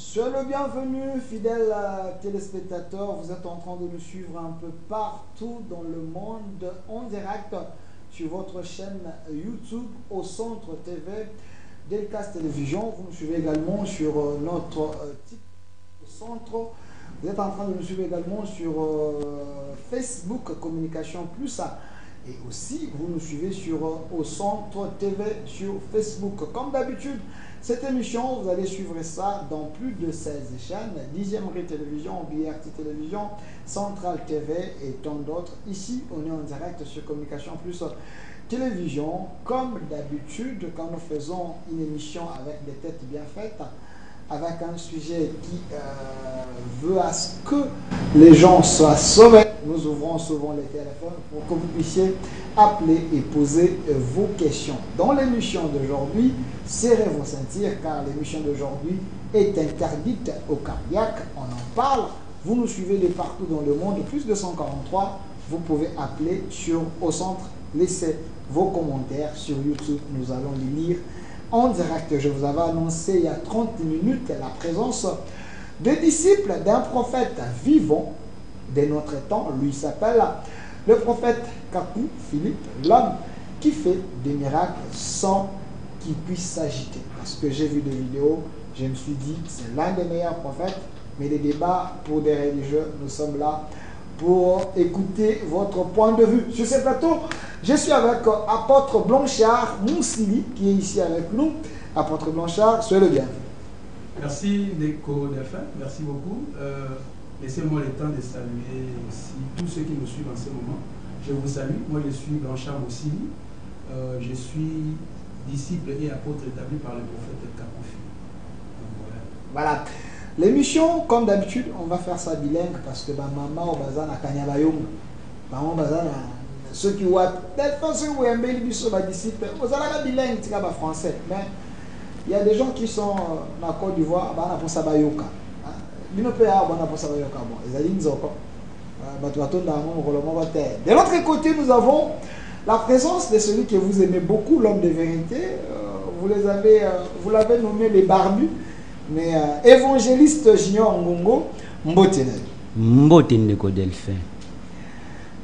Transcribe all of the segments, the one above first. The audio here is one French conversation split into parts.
Soyez le bienvenu, fidèles téléspectateurs. Vous êtes en train de nous suivre un peu partout dans le monde en direct sur votre chaîne YouTube au Centre TV Delcast Télévision. Vous nous suivez également sur notre TikTok au Centre. Vous êtes en train de nous suivre également sur Facebook Communication Plus. Et aussi, vous nous suivez sur au Centre TV sur Facebook. Comme d'habitude, cette émission, vous allez suivre ça dans plus de 16 chaînes. 10e Rue Télévision, BRT Télévision, Central TV et tant d'autres. Ici, on est en direct sur Communication Plus Télévision. Comme d'habitude, quand nous faisons une émission avec des têtes bien faites, avec un sujet qui veut à ce que les gens soient sauvés, nous ouvrons souvent les téléphones pour que vous puissiez appeler et poser vos questions. Dans l'émission d'aujourd'hui, serrez vos ceintures car l'émission d'aujourd'hui est interdite au cardiaque. On en parle. Vous nous suivez de partout dans le monde, plus de 143. Vous pouvez appeler sur au centre, laissez vos commentaires sur YouTube. Nous allons les lire en direct. Je vous avais annoncé il y a 30 minutes la présence de disciples d'un prophète vivant de notre temps. Lui s'appelle le prophète Kakou Philippe, l'homme qui fait des miracles sans qu'il puisse s'agiter. Parce que j'ai vu des vidéos, je me suis dit c'est l'un des meilleurs prophètes, mais les débats pour des religieux, nous sommes là pour écouter votre point de vue. Sur ce plateau, je suis avec Apôtre Blanchard Moussili qui est ici avec nous. Apôtre Blanchard, soyez le bienvenu. Merci Neko Delphin, merci beaucoup. Laissez-moi le temps de saluer aussi tous ceux qui nous suivent en ce moment. Je vous salue, moi je suis Blanchard Moussili, je suis disciple et apôtre établi par le prophète Kakou Philippe. Voilà. L'émission, comme d'habitude, on va faire ça bilingue parce que maman au bazar na kanyabayong, maman au bazar ceux qui voient Delphin, ceux qui voient les disciples, vous allez bilingue, c'est pas français, mais il y a des gens qui sont en Côte d'Ivoire, bah pour ça bayoka. De l'autre côté, nous avons la présence de celui que vous aimez beaucoup, l'homme de vérité. Vous l'avez nommé les barbus, mais évangéliste Junior Ngongo Mbotene. Mbotene ko Delphin.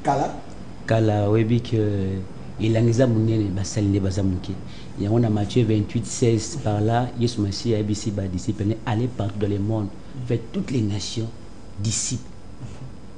Kala. Kala webi que il a nisa munene basaline bazamuki. Il y a a Matthieu 28:16 par là, Yesu Messie a ici ba disciple aller partout dans le monde, faire toutes les nations disciples.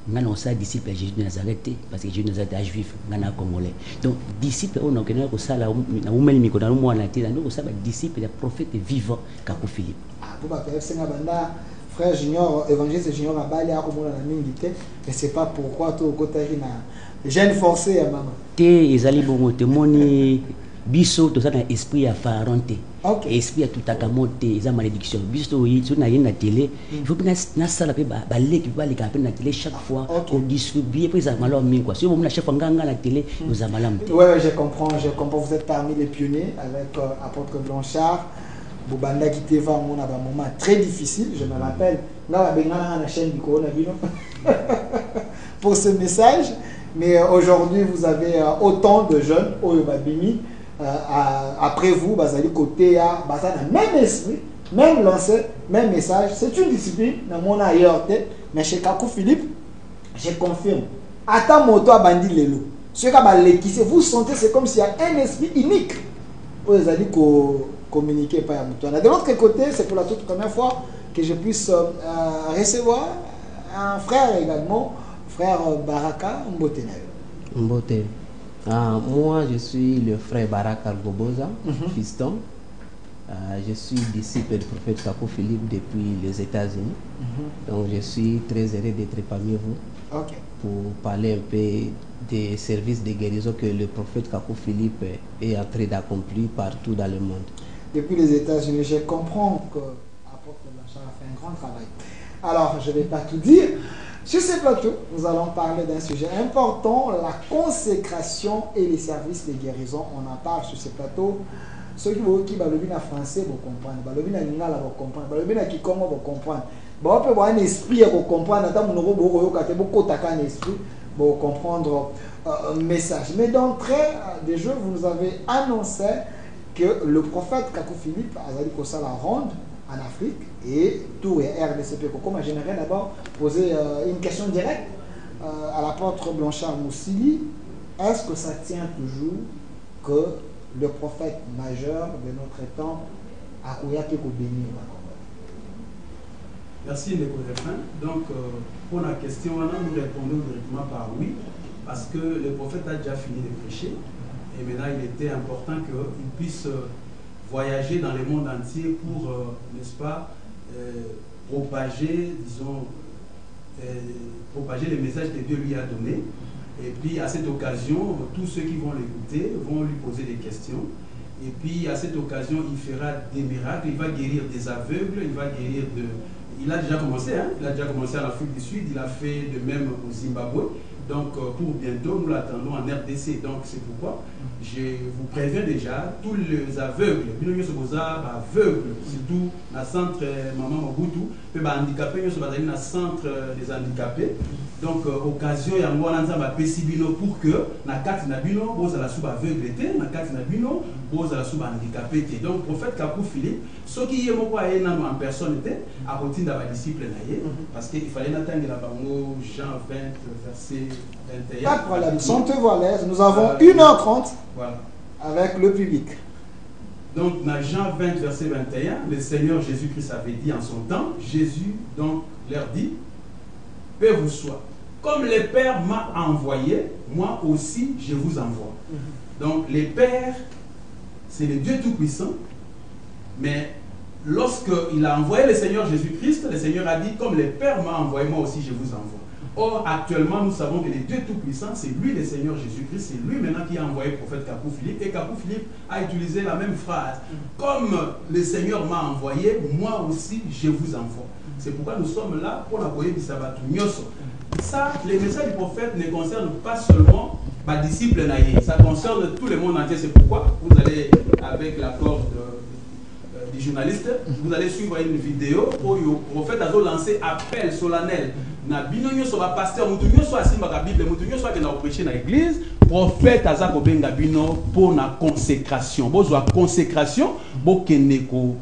Nous sommes disciples à Jésus de Nazareth parce que Jésus de Nazareth est juif, nous sommes congolais. Donc disciples on a que nous ça là nous même miko dans moi na tête nous ça disciples des prophètes vivants Kakou Philippe. Ah pour ba faire singa banda frère Junior évangéliste Junior abali a komona na mingi te et c'est pas pourquoi to kotaki na jeune forcé ya maman. Te ezali bongo te moni biso to ça dans esprit à faronte. Okay. Esprit à tout à camote eza malédiction. Biso yi sur na yena télé, il faut bien na sala pe ba leki ba leka pe na télé chaque fois on distribue puis ça malheur min quoi. Si on na chef nganga na télé nous amalam. Ouais, je comprends, vous êtes parmi les pionniers avec apôtre Blanchard. Bobanda qui te va mon un moment très difficile, je me rappelle. Là la chaîne du Corona pour ce message. Mais aujourd'hui, vous avez autant de jeunes, Oyobabini, après vous, Bazali côté, même esprit, même lancé, même message. C'est une discipline, dans mon ailleurs, mais chez Kakou Philippe, je confirme. Attends, moto a bandi lelo. Ce que vous sentez, c'est comme s'il y a un esprit unique. Vous allez communiquer par Moutouna. De l'autre côté, c'est pour la toute première fois que je puisse recevoir un frère également. Frère Baraka Mbotene. Mbote. Moi, je suis le frère Baraka Goboza, fiston. Je suis disciple du prophète Kakou Philippe depuis les États-Unis. Donc, je suis très heureux d'être parmi vous pour parler un peu des services de guérison que le prophète Kakou Philippe est en train d'accomplir partout dans le monde. Depuis les États-Unis, je comprends que l'apôtre Blanchard a fait un grand travail. Alors, je ne vais pas tout dire. Sur ce plateau, nous allons parler d'un sujet important, la consécration et les services de guérison. On en parle sur ce plateau. Ceux qui parlent en français vont comprendre, ceux qui parlent en lingala vont comprendre, ceux qui parlent en kikongo vont comprendre. Bon, on peut avoir un esprit pour comprendre, un esprit pour comprendre un message. Mais d'entrée des jeux, vous nous avez annoncé que le prophète Kakou Philippe a dit que ça la ronde en Afrique et tout est RDCP. Comme j'aimerais d'abord poser une question directe à l'apôtre Blanchard Moussili. Est-ce que ça tient toujours que le prophète majeur de notre temps a Kouyate bénir? Merci les Défunt. Donc pour la question, nous répondons directement par oui, parce que le prophète a déjà fini de prêcher et maintenant il était important qu'il puisse voyager dans le monde entier pour, n'est-ce pas, propager, disons, propager le message que Dieu lui a donné. Et puis à cette occasion, tous ceux qui vont l'écouter vont lui poser des questions. Et puis à cette occasion, il fera des miracles, il va guérir des aveugles, il va guérir de... Il a déjà commencé, hein? Il a déjà commencé en Afrique du Sud, il a fait de même au Zimbabwe. Donc pour bientôt, nous l'attendons en RDC. Donc c'est pourquoi je vous préviens déjà, tous les aveugles, aveugles, surtout dans le centre Maman Mobutu, puis handicapés, nous sommes dans le centre des handicapés. Donc occasion, il y a un pesibino pour que na carte nabino, vous allez sous aveugle été, na carte nabino, vous allez sous handicapé. Donc prophète Kakou Philippe, ce qui est en personne était à côté de la disciple parce qu'il fallait attendre la bango Jean 20 verset 21. Pas de problème, sentez-vous à l'aise. Nous avons 1h30 voilà, avec le public. Donc dans Jean 20 verset 21, le Seigneur Jésus-Christ avait dit en son temps, Jésus donc leur dit, paix vous soit. Comme le Père m'a envoyé, moi aussi je vous envoie. Donc le Père, c'est le Dieu Tout-Puissant, mais lorsqu'il a envoyé le Seigneur Jésus-Christ, le Seigneur a dit, comme le Père m'a envoyé, moi aussi je vous envoie. Or, actuellement, nous savons que le Dieu Tout-Puissant, c'est lui le Seigneur Jésus-Christ, c'est lui maintenant qui a envoyé le prophète Kakou Philippe, et Kakou Philippe a utilisé la même phrase. Comme le Seigneur m'a envoyé, moi aussi je vous envoie. C'est pourquoi nous sommes là pour l'envoyer du sabbat. Ça, les messages du prophète ne concernent pas seulement ma disciple naïe, ça concerne tout le monde entier. C'est pourquoi vous allez, avec l'accord du journaliste, vous allez suivre une vidéo où le prophète a lancé appel solennel. Na binonyo so ba pasteur mutunyo so asimba ka Bible mutunyo so akenda prêcher na église prophète aza ko benga bino pour na consécration bozwa consécration bokende ko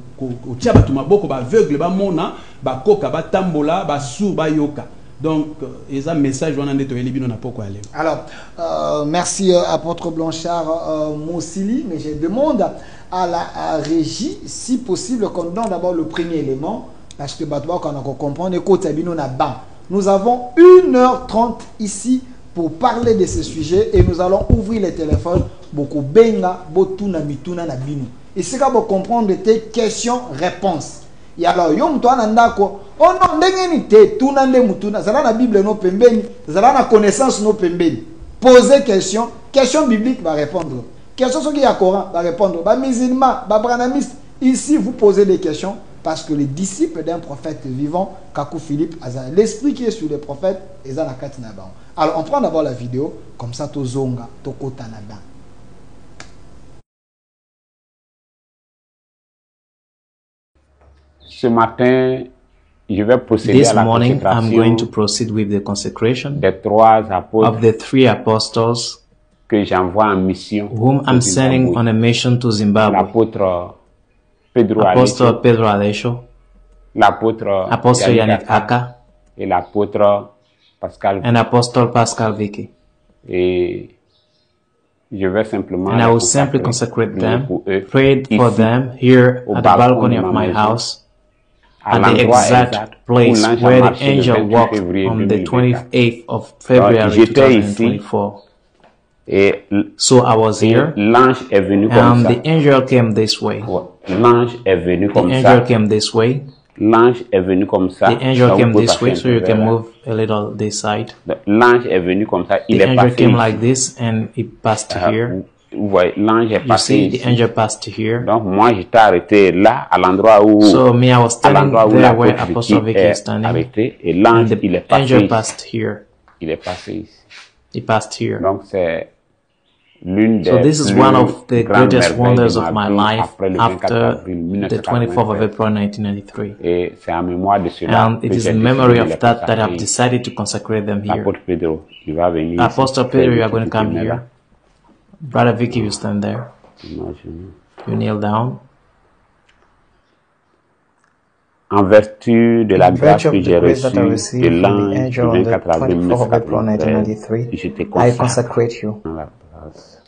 tia batu maboko ba aveugle ba mona ba koka ba tambola ba sourd ba yoka. Donc ils ont un message wana ndeto eli bino na poko ale. Alors merci apôtre Blanchard Moussili, mais je demande à la régie si possible qu'on donne d'abord le premier élément parce que batwa qu'on a comprendre écoute bino na ba. Nous avons 1h30 ici pour parler de ce sujet et nous allons ouvrir les téléphones beaucoup benga botuna mituna na bino. Et c'est quand vous comprendre tes questions-réponses. Et alors yom to ananda ko oh non ndengeni te tunande mutuna zala na Bible no pembeni zala na connaissance no pembeni. Posez question biblique va répondre. Question sur qui y a Coran va répondre. Ba musulman, ba branamiste, ici vous posez des questions. Parce que les disciples d'un prophète vivant, Kakou Philippe, l'esprit qui est sur les prophètes, ils ont la carte là-bas. Alors, on prend d'abord la vidéo, comme ça, to zonga, to kota là-bas. Ce matin, je vais procéder à la morning, I'm going to consécration proceed with the consecration des 3 of apôtres the 3 apostles que j'envoie en mission. whom I'm au sending Zimbabwe. on a mission to Zimbabwe. L'apôtre Pedro Apostle Alesio, Pedro Alesio, l'apôtre Apostle Yannick Yannick Aka, et l'apôtre Pascal. and Apostle Pascal Vicky. Et je vais simplement And I les will simply consacrer, consecrate prier them, pour eux, pray for ici, them here au at the balcon balcony de of ma my maison, house, à at the l'endroit exact où place l'ange a where the marché le angel 28 walked février on the 2024. 28th of February j'étais ici, 2024. Et So I was here, l'ange est venu comme and ça. the angel came this way. Ouais. L'ange est venu The comme angel ça. came this way. L'ange est venu comme ça. The angel Ça, vous came pouvez this passer way, un so peu you can vers là. move a little this side. L'ange est venu comme ça. Il The est angel passé came ici. like this, and it passed to here. Vous voyez, l'ange est You passé see, ici. the angel passed to here. Donc moi, j'étais arrêté là, à l'endroit où, So me, I was à standing l'endroit où there where l'apôtre Apostle Vicky Vicky is est standing, arrêté. Et and l'ange, the il est passé angel ici. passed here. Il est passé ici. He passed here. Donc c'est l'une des So this is plus one of the grandes greatest merveilles wonders de of my vie life après le 24 after avril the 24th of 1993. April 1993. Et c'est en mémoire de cela And que it is j'ai in décidé memory de of les that that consacrer I've ici. decided to consecrate them here. L'apôtre Pedro, il va venir Apostle ici. Pedro, you are Fais going to come le here. Brother Vicky, you stand there. Imagine. You kneel down. En vertu de la In grâce virtue que of j'ai the grace that I reçue de received from the l'ange angel du on the 24 avril 24th of April 1993, 1993, je te I consacre consecrate you. dans la place.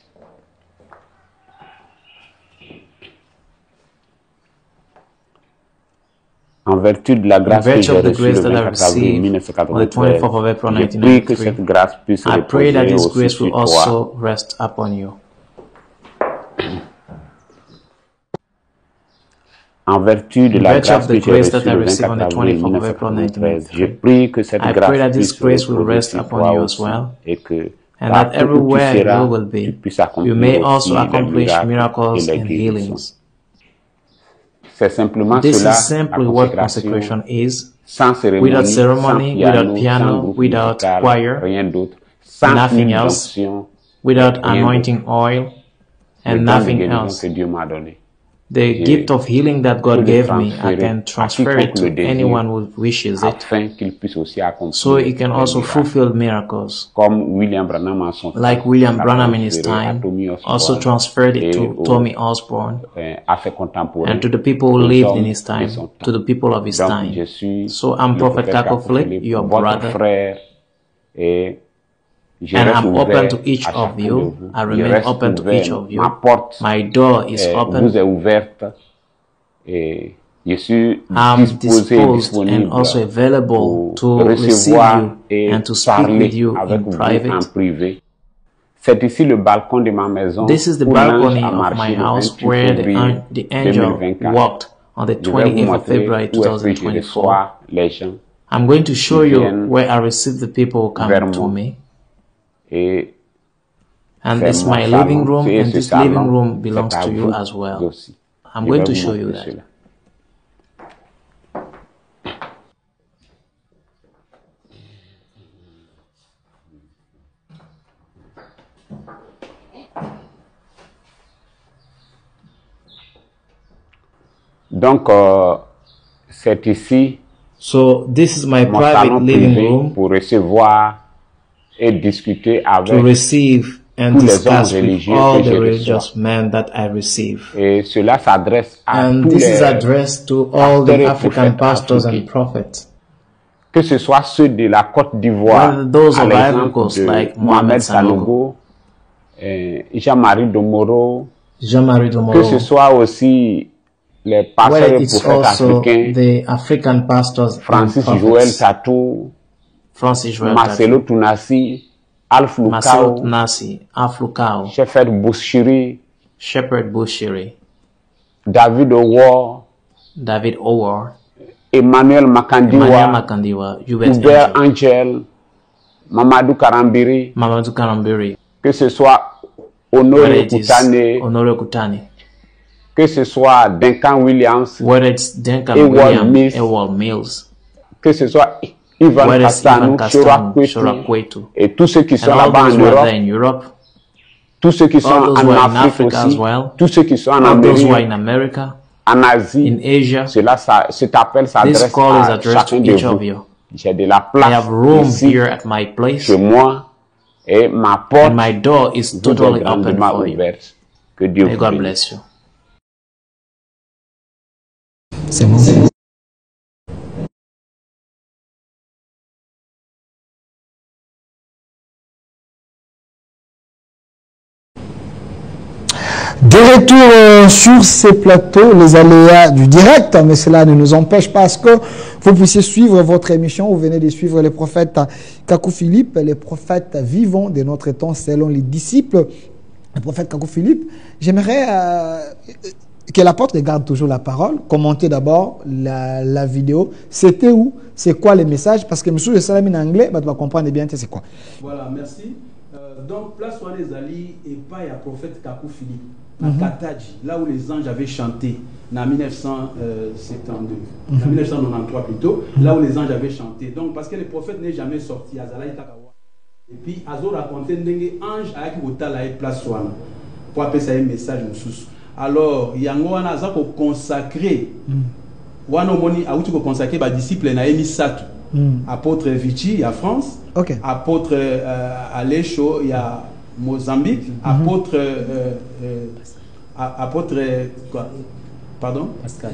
En vertu de la In grâce que virtue j'ai of the reçue grace le that I 24 avril received on the 1993, 24th of April je prie que cette 1993, grâce puisse I pray that reposer this aussi grace will sur toi. also rest upon you. En vertu de In la virtue grâce of the que j'ai grace that reçue I le received on 24 the avril 24th of April 1993, je 1993, prie que cette I pray that grâce this puisse grace will reposer rest sur upon toi you as aussi well, et que and that partout où tu everywhere you seras, will tu be, puisses you accomplir may aussi also les accomplish miracles et miracles les and guérisons. healings. C'est simplement This cela, is simply la what consécration, consecration is, sans without cérémonie, ceremony, without sans piano, groupe without musical, choir, rien d'autre, sans nothing huile else, d'onction, without rien anointing d'autre. oil, Le and don de nothing guérison else. que Dieu m'a donné. The gift of healing that peux God le gave me, I transférer can à transfer it quiconque le to désire, anyone who wishes it, afin qu'il puisse aussi accomplir so he can les also miracles. fulfill miracles. Comme William Branham en son temps, Like William l'a Branham in his transféré à time, Tommy also Osborne transferred it et to aux Tommy Osborne à ses contemporains, and to the people who aux lived hommes in his de time, son to the people of his Donc, time. je suis So I'm le Prophet prophète Kako Kako Philip, Philippe, your votre brother, frère, et je and reste I'm ouvert open to each à of chacun de you. vous. I Je remain reste open to ouvert. each of you. Ma porte My door is vous open. est ouverte et je suis I'm disposé et disposed and disponible also available pour to receive recevoir you et and to speak parler with you avec in vous en private. privé. C'est ici le balcon de ma maison This is the où l'ange balcony a of my marché le house 28 where février the angel 2024. walked on the Je vais vous 28th of montrer February où est-ce que je 2024. reçois les gens I'm going to show qui you viennent where I receive the people who vers come to moi. me. Et And c'est this is mon my salon. living room, Et and ce this salon, living room c'est belongs à to you vous as well. aussi. I'm Je going vais to vous show you montrer that. cela. Donc, c'est ici So this is my mon private salon living privé room pour recevoir et discuter to avec receive and tous les discuss hommes with religieux all que the je religious reçois. men that I receive. Et cela s'adresse à And tous this is les addressed to all the pasteurs et African prophètes pastors and africains. prophets. Que ce soit ceux de la Côte d'Ivoire, Whether those à of Ivory l'exemple Coast de like Mohamed Mohamed Sanogo, Jean-Marie Domoro, Jean-Marie que Domoro. ce soit aussi les pasteurs Whether et it's prophètes also africains, the African pastors and Francis Joël prophets. Tatou, Francis Joël Marcelo Tatou, Tounassi, Alf Marcelo Lukao, Nasi, Aflukao, Shepherd Bouchiri, Shepherd Bushiri, David Owo, David Owar, Emmanuel Emmanuel Makandiwa, Makandiwa, Hubert Hubert Angel, Angel, Mamadou Karambiri, Mamadou Karambiri, que ce soit whether Honoré it is Koutane, Honore Kutani, que ce soit Duncan Williams, whether it's Duncan Ewald Williams, Mills, Ewald Mills, que ce soit Ivan whether it's Ivan Castanou, Castano, Shora Kwetu, et tous ceux qui sont and all là-bas en those who are Europe, there in Europe, tous ceux qui sont all those en who are in Afrique Africa aussi, as well, tous ceux qui sont en all those who are in Amérique, America, en Asie, in Asia. cet appel This s'adresse call is à addressed chacun to de each of vous. you. J'ai de la I place have room ici, here at my place, chez moi, et ma porte and my door is vous est totally open grandement for you. ouverte. Que Dieu May vous God bénisse. bless you. C'est bon. De retour sur ces plateaux, les aléas du direct, mais cela ne nous empêche pas que vous puissiez suivre votre émission. Vous venez de suivre les prophètes Kako Philippe, les prophètes vivants de notre temps selon les disciples. Le prophète Kako Philippe, j'aimerais que l'apôtre garde toujours la parole. Commentez d'abord la vidéo. C'était où? C'est quoi les messages? Parce que monsieur le salam en anglais, bah, tu vas comprendre bien c'est quoi. Voilà, merci. Donc, place où les alliés et pas le prophète Kako Philippe. À Kataji, là où les anges avaient chanté, en 1972, en 1993 plutôt, là où les anges avaient chanté. Donc, parce que le prophète n'est jamais sorti, Azalaï Takawa. Et puis, Azo racontait des anges avec la place Swana pour appeler ça un message. Alors, il y a un Azako consacré. Wana Moni a outil consacré par disciple na Emi Satou. Apôtre Vichy à France, apôtre Alécho il y a Mozambique, apôtre Pardon? Pascal.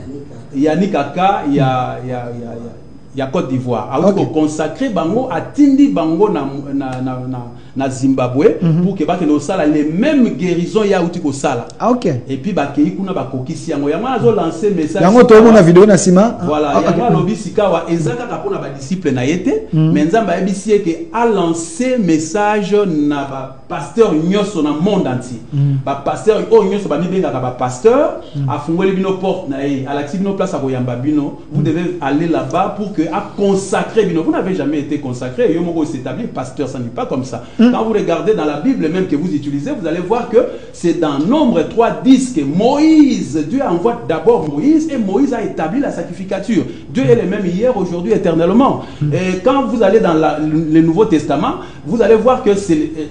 Il y a Nikaka, il y a Côte d'Ivoire. Alors okay. Consacrer bango à Tindi bango na Zimbabwe pour que nous sala les mêmes guérisons ya outi ko sala. Ah ok. Et puis ba kei kuna ba kokisi yango. Yango azo lancer message. Yango to mona vidéo na sima. Voilà, yango lobi sikawa ezaka ka pona ba disciple na yete, mais nzamba ebisi ke a lancé message na ba pasteur nyoso na monde entier. Ba pasteur o nyoso ba mibenga ka ba pasteur a fungoli bino porte na e, a l'acti bino place a koyamba bino. Vous devez aller là-bas pour que à consacrer bino. Vous n'avez jamais été consacré, yo moko s'établir pasteur, ça n'est pas comme ça. Quand vous regardez dans la Bible même que vous utilisez, vous allez voir que c'est dans Nombre 3:10 que Moïse, Dieu envoie d'abord Moïse et Moïse a établi la sacrificature. Dieu est le même hier, aujourd'hui, éternellement. Et quand vous allez dans le Nouveau Testament, vous allez voir que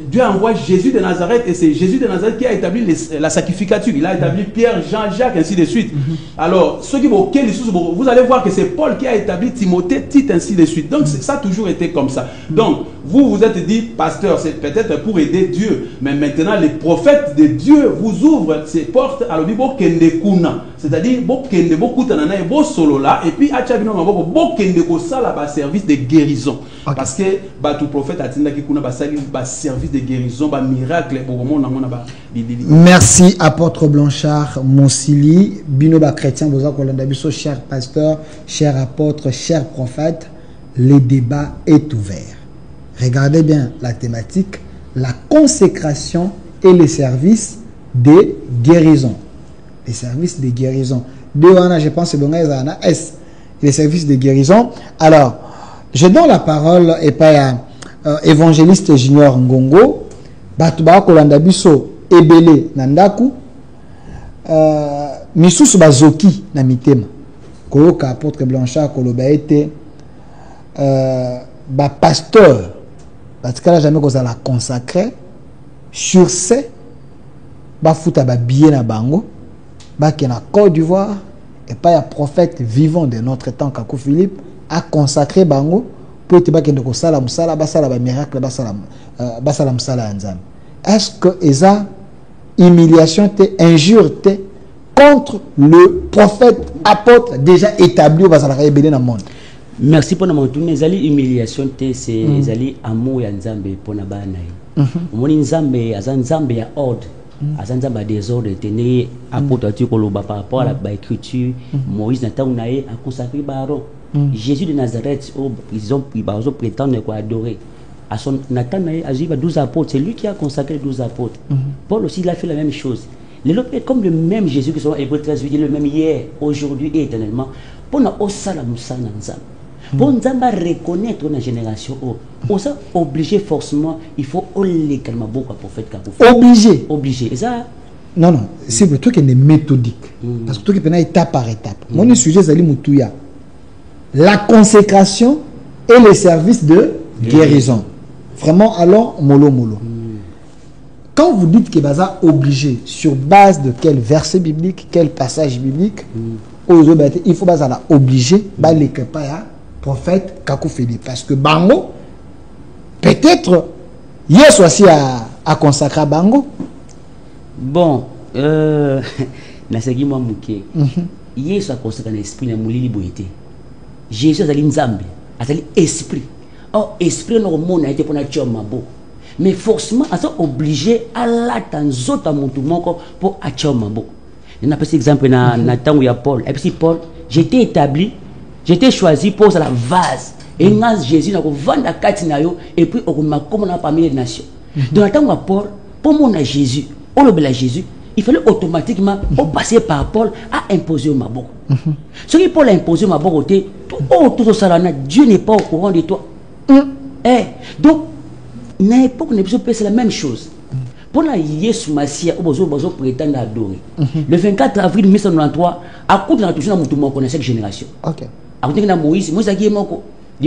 Dieu envoie Jésus de Nazareth et c'est Jésus de Nazareth qui a établi la sacrificature. Il a établi Pierre, Jean, Jacques, ainsi de suite. Alors, ceux qui vous allez voir que c'est Paul qui a établi Timothée, Tite, ainsi de suite. Donc, ça a toujours été comme ça. Donc, vous vous êtes dit, pasteur, c'est peut-être pour aider Dieu. Mais maintenant, les prophètes de Dieu vous ouvrent ces portes à l'obibo kende kuna. C'est-à-dire, kende beaucoup tanana et bo solo là. Et puis, achabino maboko bo kende ko sala ba service de guérison. Okay. Parce que ba tout prophète atinda ki kuna ba sali ba service de guérison, ba miracle bo mona mona ba. Merci apôtre Blanchard Monsili, bino ba chrétien boza kolanda biso, cher pasteur, cher apôtre, cher prophète, le débat est ouvert. Regardez bien la thématique, la consécration et les services de guérison. Les services de guérison. Je pense que c'est S. Les services de guérison. Alors, je donne la parole et pas à évangéliste Junior Ngongo, Batuba Kolanda Biso, Ebele Nandaku, Misusu Bazoki Namitema, Koloka apôtre Blanchard Koloba été pasteur. Parce que là, jamais qu'on a consacré sur ces fouta bien à Bango, qui est en Côte d'Ivoire, et pas un prophète vivant de notre temps, Kakou Philippe, a consacré Bango pour être un salam sala, basala miracle, basalam sala anzam. Est-ce que esa humiliation, injure contre le prophète apôtre déjà établi au Basala dans le monde? Merci pour notre tournée. Humiliation, c'est amour et nzambe pour na bana. Moni nzambe azanzambe ya ordre, azanzambe a désordre tenir apôtre tu koloba par rapport à la écriture. Moïse n'ata unae a consacré baron. Jésus de Nazareth, ils ont prétendre quoi adorer. À son Nathanaël a 12 apôtres, c'est lui qui a consacré 12 apôtres. Paul aussi il a fait la même chose. Les autres comme le même Jésus qui sont Hébreux 13, le même hier, aujourd'hui et éternellement. Pour na osala musana nzambe. Pour nous reconnaître la génération, on s'est obligé forcément, il faut légalement beaucoup à prophète. Obligé. Obligé. Et ça? Non, non, c'est plutôt qu'il est méthodique. Parce que tout est étape par étape. Mon sujet, c'est la consécration et les services de guérison. Vraiment, allons mollo mollo. Quand vous dites que Baza obligé, sur base de quel verset biblique, quel passage biblique, il faut Baza obligé, les prophète Kakou Philippe. Parce que Bango, peut-être, Yes aussi à consacrer Bango. Bon, Nasegi Mamouké, Yes a consacré l'esprit de Moulili Boïté. Jésus a dit Nzambe, a dit esprit. Or, esprit dans le monde a été pour notre mabo. Mais forcément, ils sont obligés à l'attendre pour attirer mabo. On a pris exemple dans Nathan où il y a Paul. Et puis Paul, j'étais établi. J'étais choisi pour la vase. Et Jésus a vendu la carte et puis on m'a comme parmi les nations. Donc, dans Paul, pour mon Jésus, on le Jésus, il fallait automatiquement passer par Paul à imposer au Maboko. Ce qui Paul a imposé au Maboko, tout ça, Dieu n'est pas au courant de toi. Donc, à l'époque, c'est la même chose. Pour la Yesu Massia, on a prétendre adorer. Le 24 avril 1993, à coup de la touche, on a connaît cette génération. À côté de Moïse, Moïse a dit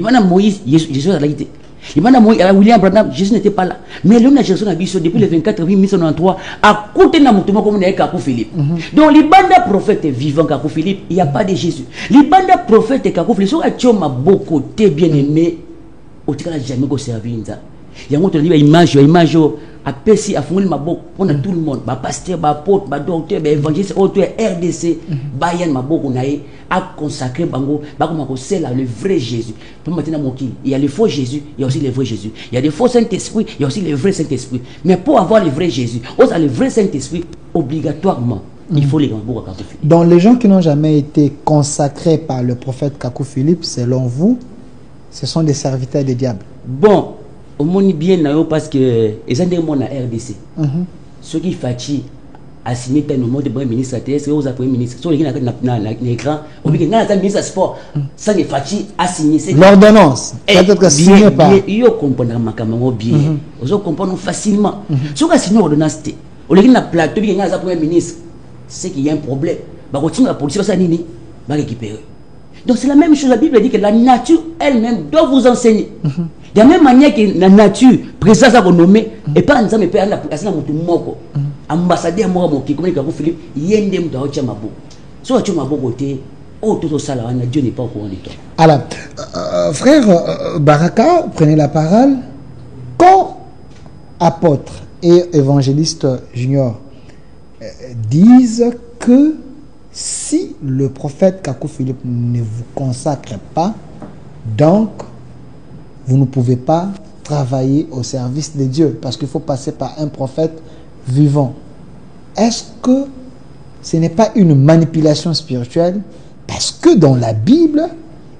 Moïse, Jésus a été. William Branham, Jésus n'était pas là. Mais l'homme de Jésus a dit depuis le 24 avril 1993, à côté de la touche, comme on est Kakou Philippe. Donc, les bandes prophètes vivants Kakou Philippe, il n'y a pas de Jésus. Les bandes prophètes Kakou Philippe, sont beaucoup bien aimés, au cas jamais servi. Il y a une image apesi afungoli maboko mpona tout le monde bapasteur baapôtre badocteur baévangéliste oyo to ya RDC bayan maboko na ye aconsacré bango bakoma kosela le vrai Jésus po matina mokili il y a le faux Jésus il y a aussi le vrai Jésus il y a des faux Saint-Esprit il y a aussi le vrai Saint-Esprit mais pour avoir le vrai Jésus oza le vrai Saint-Esprit obligatoirement il faut les maboko Kakou Philippe. Donc les gens qui n'ont jamais été consacrés par le prophète Kakou Philippe, selon vous, ce sont des serviteurs des diables. Bon, au monde bien parce que ils ont des gens à RDC. Ceux qui fatiguent a signé un nom de premier ministre à TS, aux premier ministre. Sur l'écran, on dit que dans le ministre sport, ça les fatigues a signé. L'ordonnance, peut-être signé par. Ils comprennent ma caméra bien. Ils comprennent facilement. Si on a signé l'ordonnance, on dit que dans le plateau, il y a un premier ministre. C'est qu'il y a un problème. Bah, continue la police, ça nini, va récupérer. Donc c'est la même chose. La Bible dit que la nature elle-même doit vous enseigner. De la même manière que la nature, présence à nommer, et pas en disant, mais père, ambassadeur, moi, qui communique avec Philippe, il y a un dem dans le mabo. Soit tu m'as beau côté, oh, tout ça, Dieu n'est pas au courant de toi. Alors, frère Baraka, prenez la parole. Quand apôtre et évangéliste junior disent que si le prophète Kakou Philippe ne vous consacre pas, donc vous ne pouvez pas travailler au service de Dieu parce qu'il faut passer par un prophète vivant. Est-ce que ce n'est pas une manipulation spirituelle? Parce que dans la Bible,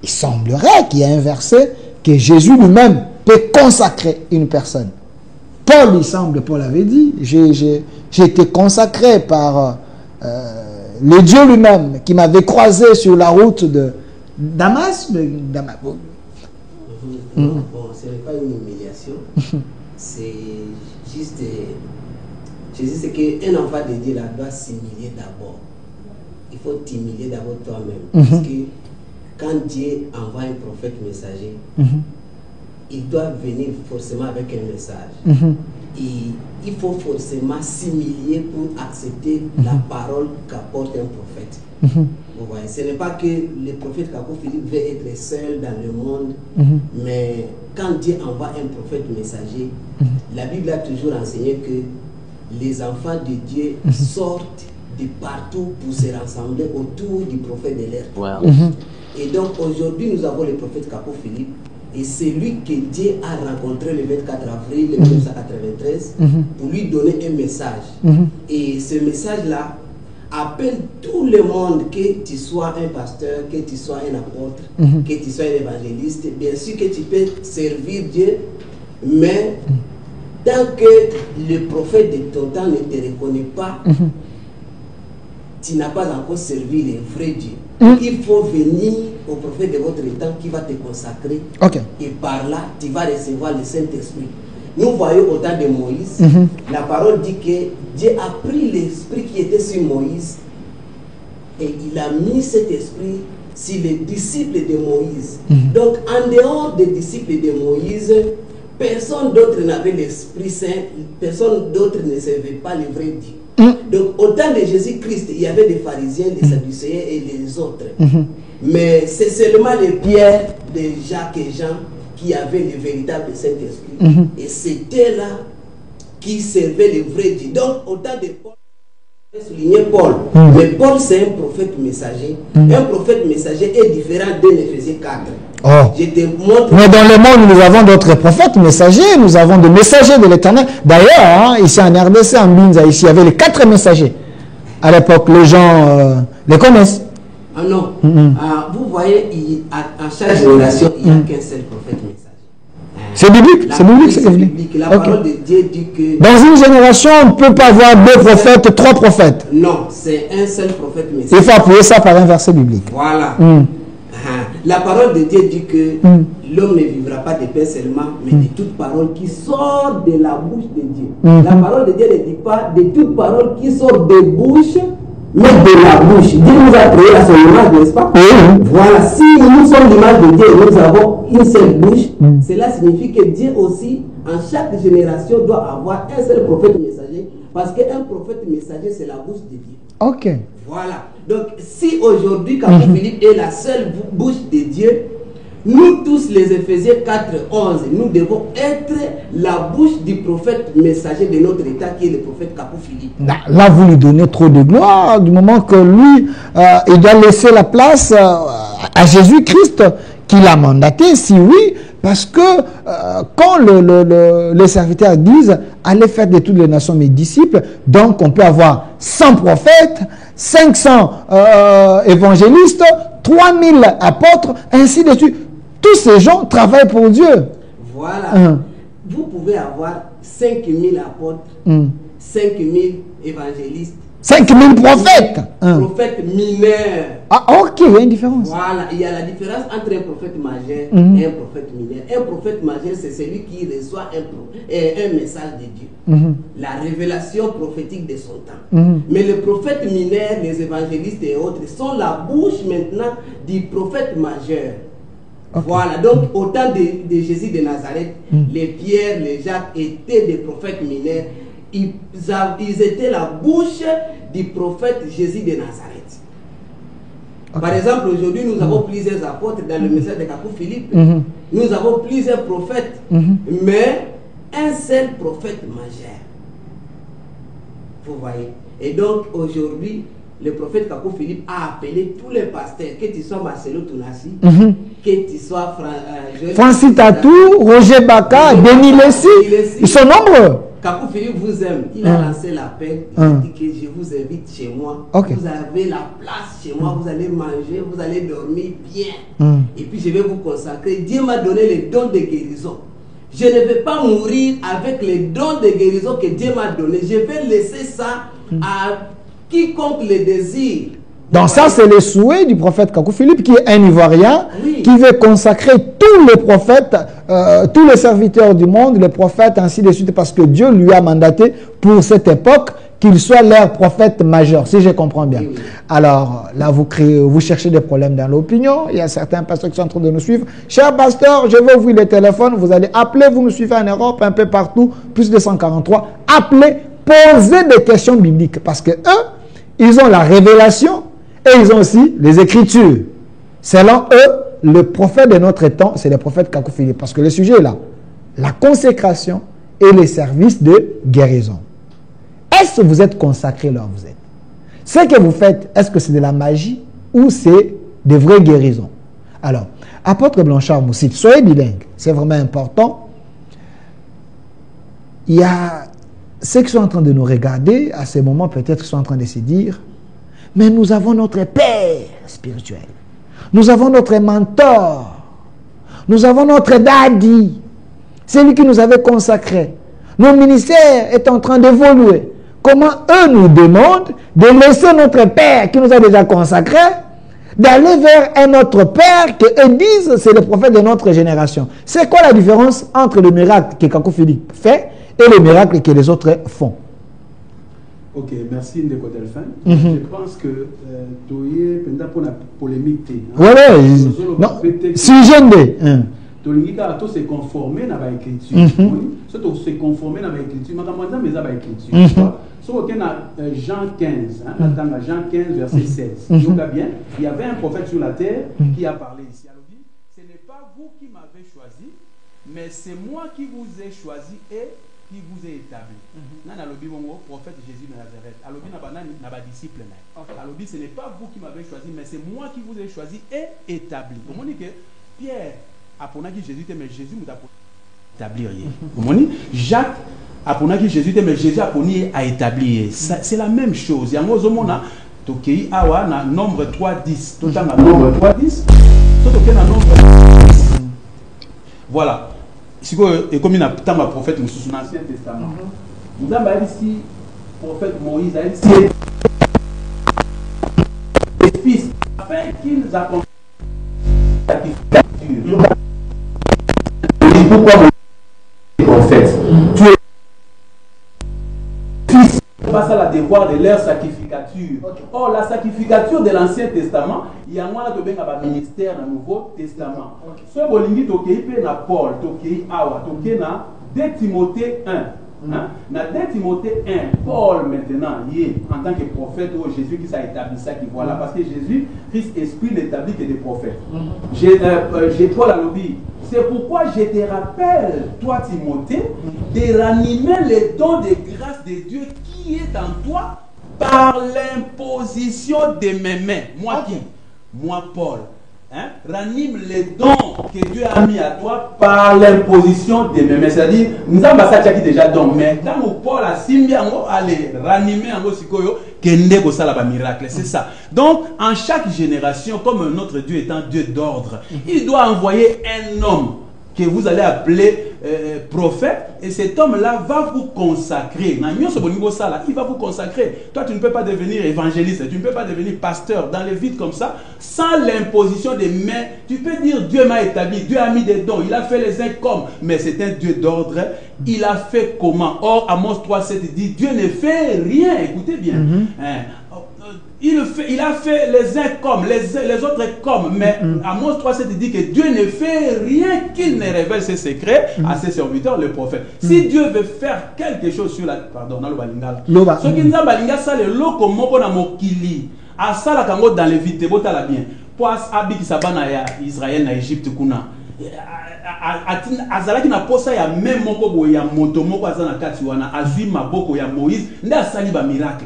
il semblerait qu'il y ait un verset que Jésus lui-même peut consacrer une personne. Paul, il semble, Paul avait dit, j'ai été consacré par le Dieu lui-même qui m'avait croisé sur la route de Damas. Bon, ce n'est pas une humiliation, c'est juste, Jésus, c'est qu'un enfant de Dieu là, doit s'humilier d'abord. Il faut t'humilier d'abord toi-même. Parce que quand Dieu envoie un prophète messager, il doit venir forcément avec un message. Et il faut forcément s'humilier pour accepter la parole qu'apporte un prophète. Vous voyez, ce n'est pas que le prophète Kakou Philippe veut être seul dans le monde, mais quand Dieu envoie un prophète messager, la Bible a toujours enseigné que les enfants de Dieu sortent de partout pour se rassembler autour du prophète de l'air. Wow. Et donc aujourd'hui, nous avons le prophète Kakou Philippe, et c'est lui que Dieu a rencontré le 24 avril 1993 pour lui donner un message. Et ce message-là appelle tout le monde, que tu sois un pasteur, que tu sois un apôtre, que tu sois un évangéliste. Bien sûr que tu peux servir Dieu, mais tant que le prophète de ton temps ne te reconnaît pas, tu n'as pas encore servi le vrai Dieu. Il faut venir au prophète de votre temps qui va te consacrer. Et par là, tu vas recevoir le Saint-Esprit. Nous voyons au temps de Moïse, la parole dit que Dieu a pris l'esprit qui était sur Moïse et il a mis cet esprit sur les disciples de Moïse. Donc, en dehors des disciples de Moïse, personne d'autre n'avait l'Esprit Saint, personne d'autre ne servait pas le vrai Dieu. Donc, au temps de Jésus-Christ, il y avait des pharisiens, des sadducéens et les autres. Mais c'est seulement les Pierre, de Jacques et Jean qui avaient le véritable Saint-Esprit. Et c'était là qui servait le vrai Dieu. Donc, au temps de Paul, je vais souligner Paul. Mais Paul, c'est un prophète messager. Un prophète messager est différent d'un Éphésiens 4. Je te montre. Mais dans le monde, nous avons d'autres prophètes messagers, nous avons des messagers de l'Éternel. D'ailleurs, ici en RDC, en Binza, ici, il y avait les 4 messagers. À l'époque, les gens les connaissent. Ah non. Vous voyez, à chaque génération, il n'y a qu'un seul prophète messager. C'est biblique, c'est biblique, c'est biblique. La parole de Dieu dit que... Dans une génération, on ne peut pas avoir 2 prophètes, 3 prophètes. Non, c'est un seul prophète messager. Il faut appuyer ça par un verset biblique. Voilà. La parole de Dieu dit que l'homme ne vivra pas de pain seulement, mais de toute parole qui sort de la bouche de Dieu. La parole de Dieu ne dit pas de toute parole qui sort des bouches, mais de la bouche. Dieu nous a créé à son image, n'est-ce pas? Voilà, si nous sommes l'image de Dieu et nous avons une seule bouche, cela signifie que Dieu aussi, en chaque génération, doit avoir un seul prophète messager, parce qu'un prophète messager, c'est la bouche de Dieu. Voilà. Donc, si aujourd'hui, Kakou Philippe est la seule bouche de Dieu, Nous tous les Éphésiens 4:11, nous devons être la bouche du prophète messager de notre État qui est le prophète Kakou Philippe. Là, vous lui donnez trop de gloire du moment que lui, il doit laisser la place à Jésus-Christ qui l'a mandaté, si oui, parce que quand les serviteurs disent « Allez faire de toutes les nations mes disciples », donc on peut avoir 100 prophètes, 500 évangélistes, 3000 apôtres, ainsi de suite. Tous ces gens travaillent pour Dieu. Voilà. Vous pouvez avoir 5000 apôtres, 5000 évangélistes, 5000 prophètes. Prophètes mineurs. Ah, ok, il y a une différence. Voilà, il y a la différence entre un prophète majeur et un prophète mineur. Un prophète majeur, c'est celui qui reçoit un message de Dieu. La révélation prophétique de son temps. Mais les prophètes mineurs, les évangélistes et autres, sont la bouche maintenant du prophète majeur. Okay. Voilà, donc au temps de Jésus de Nazareth, les Pierre, les Jacques étaient des prophètes mineurs. Ils étaient la bouche du prophète Jésus de Nazareth. Okay. Par exemple, aujourd'hui, nous avons plusieurs apôtres dans le message de Kakou Philippe. Nous avons plusieurs prophètes, mais un seul prophète majeur. Vous voyez. Et donc, aujourd'hui, le prophète Kakou Philippe a appelé tous les pasteurs, que tu sois Marcelo Tounassi, que tu sois Francis Tatou, Roger Baka, Denis Lessi, ils sont nombreux. Kakou Philippe vous aime. Il a lancé l'appel. Il a dit que je vous invite chez moi. Okay. Vous avez la place chez moi. Vous allez manger, vous allez dormir bien. Et puis je vais vous consacrer. Dieu m'a donné les dons de guérison. Je ne vais pas mourir avec les dons de guérison que Dieu m'a donné. Je vais laisser ça à quiconque le désire. Donc ça, c'est le souhait du prophète Kakou Philippe, qui est un Ivoirien, qui veut consacrer tous les prophètes, tous les serviteurs du monde, les prophètes, ainsi de suite, parce que Dieu lui a mandaté pour cette époque qu'il soit leur prophète majeur, si je comprends bien. Alors, là, vous cherchez des problèmes dans l'opinion. Il y a certains pasteurs qui sont en train de nous suivre. Cher pasteur, je vais ouvrir le téléphone. Vous allez appeler, vous nous suivez en Europe, un peu partout, plus de 143. Appelez, posez des questions bibliques, parce que eux, ils ont la révélation, et ils ont aussi les Écritures. Selon eux, le prophète de notre temps, c'est le prophète Kakou Philippe. Parce que le sujet est là. La consécration et les services de guérison. Est-ce que vous êtes consacré là où vous êtes? Ce que vous faites, est-ce que c'est de la magie ou c'est des vraies guérisons? Alors, apôtre Blanchard Moussit, soyez bilingue. C'est vraiment important. Il y a ceux qui sont en train de nous regarder, à ce moment, peut-être qui sont en train de se dire, mais nous avons notre Père spirituel. Nous avons notre mentor. Nous avons notre daddy. C'est lui qui nous avait consacrés. Nos ministères est en train d'évoluer. Comment eux nous demandent de laisser notre Père qui nous a déjà consacrés, d'aller vers un autre Père que eux disent c'est le prophète de notre génération. C'est quoi la différence entre le miracle que Kakou Philippe fait et le miracle que les autres font? Ok, merci Ndeko Delphin. Je pense que Toye, pendant pour la polémique, voilà, non, si j'aime tout se conformer à l'écriture. Surtout se conformer à l'écriture. Mais à l'écriture. Sur Jean 15, Jean 15, verset 16. Bien, il y avait un prophète sur la terre qui a parlé ici. Ce n'est pas vous qui m'avez choisi, mais c'est moi qui vous ai choisi et qui vous est établi. Prophète Jésus de Nazareth. Alors, disciple. Alors, ce n'est pas vous qui m'avez choisi, mais c'est moi qui vous ai choisi et établi. Comment dit que Pierre a pour Jésus, mais Jésus nous a établi rien. Comment dit Jacques a pour Jésus, mais Jésus a pour à établir. C'est la même chose. Il y a un moment, Tokei Awa, na nombre 3-10. Tout le temps, nombre 3-10. Voilà. Et comme il y a tant de prophètes dans l'Ancien Testament, nous avons ici le prophète Moïse a ici les fils afin qu'ils accomplissent la sacrificature. Pourquoi les prophètes? Tu es fils, passe à la devoir de leur sacrificature. Or, la sacrificature de l'Ancien Testament, il y a un ministère dans le Nouveau Testament. Ce que vous avez dit, Paul, Awa, 2 Timothée 1. Hein? Dans 2 Timothée 1, Paul maintenant, en tant que prophète, Jésus qui a établi ça, qui voilà, parce que Jésus, Christ esprit n'établit que des prophètes. J'ai Paul à l'obéir. C'est pourquoi je te rappelle, toi Timothée, de ranimer les dons de grâce de Dieu qui est en toi par l'imposition de mes mains. Moi qui? Moi Paul. Hein? Ranime les dons que Dieu a mis à toi par l'imposition de mes mains. C'est-à-dire, nous avons qui déjà don, mais quand Paul a simbi, allez ranimer en sikoyo, kende ko sala ba miracle. C'est ça. Donc, en chaque génération, comme notre Dieu est un Dieu d'ordre, il doit envoyer un homme que vous allez appeler prophète, et cet homme-là va vous consacrer. Il va vous consacrer. Toi, tu ne peux pas devenir évangéliste, tu ne peux pas devenir pasteur dans les vides comme ça, sans l'imposition des mains. Tu peux dire, Dieu m'a établi, Dieu a mis des dons, il a fait les uns comme, mais c'est un Dieu d'ordre. Il a fait comment? Or, Amos 3,7 dit, Dieu ne fait rien. Écoutez bien. Il a fait les uns comme, les autres comme, mais Amos 3,7 dit que Dieu ne fait rien qu'il ne révèle ses secrets à ses serviteurs, le prophète. Si Dieu veut faire quelque chose sur la... Pardon, dans le balinga. Ce qui nous a balinga, ça le loko moko na mokili. A ça la kango dans les vides, bota la bien. Poas abi qui sabana ya Israël na Égypte kuna. Azalaki na posa ya même moko bo ya moto moko azana kati wana azui maboko ya Moïse nda sali ba miracle.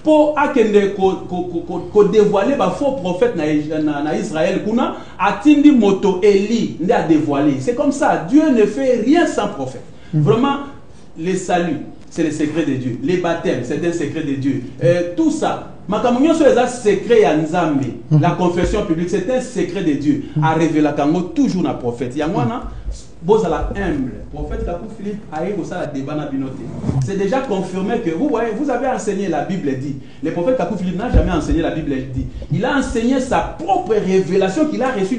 Pour akende ko dévoiler ba faux prophète na Israël kuna atindi moto Eli nda a dévoiler. C'est comme ça, Dieu ne fait rien sans prophète. Vraiment les saluts, c'est le secret de Dieu. Les baptêmes, c'est un secret de Dieu. Tout ça, makamunyo sur les secrets ya Nzambe. La confession publique, c'est un secret de Dieu. A révéler kango toujours na prophète. Yangwana Bozala humble, prophète Kakou Philippe a eu ça la débat na binoté. C'est déjà confirmé que vous voyez, vous avez enseigné la Bible dit. Le prophète Kakou Philippe n'a jamais enseigné la Bible dit. Il a enseigné sa propre révélation qu'il a reçue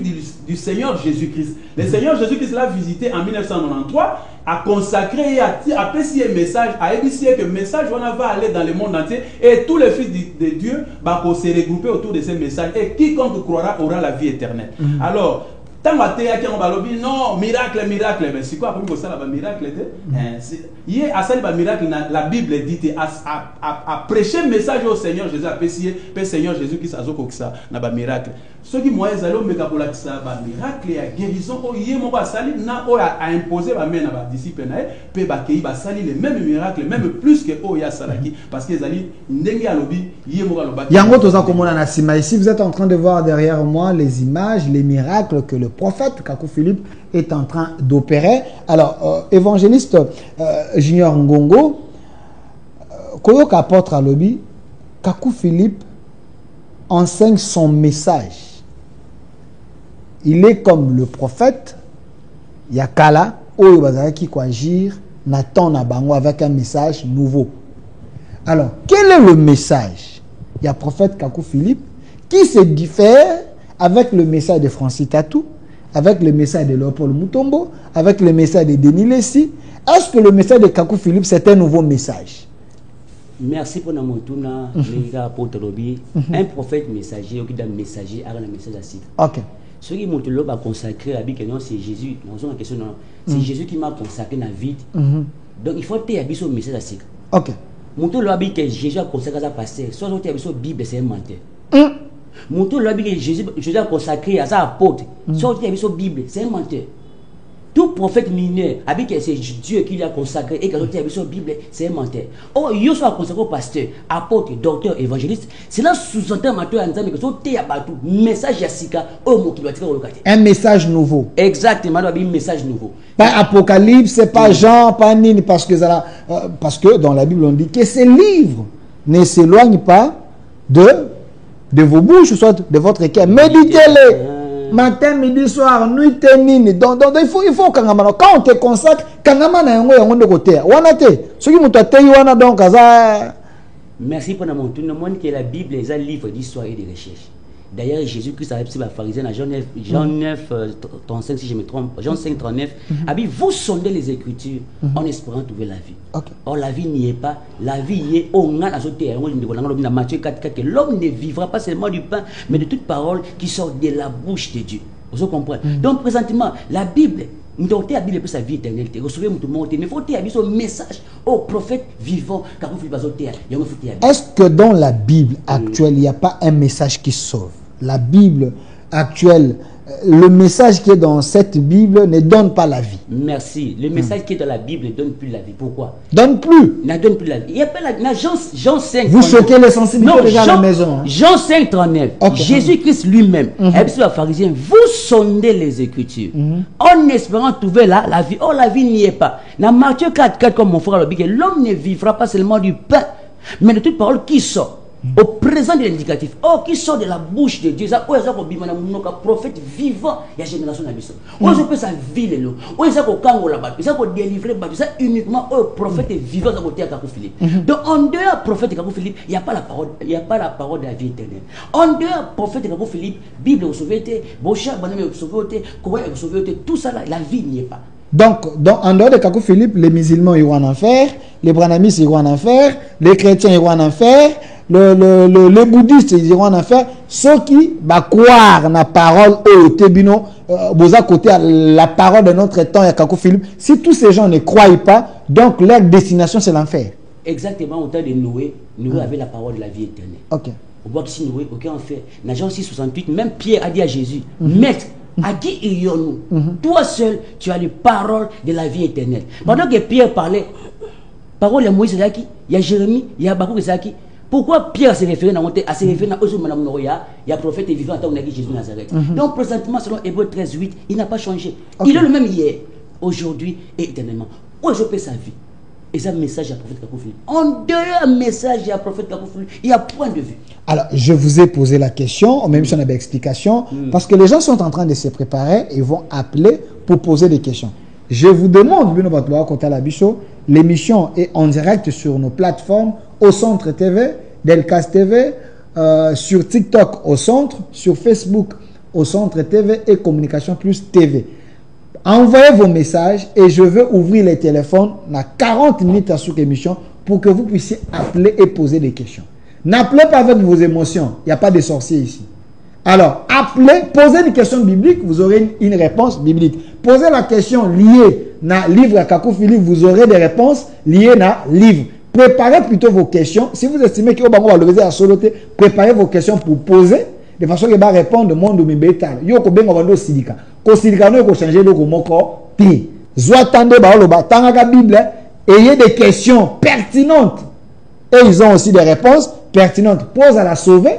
du Seigneur Jésus-Christ. Le Seigneur Jésus-Christ l'a visité en 1993, a consacré et a passé un message, a édité que le message va aller dans le monde entier et tous les fils de Dieu vont se regrouper autour de ce message et quiconque croira aura la vie éternelle. Alors, tant que non, miracle, mais c'est quoi pour ça, miracle? Il y a un miracle, la Bible dit à prêcher le message au Seigneur Jésus, à pécier, le Seigneur Jésus qui s'azoque ça, n'a pas miracle. Ceux qui m'ont dit, ça va miracle, et guérison, il y a imposé ma main à disciple, peut sali les mêmes miracles, même plus que Oya Salaki, parce qu'ils allaient n'engue à l'obi, Yango toza komona na sima. Ici, vous êtes en train de voir derrière moi les images, les miracles que le prophète Kakou Philippe est en train d'opérer. Alors, évangéliste Junior Ngongo, Koyok apôtre à l'obi, Kakou Philippe enseigne son message. Il est comme le prophète Yakala, Oyo Bazaraki qui agir, Nathan Nabango avec un message nouveau. Alors, quel est le message? Il y a le prophète Kakou Philippe qui se diffère avec le message de Francis Tatou, avec le message de Léopold Mutombo, avec le message de Denis Lessi. Est-ce que le message de Kakou Philippe, c'est un nouveau message? Merci pour notre un prophète messager, qui donne messager, a un message à citer. Ok. Ce qui m'a consacré à c'est Jésus. C'est Jésus qui m'a consacré dans la vie. Donc il faut te un message à citer. Ok. Mon lobby que Jésus a consacré à pasteur, soit on la Bible, c'est un menteur. Mon lobby que Jésus a consacré à sa apôtre, soit on la Bible, c'est un menteur. Tout prophète mineur, c'est Dieu qui l'a consacré et quand on a la Bible, c'est un menteur. Oh, il y a consacré au pasteur, apôtre, docteur, évangéliste. C'est là sous-entend maintenant que tu as partout. Message Yassika, un message nouveau. Exactement, un message nouveau. Pas Apocalypse, c'est pas Jean, pas Nini, parce que dans la Bible on dit que ces livres ne s'éloignent pas de vos bouches, soit de votre cœur. Méditez-les. Matin, midi, soir, nuit et nini. Donc il faut quand on te consacre, merci pour nous montrer que la Bible est un livre d'histoire et de recherche. D'ailleurs, Jésus-Christ a appelé les pharisiens dans Jean 9, 35, si je me trompe, Jean 5, 39, a dit, vous sondez les Écritures en espérant trouver la vie. Or, la vie n'y est pas. La vie y est. Matthieu 4, que l'homme ne vivra pas seulement du pain, mais de toute parole qui sort de la bouche de Dieu. Vous comprenez? Donc, présentement, la Bible, nous avons la Bible pour sa vie éternelle. Recevez mon monter, mais il faut avoir un message au prophète vivant. Est-ce que dans la Bible actuelle, il n'y a pas un message qui sauve? La Bible actuelle, le message qui est dans cette Bible ne donne pas la vie. Merci. Le message qui est dans la Bible ne donne plus la vie. Pourquoi? Donne plus. Ne donne plus la vie. Il y a pas la Jean 5. Vous choquez les sensibilités déjà à la maison. Hein? Jean 5, 39. Okay. Jésus-Christ lui-même, les pharisiens, vous sondez les Écritures en espérant trouver là la vie. Oh, la vie n'y est pas. Dans Matthieu 4, comme mon frère l'a dit, l'homme ne vivra pas seulement du pain, mais de toute parole qui sort. Au présent de l'indicatif, qui sort de la bouche de Dieu, ça, prophète vivant, il y a génération d'habitants. Je peux sa vie, ça délivrer, ça uniquement prophète vivant, ça côté à Kakou Philippe. Donc, en dehors prophète Kakou Philippe, il n'y a pas la parole, il n'y a pas la parole de la vie éternelle. En dehors prophète Kakou Philippe, Bible au sauveté, Bocha, Baname au sauveté, Kowa au sauveté, tout ça là, la vie n'y est pas. Donc, en dehors de Kakou Philippe, les musulmans iront en enfer, les branamis iront en enfer, les chrétiens iront en enfer, les bouddhistes ils iront en enfer. Ceux qui croire la parole au Tébino, à côté la parole de notre temps et Kakou Philippe, si tous ces gens ne croient pas, donc leur destination c'est l'enfer. Exactement, au temps de Noé, Noé avait la parole de la vie éternelle. Ok. On voit que si Noé, aucun enfer. Dans Jean 6,68, même Pierre a dit à Jésus, Maître, à qui irions-nous? Toi seul, tu as les paroles de la vie éternelle. Pendant que Pierre parlait, parole de Moïse, il y a Jérémie, il y a Bakou, pourquoi Pierre s'est référé à se référer à Madame Noria, il y a prophète et vivant, on a dit Jésus de Nazareth. Donc, présentement, selon Hébreux 13:8, il n'a pas changé. Il est le même hier, aujourd'hui et éternellement. Où je paie sa vie? Et ça, message à prophète Kakou Philippe. En dehors, message à prophète Kakou Philippe, il y a point de vue. Alors, je vous ai posé la question, même si on avait explication, parce que les gens sont en train de se préparer et vont appeler pour poser des questions. Je vous demande, Bino Batouba, côté à la Bichot, l'émission est en direct sur nos plateformes, au Centre TV, Delcast TV, sur TikTok au Centre, sur Facebook au Centre TV et Communication Plus TV. Envoyez vos messages et je veux ouvrir les téléphones dans 40 minutes à cette émission pour que vous puissiez appeler et poser des questions. N'appelez pas avec vos émotions, il n'y a pas de sorciers ici. Alors, appelez, posez une question biblique, vous aurez une réponse biblique. Posez la question liée à livre à Kakou Philippe, vous aurez des réponses liées à livre. Préparez plutôt vos questions. Si vous estimez que va lever à soloté, préparez vos questions pour poser de façon que va répondre au monde bétal. Yo ko benga bando silika. Ko silika no ko changer le moko pi. Zoatande ba loba tanga Bible, ayez des questions pertinentes. Et ils ont aussi des réponses pertinentes. Pose à la sauver.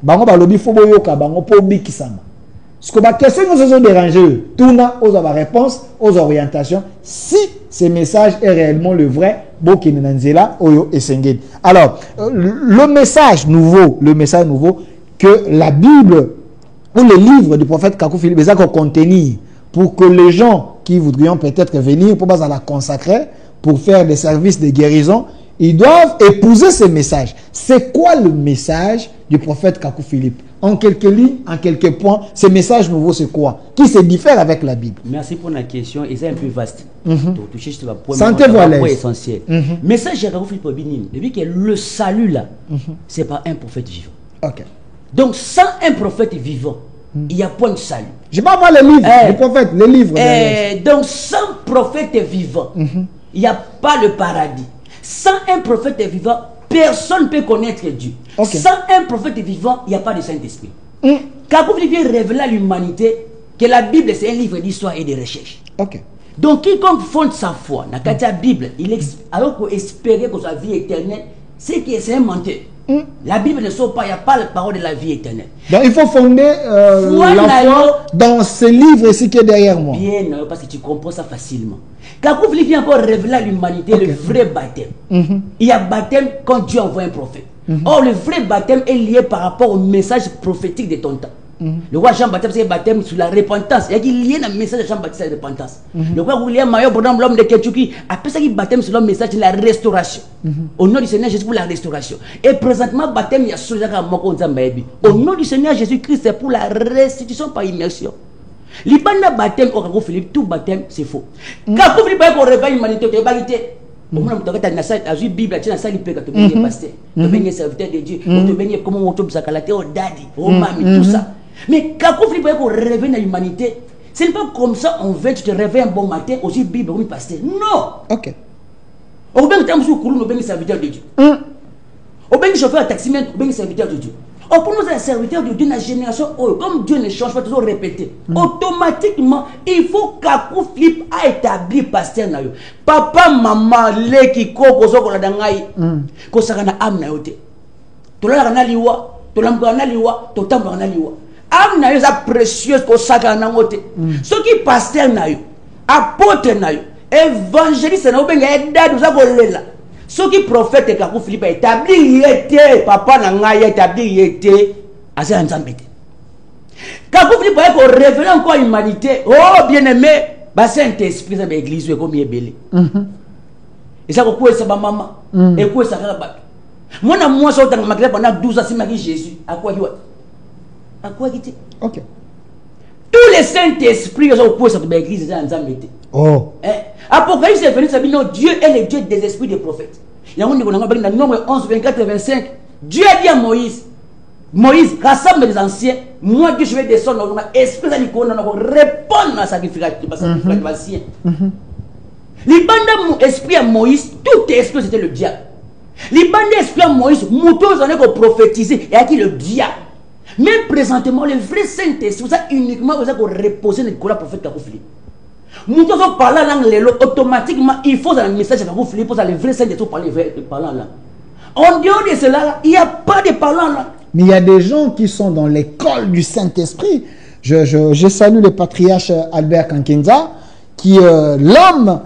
Bango ba lobi fo boyoka bango po bikisama. Ce que ma question nous ont dérangé, tout n'a aux réponses, aux orientations, si ce message est réellement le vrai, alors, le message nouveau que la Bible ou les livres du prophète Kakou Philippe contenir pour que les gens qui voudraient peut-être venir pour la consacrer, pour faire des services de guérison, ils doivent épouser ce message. C'est quoi le message du prophète Kakou Philippe? En quelques lignes, en quelques points, ce message nouveau, c'est quoi? Qui se diffère avec la Bible? Merci pour la question. Et c'est un peu vaste. Sentez-vous à l'aise. Essentiel. Message de Kakou Philippe Binin, depuis que le salut là, c'est pas un prophète vivant. Ok. Donc, sans un prophète vivant, il n'y a point de salut. Je ne sais pas moi les livres du prophète, les livres. Donc, sans prophète vivant, il n'y a pas le paradis. Sans un prophète vivant, personne ne peut connaître Dieu. Okay. Sans un prophète vivant, il n'y a pas de Saint-Esprit. Kakou Philippe vient révéler à l'humanité que la Bible, c'est un livre d'histoire et de recherche. Okay. Donc, quiconque fonde sa foi dans la Bible, alors qu'on espérait que sa vie éternelle, c'est un menteur. La Bible ne sort pas, il n'y a pas la parole de la vie éternelle. Donc, il faut fonder la foi dans ce livre ici qui est derrière moi. Bien, parce que tu comprends ça facilement. Kakou Philippe vient encore révéler à l'humanité le vrai baptême. Il y a baptême quand Dieu envoie un prophète. Or, le vrai baptême est lié par rapport au message prophétique de ton temps. Le roi Jean-Baptiste, c'est un baptême sur la repentance. Il y a qui lié le message de Jean-Baptiste à la repentance. Le roi William Mayo, l'homme de Ketchuki, après ça, il baptême sur le message de la restauration. Au nom du Seigneur Jésus pour la restauration. Et présentement, baptême, il y a au nom du Seigneur Jésus-Christ, c'est pour la restitution par immersion. L'Ibana baptême au Kakou Philippe, tout baptême, c'est faux. Kakou Philippe, il réveille l'humanité, il y au moins, tu as la Bible, tu as la Bible, tu as pasteur, tu as serviteur de Dieu, tu as comment on te daddy, oh mami, tout ça. Mais Kakou Philippe pour rêver dans l'humanité, ce n'est pas comme ça, on veut, tu te réveilles un bon matin, aussi Bible, oui, pasteur. Non. Ok. Au bien que tu as un serviteur de Dieu. Au bien que chauffeur à taximan, au bien que serviteur de Dieu. Or, pour nous, les serviteurs de Dieu, dans la génération, comme Dieu ne change pas, toujours répété, automatiquement, il faut Kakou Philippe a établi pasteur. Papa, maman, les qui coupent aux dangai, qu'on s'en a âme. Tu l'as en aliwa, tu l'as en aliwa, tu l'as en aliwa. Âme na yo précieuse qu'on s'en a en côté. Ce qui pasteur na yo, apôtre na yo, évangéliste na yo, ben aide nous a là. Ce qui prophète Kakou Philippe a établi, il était, papa n'a établi, il était, à ce moment-là. Kakou Philippe a révélé encore l'humanité. Oh, bien-aimé, Saint-Esprit, c'est l'église, c'est comme il est belé. Et ça, quoi, c'est ma maman. Et quoi, ça va. Moi, je suis pendant 12 ans, c'est Jésus. À quoi il est? À quoi il est? Ok. Tous les Saint-Esprits, ils ont posé cette église, c'est un zambété. Oh. Apocalypse est venu, ça dit non, Dieu est le Dieu des esprits des prophètes. Il y a un dans nombre 11, 24 et 25. Dieu a dit à Moïse, Moïse, rassemble les anciens, moi Dieu je vais descendre dans l'esprit de l'icône, répondre à sa sacrification. L'ibanda esprit à Moïse, tout esprit c'était le diable. L'ibanda esprit à Moïse, Moutos en est prophétisé, et à qui le diable. Mais présentement, le vrai Saint-Esprit, ça uniquement vous avez reposé dans le prophète Kakou Philippe. Nous devons parler en langue, automatiquement, il faut dans le message de Kakou Philippe, pour le vrai Saint-Esprit parler en langue. En dehors de cela, il n'y a pas de parler en langue. Mais il y a des gens qui sont dans l'école du Saint-Esprit. Je salue le patriarche Albert Kankenza, qui est l'homme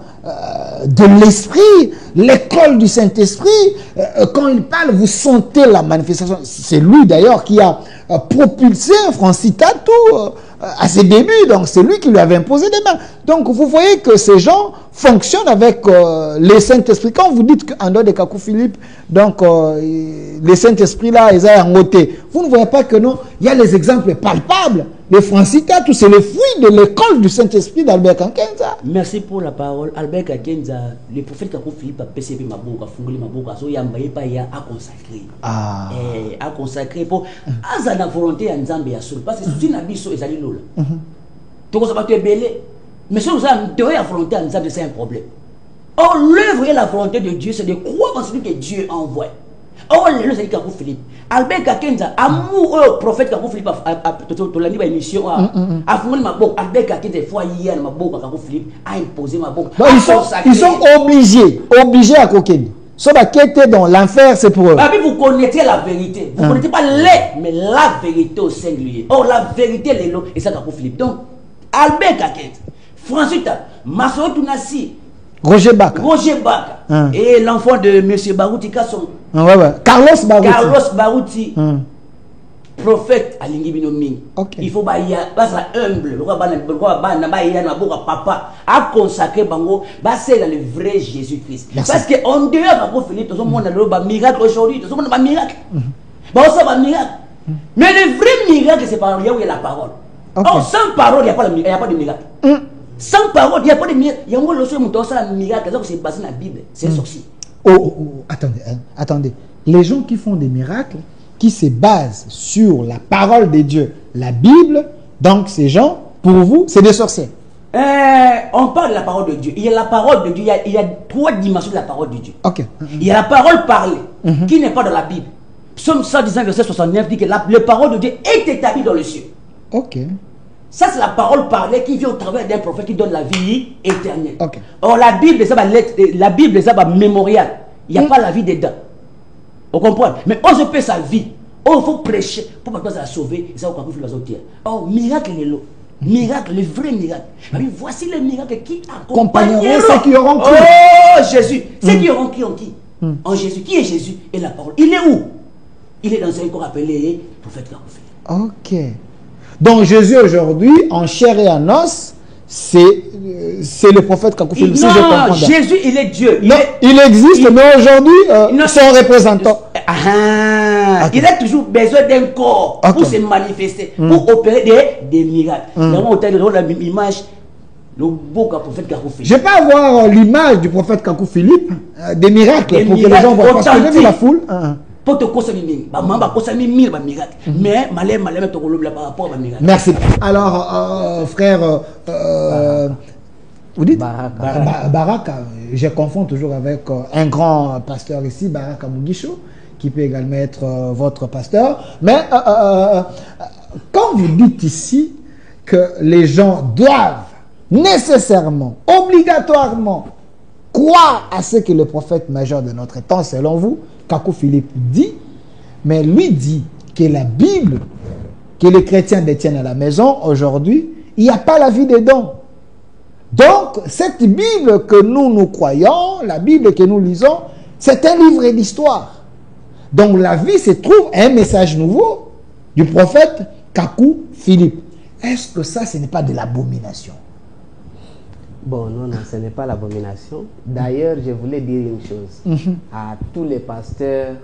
de l'esprit, l'école du Saint-Esprit. Quand il parle, vous sentez la manifestation. C'est lui d'ailleurs qui a propulsé Francis Tatou à ses débuts. Donc c'est lui qui lui avait imposé des mains. Donc vous voyez que ces gens fonctionnent avec les Saint-Esprit. Quand vous dites qu'en dehors de Kakou Philippe, donc les Saint-Esprit là, ils ont noté. Vous ne voyez pas que non, il y a les exemples palpables. Les Francis Tatou, c'est le fruit de l'école du Saint-Esprit d'Albert Kankenza. Merci pour la parole. Albert Kankenza, le prophète Kakou Philippe a PCB Maboka, Fungoli Maboka, Soyambaye Paya a consacré. Ah. A consacré pour Azana volonté à Nzambe à Soul. Parce que si tu Biso et Zali Lola, tu vas te belé. Mais si vous avez la volonté à Nzambe, c'est un problème. Or, l'œuvre et la volonté de Dieu, c'est de croire en celui que Dieu envoie. Or, le c'est Kakou Philippe. Albert Kankenza, amour au prophète Kakou Philippe, tu l'as dit dans l'émission, a fondé ma boque. Albert Kankenza, fois hier, ma boque, Kakou Philippe, a imposé ma boque. Ils sont obligés à coquiner. Ceux qui étaient dans l'enfer, c'est pour eux. Vous connaissez la vérité. Vous ne connaissez pas mais la vérité au singulier. Or, la vérité, c'est l'eau, et ça, Kakou Philippe. Donc, Albert Kankenza, Francis Tatou, Masoro Tunasi, Roger Baka. Et l'enfant de M. Barouti Kasson. Carlos Barouti. Carlos Barouti. Prophète à l'Ingibinomi. Il faut être humble. Papa a consacré Bango. C'est le vrai Jésus-Christ. Parce qu'en dehors de Philippe, tout le monde a un miracle aujourd'hui. Tout le monde a un miracle. Mais le vrai miracle, c'est par là où il y a la parole. Sans parole, il n'y a pas de miracle. Sans parole, il n'y a pas de miracle. Il y a un miracle, c'est basé dans la Bible. C'est un sorcier. Attendez. Les gens qui font des miracles, qui se basent sur la parole de Dieu, la Bible, donc ces gens, pour vous, c'est des sorciers. On parle de la parole de Dieu. Il y a la parole de Dieu, il y a 3 dimensions de la parole de Dieu. Il y a la parole parlée, qui n'est pas dans la Bible. Psaume 119, verset 69 dit que la parole de Dieu est établie dans le ciel. Ça, c'est la parole parlée qui vient au travers d'un prophète qui donne la vie éternelle. Or, la Bible, c'est un mémorial. Il n'y a pas la vie dedans. Vous comprenez? Mais on se fait sa vie. Il faut prêcher pour que la sauver. Et ça, on va faire. Oh, miracle est là. Miracle, le vrai miracle. Mais voici le miracle qui accompagneront ceux qui auront cru. Oh, Jésus. Ceux qui auront cru en qui? En Jésus. Qui est Jésus? Et la parole. Il est où? Il est dans un corps appelé prophète Kakou Philippe. Ok. Donc Jésus aujourd'hui, en chair et en os, c'est le prophète Kakou Philippe. Non, Jésus, il est Dieu. Il existe, mais aujourd'hui, son représentant. Il a toujours besoin d'un corps pour se manifester, pour opérer des miracles. On a l'image, le beau prophète Kakou Philippe. Je peux avoir l'image du prophète Kakou Philippe, des miracles, pour que les gens voient. Parce que j'ai vu la foule. pour te conseiller, maman conseiller mille miracle. Mais malais te relève par rapport à miracle. Merci. Alors, frère, vous dites Baraka. Je confonds toujours avec un grand pasteur ici, Baraka Mugisho, qui peut également être votre pasteur. Mais quand vous dites ici que les gens doivent nécessairement, obligatoirement, croire à ce que le prophète majeur de notre temps, selon vous, Kakou Philippe dit, mais lui dit que la Bible que les chrétiens détiennent à la maison aujourd'hui, il n'y a pas la vie dedans. Donc, cette Bible que nous croyons, la Bible que nous lisons, c'est un livre d'histoire. Donc, la vie se trouve un message nouveau du prophète Kakou Philippe. Est-ce que ça, ce n'est pas de l'abomination? Bon, non, ce n'est pas l'abomination. D'ailleurs, je voulais dire une chose à tous les pasteurs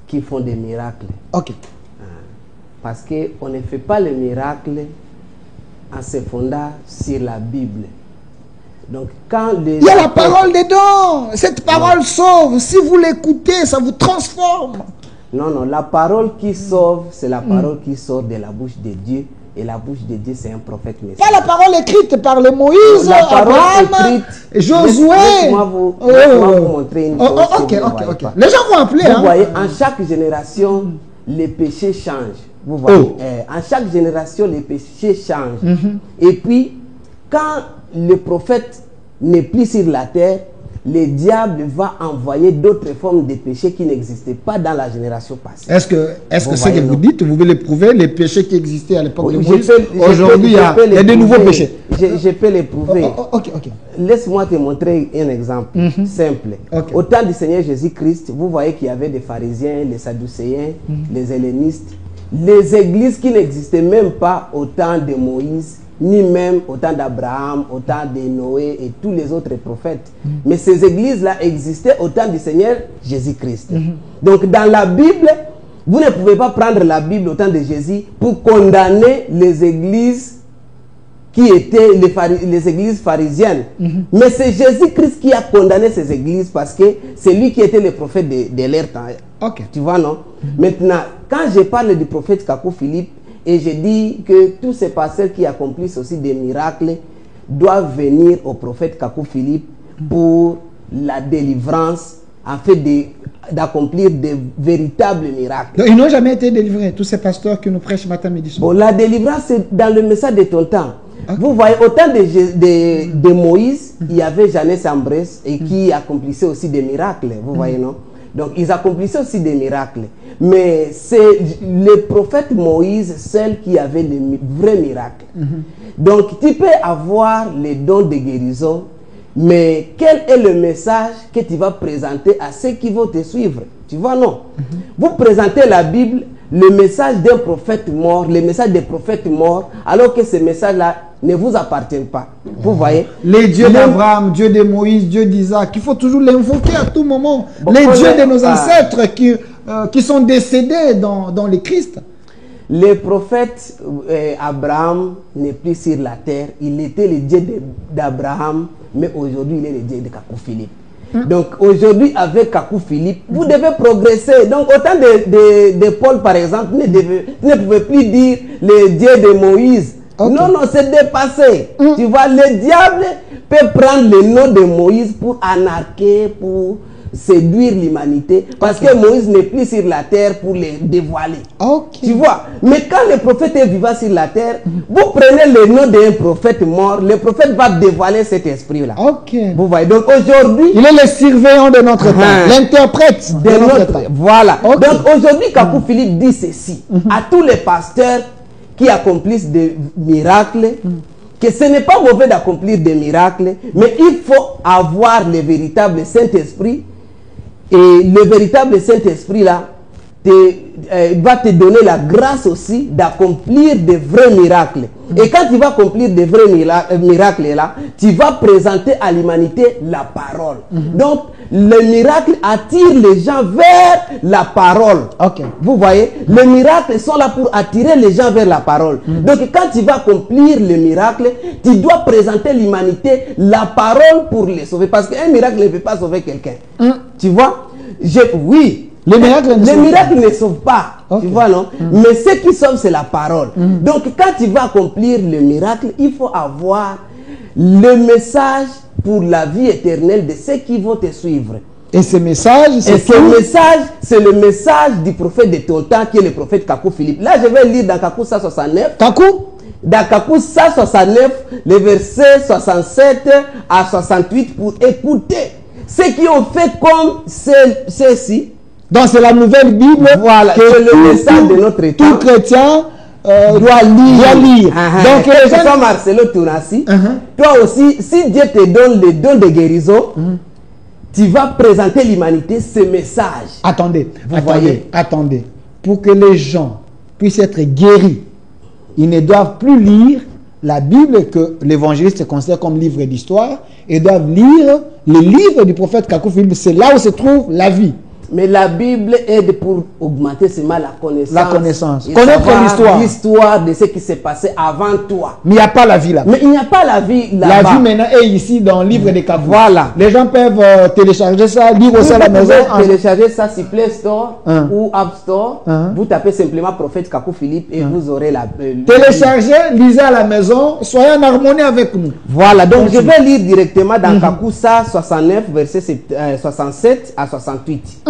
qui font des miracles. Ok. Parce qu'on ne fait pas le miracle en se fondant sur la Bible. Donc, quand il y a la parole dedans. Cette parole sauve. Si vous l'écoutez, ça vous transforme. Non, non, la parole qui sauve, c'est la parole qui sort de la bouche de Dieu. Et la bouche de Dieu, c'est un prophète messager. Pas la parole écrite par les Moïse, la parole Abraham, écrite, Josué. Laisse-moi vous montrer une chose. Ok. Les gens vont appeler. Vous voyez, en chaque génération, les péchés changent. Vous voyez, en chaque génération, les péchés changent. Et puis, quand le prophète n'est plus sur la terre, le diable va envoyer d'autres formes de péchés qui n'existaient pas dans la génération passée. Est-ce que ce que vous dites, vous voulez prouver les péchés qui existaient à l'époque de Moïse? Aujourd'hui, il y a des nouveaux péchés. Je peux les prouver. Ok. Laisse-moi te montrer un exemple simple. Au temps du Seigneur Jésus-Christ, vous voyez qu'il y avait des pharisiens, les sadducéens, les hellénistes, les églises qui n'existaient même pas au temps de Moïse, ni même au temps d'Abraham, au temps de Noé et tous les autres prophètes. Mais ces églises-là existaient au temps du Seigneur Jésus-Christ. Donc dans la Bible, vous ne pouvez pas prendre la Bible au temps de Jésus pour condamner les églises qui étaient les églises pharisiennes. Mais c'est Jésus-Christ qui a condamné ces églises parce que c'est lui qui était le prophète de leur temps. Tu vois, non? Maintenant, quand je parle du prophète Kakou Philippe, et je dis que tous ces pasteurs qui accomplissent aussi des miracles doivent venir au prophète Kakou Philippe pour la délivrance, afin d'accomplir de véritables miracles. Donc, ils n'ont jamais été délivrés, tous ces pasteurs qui nous prêchent matin, midi, soir. Bon, la délivrance, c'est dans le message de ton temps. Vous voyez, au temps de Moïse, il y avait Jeannès Ambrès et qui accomplissait aussi des miracles. Vous voyez, non? Donc, ils accomplissaient aussi des miracles. Mais c'est le prophète Moïse, seul qui avait les vrais miracles. Donc, tu peux avoir les dons de guérison, mais quel est le message que tu vas présenter à ceux qui vont te suivre? Tu vois, non? Vous présentez la Bible, le message d'un prophète mort, le message des prophètes morts, alors que ce message-là ne vous appartient pas. Vous voyez? Les dieux d'Abraham, Dieu de Moïse, Dieu d'Isaac, il faut toujours l'invoquer à tout moment. Les dieux de nos ancêtres qui sont décédés dans le Christ. Le prophète Abraham n'est plus sur la terre. Il était le Dieu d'Abraham, mais aujourd'hui il est le Dieu de Kakou Philippe. Donc aujourd'hui avec Kakou Philippe, vous devez progresser. Donc au temps de Paul par exemple, vous ne pouvez plus dire le Dieu de Moïse. Non, c'est dépassé. Tu vois, le diable peut prendre le nom de Moïse pour anarquer, pour séduire l'humanité, parce que Moïse n'est plus sur la terre pour les dévoiler. Tu vois, mais quand le prophète est vivant sur la terre, vous prenez le nom d'un prophète mort, le prophète va dévoiler cet esprit-là. Vous voyez, donc aujourd'hui... Il est le surveillant de notre temps, l'interprète de notre temps. Voilà. Donc aujourd'hui, Kakou Philippe dit ceci à tous les pasteurs qui accomplissent des miracles, que ce n'est pas mauvais d'accomplir des miracles, mais il faut avoir le véritable Saint-Esprit. Et le véritable Saint-Esprit là va te donner la grâce aussi d'accomplir de vrais miracles. Et quand tu vas accomplir de vrais miracles là, tu vas présenter à l'humanité la parole. Donc le miracle attire les gens vers la parole. Vous voyez, les miracles sont là pour attirer les gens vers la parole. Donc quand tu vas accomplir le miracle, tu dois présenter à l'humanité la parole pour les sauver. Parce qu'un miracle ne peut pas sauver quelqu'un. Tu vois, oui, Les miracles ne sauvent pas. Okay. Tu vois, non? Mais ce qui sauve, c'est la parole. Donc, quand tu vas accomplir le miracle, il faut avoir le message pour la vie éternelle de ceux qui vont te suivre. Et ce message, c'est le message du prophète de ton temps, qui est le prophète Kakou Philippe. Là, je vais lire dans Kakou 169. Dans Kakou 169, les versets 67 à 68 pour écouter ceux qui ont fait comme ceux-ci. Donc c'est la nouvelle Bible. Voilà, c'est le message de notre temps. Tout chrétien doit lire. Donc, que ce soit Marcelo Tounassi, toi aussi, si Dieu te donne le don de guérison, tu vas présenter l'humanité ce message. Attendez. Pour que les gens puissent être guéris, ils ne doivent plus lire la Bible que l'évangéliste considère comme livre d'histoire, et doivent lire les livres du prophète Kakou Philippe. C'est là où se trouve la vie. Mais la Bible aide pour augmenter seulement la connaissance. La connaissance. Connaître l'histoire de ce qui s'est passé avant toi. Mais il n'y a pas la vie là. Mais il n'y a pas la vie là-bas. La vie maintenant est ici dans le livre des Kakou. Voilà. Les gens peuvent télécharger ça, lire aussi à la maison. Vous pouvez télécharger ça sur Play Store ou App Store. Vous tapez simplement prophète Kakou Philippe et vous aurez la... Téléchargez, lisez à la maison, soyez en harmonie avec nous. Voilà, donc je vais lire directement dans Kakou 69, versets 67 à 68.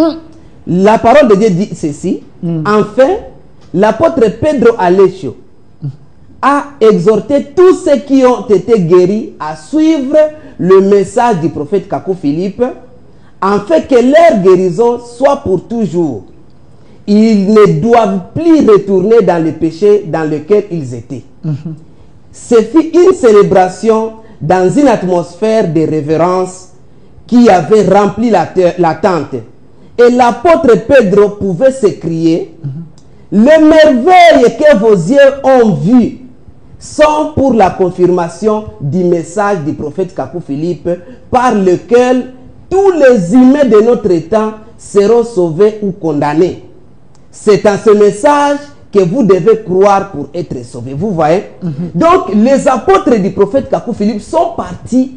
La parole de Dieu dit ceci. Enfin, l'apôtre Pedro Alessio a exhorté tous ceux qui ont été guéris à suivre le message du prophète Kakou Philippe, afin que leur guérison soit pour toujours. Ils ne doivent plus retourner dans le péché dans lequel ils étaient. Ce fut une célébration dans une atmosphère de révérence qui avait rempli la tente. Et l'apôtre Pedro pouvait s'écrier: les merveilles que vos yeux ont vues sont pour la confirmation du message du prophète Kakou Philippe, par lequel tous les humains de notre temps seront sauvés ou condamnés. C'est en ce message que vous devez croire pour être sauvés. Vous voyez? Donc, les apôtres du prophète Kakou Philippe sont partis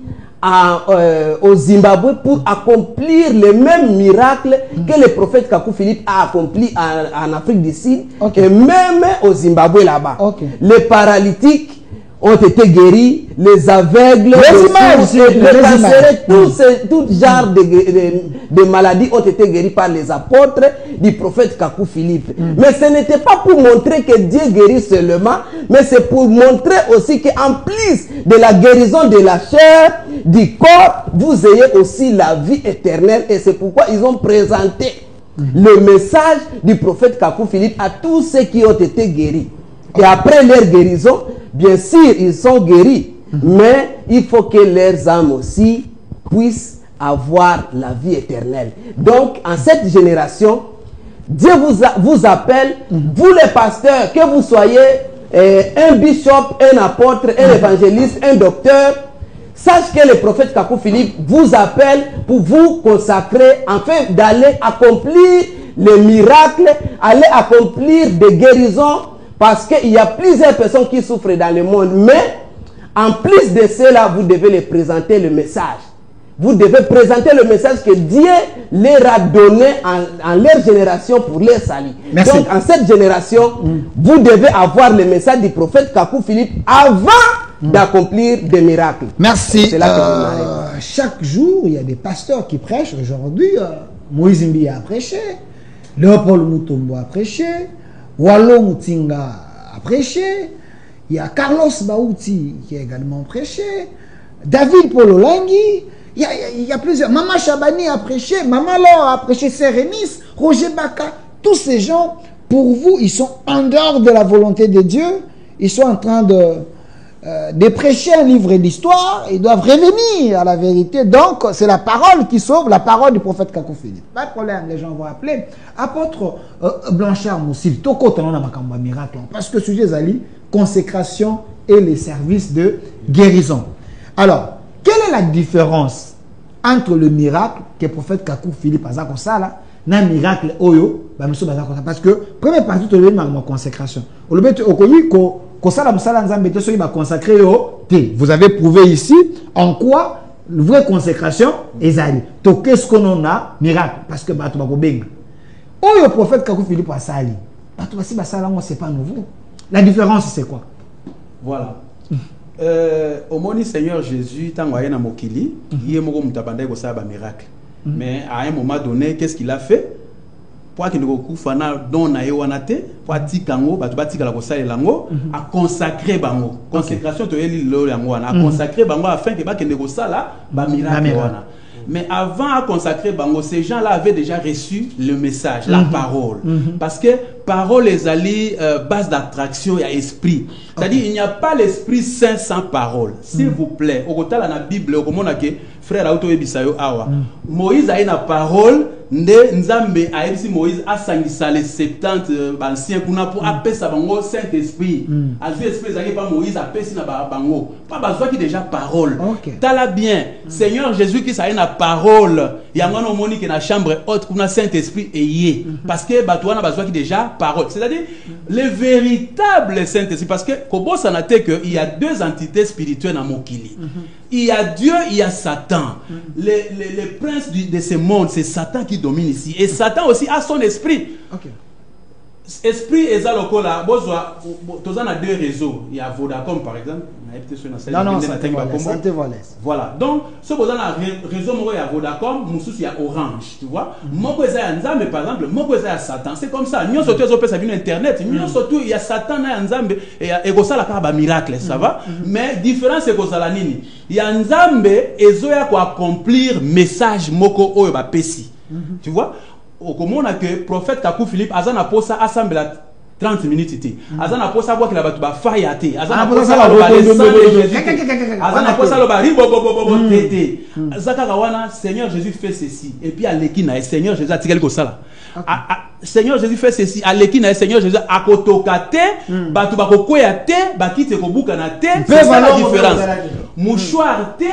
au Zimbabwe pour accomplir les mêmes miracles que le prophète Kakou Philippe a accompli en Afrique du Sud, et même au Zimbabwe là-bas. Les paralytiques ont été guéris, les aveugles, les cancéreux, tout genre de maladies ont été guéris par les apôtres du prophète Kakou Philippe. Mais ce n'était pas pour montrer que Dieu guérit seulement, mais c'est pour montrer aussi qu'en plus de la guérison de la chair, du corps, vous ayez aussi la vie éternelle. Et c'est pourquoi ils ont présenté le message du prophète Kakou Philippe à tous ceux qui ont été guéris. Et après leur guérison, bien sûr, ils sont guéris, mais il faut que leurs âmes aussi puissent avoir la vie éternelle. Donc, en cette génération, Dieu vous appelle, vous les pasteurs, que vous soyez un bishop, un apôtre, un évangéliste, un docteur. Sache que le prophète Kakou Philippe vous appelle pour vous consacrer, afin d'aller accomplir les miracles, aller accomplir des guérisons, parce qu'il y a plusieurs personnes qui souffrent dans le monde. Mais en plus de cela, vous devez leur présenter le message. Vous devez présenter le message que Dieu leur a donné en leur génération pour leur salut. Merci. Donc en cette génération, vous devez avoir le message du prophète Kakou Philippe avant d'accomplir des miracles. Merci. C'est là que je m'arrête. Chaque jour, il y a des pasteurs qui prêchent. Aujourd'hui, Moïse Mbi a prêché, Léopold Mutombo a prêché, Wallo Mutinga a prêché, il y a Carlos Baouti qui a également prêché, David Pololangui, il y a plusieurs. Maman Chabani a prêché, Maman Laure a prêché, Sérénis, Roger Baka. Tous ces gens, pour vous, ils sont en dehors de la volonté de Dieu. Ils sont en train de prêcher un livre d'histoire. Ils doivent revenir à la vérité. Donc, c'est la parole qui sauve, la parole du prophète Kakou Philippe. Pas de problème, les gens vont appeler. Apôtre Blanchard Moussil, Toko Tanona Makamba miracle. Parce que sujet Zali, consécration et les services de guérison. Alors, quelle est la différence entre le miracle que le prophète Kakou Philippe a fait ça là, un miracle oyo, parce que première partie de la consécration. Vous avez prouvé ici en quoi la vraie consécration est allée. Donc qu'est-ce qu'on a miracle parce que Oh, le prophète Kakou Philippe a sali. C'est pas nouveau. La différence, c'est quoi? Voilà. Au moni Seigneur Jésus, tant qu'il y a mokili, il y a un miracle. Mais à un moment donné, qu'est-ce qu'il a fait? Pour qu'il ne fana don na yewanate, pour tikango, batika la kosala lango, a consacré bango. Consécration to yeli lo yango a consacré bango afin que ba kende kosala ba miracle wana. Mais avant à consacrer bango, ces gens-là avaient déjà reçu le message, la parole. Parce que parole les alliés base d'attraction et esprit. C'est-à-dire il n'y a pas l'Esprit Saint sans parole. S'il vous plaît, au côté de la Bible, au moment que frère Auto Ebisayo Awa, Moïse a une parole. Nde Nzambe a dit Moïse a sangisa les 70 anciens kuna pour appeler ça bango Saint-Esprit. Azu esprit zaki pas Moïse a appelé na bango. Pas besoin qui déjà parole. Tala bien. Seigneur Jésus qui ça une parole. Yango no moni que na chambre haute kuna Saint-Esprit ayé parce que batouana besoin qui déjà parole. C'est-à-dire le véritable Saint-Esprit parce que kobo ça n'a que il y a deux entités spirituelles dans Mokili. Il y a Dieu, il y a Satan. Les princes de ce monde, c'est Satan qui domine ici. Et Satan aussi a son esprit. Esprit et Zalokola, tu as deux réseaux. Il y a Vodacom par exemple. Non, santé Volès. Voilà. Donc, ce que vous avez un réseau, il y a Vodacom, il y a Orange. Tu vois? Moi, mais par exemple, moi, il y a Satan. C'est comme ça. Nous, surtout, on sur Internet. Nous, surtout, il y a Satan et ça, la miracle. Ça va? Mais, différence, c'est que ça, il y a Nzambe et Zoya pour accomplir message moko oyo pesi. Tu vois? Comme on a que le prophète Kakou Philippe, Azana Posa assemble 30 minutes. Azana Posa voit qu'il a battu Fayate. Azana Posa Azana Posa le ribo tété. Zakarawana, Seigneur Jésus fait ceci. Et puis à l'équina, Seigneur Jésus a tiré le sala. Seigneur Jésus fait ceci. À l'équina, Seigneur Jésus a kotokate, batu bakokoyate, bakite kobukanate. C'est ça la différence. Mouchoir te,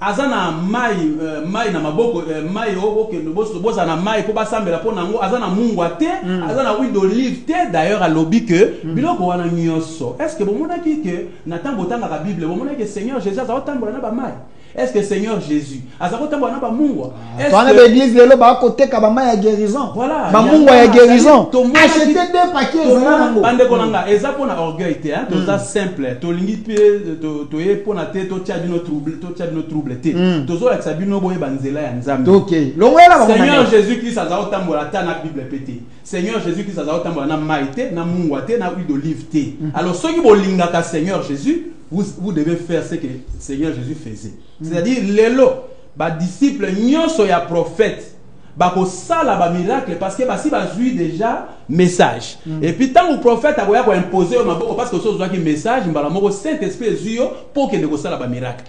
azana mai na maboko mai oke bosa na mai po basambela po nango azana mungwa te, azana huile d'olive te. D'ailleurs à lobby que biloko wana nyonso. Est-ce que bomona ki que na tango tanga la Bible bomona que Seigneur Jésus a tambola na ba mai? Est-ce que Seigneur Jésus a tambola na ba mungwa? Est-ce que l'église lelo ba côté ka ba mai ya guérison? Voilà. Ba mungwa ya guérison. Acheter deux paquets ezana nango. Bande konanga eza pona orgueil te hein, toza simple. To lingi pe to ye pona te to tia bino trouble te. Tozo la sabino boye banzela ya nzambe. OK. Seigneur Jésus Christ a tambola ta na Bible pété. Seigneur Jésus Christ a tambola na maïté, na mungwa te, na huile d'olive te. Alors ceux qui bolinga ka Seigneur Jésus, vous devez faire ce que Seigneur Jésus faisait. C'est-à-dire lelo ba disciple nyonso ya prophète bako sala ba miracle parce que basi bazui déjà message. Et puis tant que prophète a voya ko imposer au maboko parce que so zwa ki message mbala moko Saint-Esprit zuyo pour que ne ko sala ba miracle.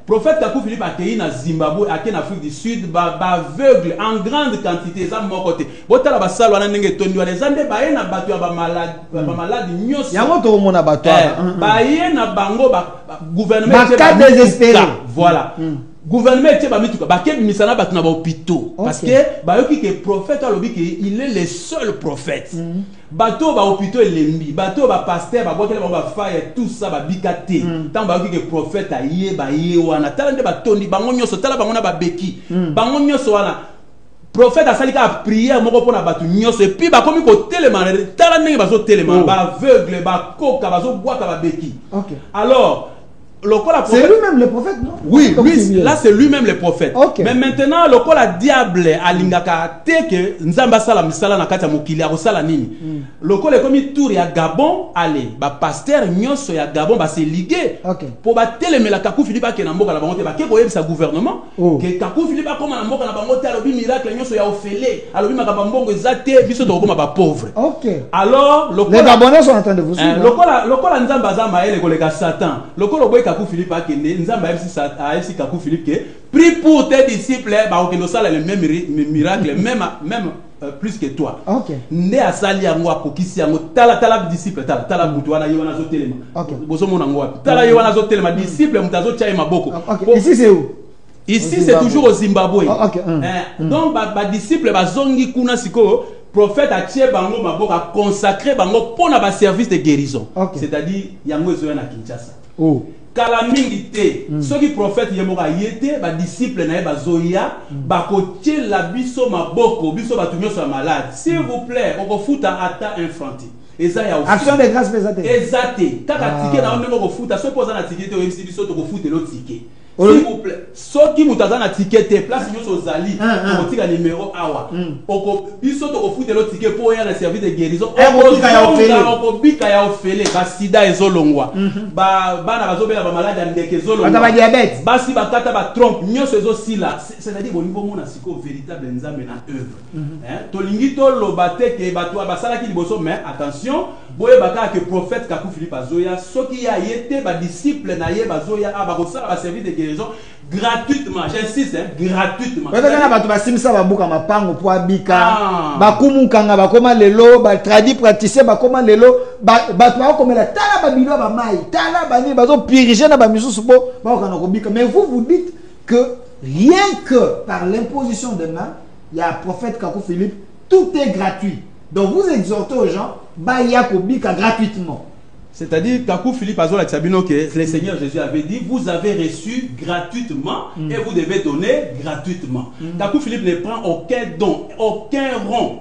Prophète Kakou Philippe a été na Zimbabwe, a été en Afrique du Sud, ba aveugle en grande quantité ça mon côté. Botala ba sala wana ndenge tondi wana zande ba na batu ba malade nyoso. Yango to mona batu ba na bango ba gouvernement ba désespéré. Voilà. Gouvernement était ba mituka ba kebi misana ba tuna ba hôpitaux parce que ba yoki que prophète alobi que il est le seul prophète. Bateau ba hôpitaux elembi, bateau ba pasteur ba bokela ba fire tout ça ba bikate. Tant ba yoki que prophète a ye wana tala nde ba tondi bango nyoso tala bango na ba beki. Bango nyoso wana prophète a salika a prière moko pona batu nyoso et puis ba komi ko telema tala ndenge ba zo telema ba aveugle ba koka ba zo boaka ba beki. Alors c'est lui-même le prophète, non? Oui, là c'est lui-même le prophète. Mais maintenant, le diable a lingaka te que nzamba sala misala na kati ya mokili a sala nini. Le col est comme tour ya Gabon, allez, ba pasteur nyonso ya Gabon ba se liguer pour ba telemela Kakou Philippe ke na mboka na bango te ba ke ko yebisa gouvernement que Kakou Philippe a koma na mboka na bango te alobi miracle nyonso ya ofele, alobi makaba mbongo ezate biso to koma ba pauvre. Alors, les Gabonais sont en train de vous suivre. Le col nzamba za maele ko le Satan. Le col boy Kakou Philippe a kende nzamba a Kakou Philippe que prie pour tes disciples ba okendo sala le même miracle même plus que toi. Nde asali yango akokisi yango tala disciple tala mutu wana yona zo telema. Bozo mona ngo wapi. Tala yona zo telema disciple mutazo tia maboko. Ici c'est où? Ici c'est toujours au Zimbabwe. Donc ba disciple bazongi kuna siko prophète a tiré bango maboko a consacré bango pour na ba service de guérison. C'est-à-dire yango ezoya na Kinshasa. kala mingi te soki prophète yemoka yete ba disciple na ye bazoya ba kotie la biso maboko biso batu nyonso ya malade s'il vous plaît okofuta ata infanti eza ya action de grâce pesate ezate kaka tike na onde moko futa so poza na tike te oyebisi biso tokofutela tike s'il vous plaît soki mutu aza na tike te place nyonso ozali okotika numéro awa biso tokofutela tike mpo oya na service de guérison okobika ya ofele basida ezolongwa bana bazobela bamaladi ya ndeke ezolongwa basi bakata batrompe nyonso ezosila c'est-à-dire bolingi bomona sikoyo véritable nzambe na œuvre tolingi toloba te ke bato basalaki liboso mais attention boyebaka ke prophète Kakou Philippe azoya soki ya ye te badisciple na ye bazoya bakosala baservice de guérison gratuitement, j'insiste, gratuitement. Bato basimisa babuka mapango po abika bakumukanga bakoma lelo batradi praticien bakoma lelo bato bakomela tala babilo ba mai tala bani bazo piriger na ba misusu bo bakana kobika. Mais vous dites que rien que par l'imposition de main, il y a prophète Kakou Philippe, tout est gratuit. Donc vous exhortez aux gens baya kobika gratuitement. C'est-à-dire, Kakou Philippe Azola Tsabino, que le Seigneur Jésus avait dit, vous avez reçu gratuitement et vous devez donner gratuitement. Kakou Philippe ne prend aucun don, aucun rond.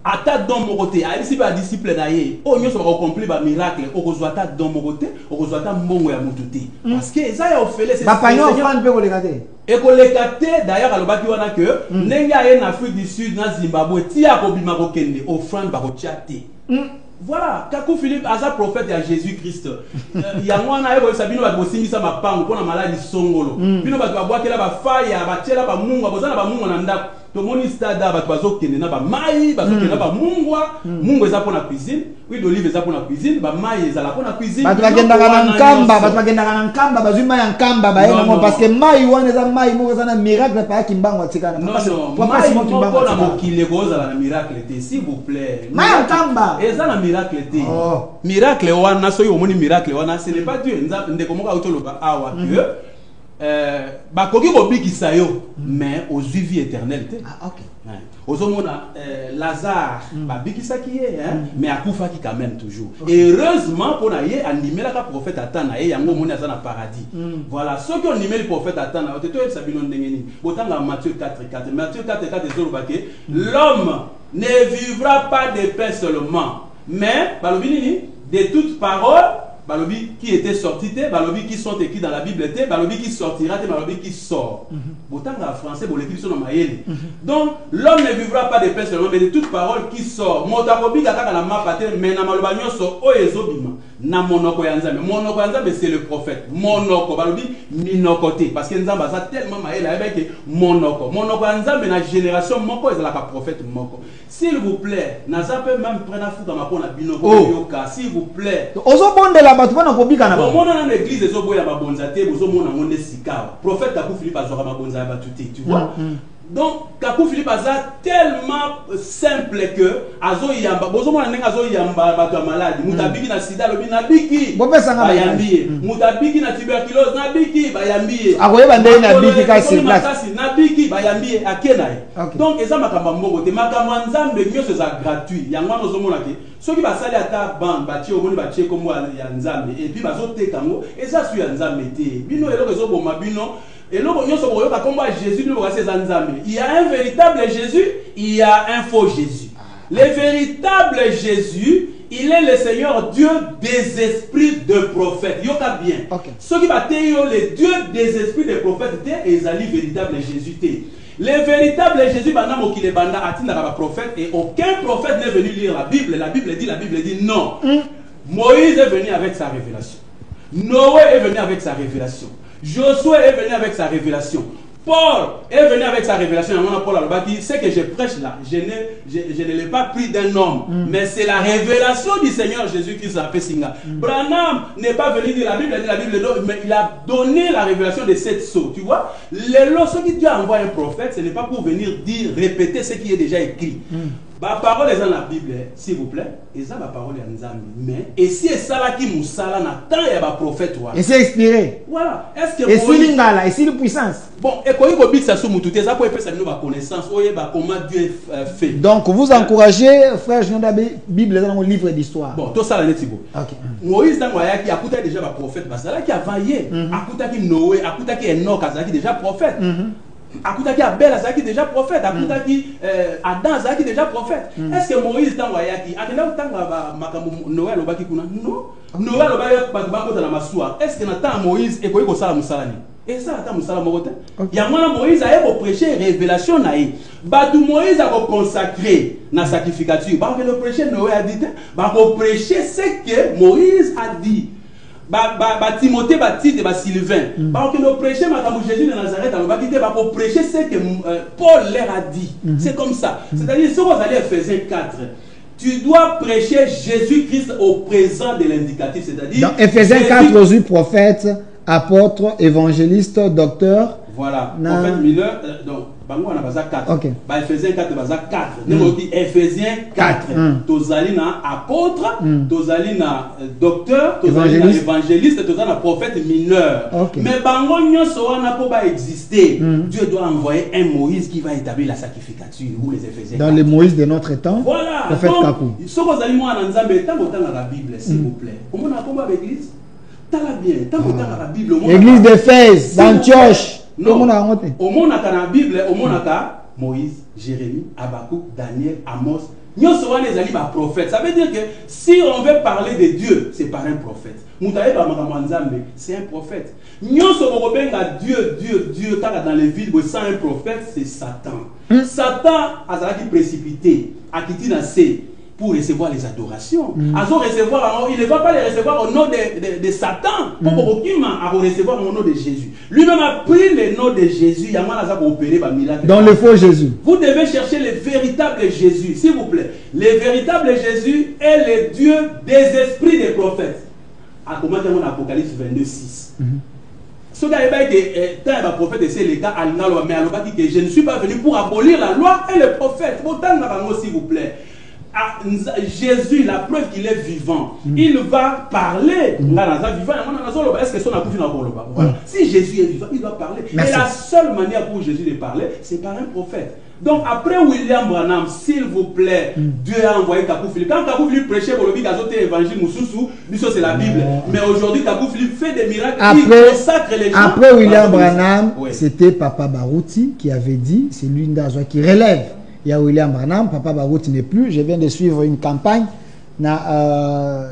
Ata don mon côté, ici ba disciple naie, o nyo so ba accompli ba miracle, o kozwata don mon côté, o kozwata mbongo ya mututi. Parce que ça ya ofele c'est ba pagnon offrande pe kolekate. Et kolekate d'ailleurs alobaki wana que nenga ye na Afrique du Sud na Zimbabwe ti ya kobima ko kende offrande ba ko tiate. Voilà, Kakou Philippe aza prophète ya Jésus-Christ. Yango wana ebo sabino ba bosingisa mapango pona maladi songolo. Bino ba babwakela ba faya, ba tiela ba mungu, bozana ba mungu na ndako. Tomoni stade ba bazokende na ba mai, bazokende na ba mungwa, mungu eza pona cuisine, huile d'olive eza pona cuisine, ba mai eza la pona cuisine. Bato bakendaka na nkamba, bato bakendaka na nkamba, bazuma ya nkamba ba ena parce que mai wana eza mai moko eza na miracle pa kimbango atikana. Non, mai moko na mokile koza na miracle te, s'il vous plaît. Mai nkamba. Eza na miracle te. Miracle wana soyo omoni miracle wana, ce n'est pas Dieu, ndeko moko autoloba awa que bakoki kobikisa yo mais ozwi vie éternelle te. Ozomona Lazare babikisaki ye mais akufaki quand même toujours. Heureusement pour na ye animela ka prophète atana ye yango moni aza na paradis. Voilà, ceux qui ont animé le prophète atana oteto sabino ndengeni botanga Matthieu 4:4. Matthieu 4:4 ezolobake l'homme ne vivra pas de pain seulement mais balobi nini de toute parole balobi qui était sorti, balobi qui sont écrits dans la Bible, balobi qui sortira, balobi qui sort. Botanga français, boleki biso na mayele. Donc l'homme ne vivra pas de pain seulement, mais de toute parole qui sort. Motakobi kaka na mapate, mais na maloba nyonso o ezobima na monoko ya nzambe. Monoko ya nzambe c'est le prophète. Monoko balobi minokote parce que nzambe ça tellement mayele avec monoko. Monoko ya nzambe na génération moko ezala ka prophète moko. S'il vous plaît, nazape même prena futa mapona binoko yoka, s'il vous plaît. Ozobondela bato bana kobika na ba. Bomona na l'église ezoboya babonza te, bozomona ngonde sikawa. Prophète Kakou Philippe azora babonza ba tuti, tu vois. Donc Kakou Philippe aza tellement simple que azo yamba, bozomona nenga azo yamba bato ya maladi. Mutabiki na sida lobi na biki. Bopesa nga bayambiye. Mutabiki na tuberculose na biki bayambiye. Akoyeba ndenge na biki kasi place. Na biki bayambiye akenaye. Donc eza makamba mboko te, makamba nzambe nyonso za gratuit. Yango ozomona ke soki basali ata bande batie omoni batie kombo ya nzambe et puis bazoteka ngo eza su ya nzambe te. Bino eloko ezoboma bino eloko nyonso boyoka kombo ya Jésus bino bokasi eza nzambe. Il y a un véritable Jésus, il y a un faux Jésus. Le véritable Jésus, il est le Seigneur Dieu des esprits de prophètes. Yoka bien. Ceux qui battent le Dieu des esprits de prophètes, ils allaient véritable Jésus. Le véritable Jésus, a prophète et aucun prophète n'est venu lire la Bible. La Bible dit non. Moïse est venu avec sa révélation. Noé est venu avec sa révélation. Josué est venu avec sa révélation. Paul est venu avec sa révélation. Paul dit, ce que je prêche là, je ne l'ai pas pris d'un homme, mais c'est la révélation du Seigneur Jésus-Christ a fait Singa. Branham n'est pas venu dire la Bible, mais il a donné la révélation de cette sceaux. Tu vois, lorsque Dieu envoie un prophète, ce n'est pas pour venir dire, répéter ce qui est déjà écrit. Ma parole est dans la Bible, s'il vous plaît. Et ça, ma parole est en Nzambi. Mais, et si ça là qui moussala n'a tant il y a un prophète. Et c'est expiré. Voilà. Est-ce que et si l'ingala, et si la puissance. Bon, et quand il y a ça sous moutou, ça peut faire ça nous connaissance. Comment Dieu fait. Donc, vous encouragez, frère, je n'ai Bible dans mon livre d'histoire. Bon, tout ça là, c'est beau. Moïse, dans le qui a coûté déjà un prophète, parce que là qui a vaillé, a coûté Noé, a coûté Enoch, a coûté déjà prophète. Akutaki Abel Azaki déjà prophète, Akutaki Adam Azaki déjà prophète. Est-ce que Moïse dans Wayaki, Akena Tanga Noël Obaki Kuna? Non. Noël Obaki Bako dans la Massoua. Est-ce que Nathan Moïse et Koiko Sala Moussalani? Et ça, Nathan Moussala Morote. Yamana Moïse a prêché révélation naïe. Batou Moïse a consacré na sacrificature. Bako le prêcher Noël a dit, Bako prêcher ce que Moïse a dit. Timothée, Tite et Sylvain. Parce que nous prêchons Jésus de Nazareth, on prêcher ce que Paul leur a dit. C'est comme ça. C'est-à-dire, si vous allez à Ephésiens 4, tu dois prêcher Jésus-Christ au présent de l'indicatif. C'est-à-dire. Dans Ephésiens 4, Josué, prophète, apôtre, évangéliste, docteur. Voilà. Prophète Miller, donc, on a besoin 4. Ok. Ephésiens 4, besoin 4. Nous dit Ephésiens 4. Tozali na apôtre, tozali na docteur, tozali na évangéliste, tozali na prophète mineur. Mais bango nyonso wana po ba exister. Dieu doit envoyer un Moïse qui va établir la sacrificature ou les Ephésiens. Dans le Moïse de notre temps. Voilà. Prophète Kakou. Si vous allez moi en Nzambe, tant autant dans la Bible, s'il vous plaît. Comment on a combat l'église? Tant bien, tant autant dans la Bible. L'église d'Éphèse, d'Antioche. Non, au monde dans la Bible, au monde Moïse, Jérémie, Habakkuk, Daniel, Amos. Nous sommes les alliés prophètes. Ça veut dire que si on veut parler de Dieu, c'est par un prophète. Moutaï Bamakamwanzambe, c'est un prophète. Nous sommes Dieu, car dans les villes, sans un prophète, c'est Satan. Satan a été précipité, a quitté la C pour recevoir les adorations. Il ne va pas les recevoir au nom de Satan, pour recevoir au nom de Jésus. Lui-même a pris le nom de Jésus, dans le faux Jésus. Vous devez chercher le véritable Jésus, s'il vous plaît. Le véritable Jésus est le Dieu des esprits des prophètes. À comment dans Apocalypse 22, 6. Ce gars est un prophète, c'est les gars, mais je ne suis pas venu pour abolir la loi et le prophète. S'il vous plaît. Jésus, la preuve qu'il est vivant, il va parler. Est-ce que son si Jésus est vivant, il doit parler. Merci. Et la seule manière pour Jésus de parler, c'est par un prophète. Donc après William Branham, s'il vous plaît, Dieu a envoyé Kakou Philippe. Quand Kakou Philippe prêchait pour le évangile Moussoussou, c'est la Bible. Mais aujourd'hui, Kakou Philippe fait des miracles, il consacre les gens. Après William Branham, c'était Papa Barouti qui avait dit, c'est lui qui relève. Il y a William Branham, Papa Barouti n'est plus. Je viens de suivre une campagne na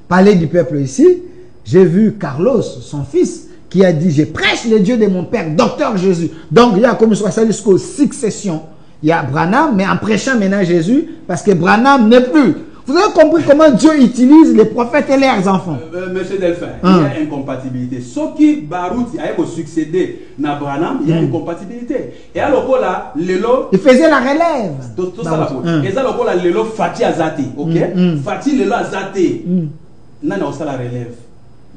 Palais du Peuple ici. J'ai vu Carlos, son fils, qui a dit, je prêche le Dieu de mon père, docteur Jésus. Donc il y a comme ça jusqu'aux successions. Il y a Branham, mais en prêchant maintenant Jésus, parce que Branham n'est plus. Vous avez compris comment Dieu utilise les prophètes et leurs enfants. Monsieur Delphin, il y a incompatibilité. Ce qui Barouti a succédé à Branham, il y a incompatibilité. Et alors là, il faisait la relève. Tout ça là. Et alors là, Lelo Fati Azate, ok? Fati Lelo Azate. Non, ça la relève.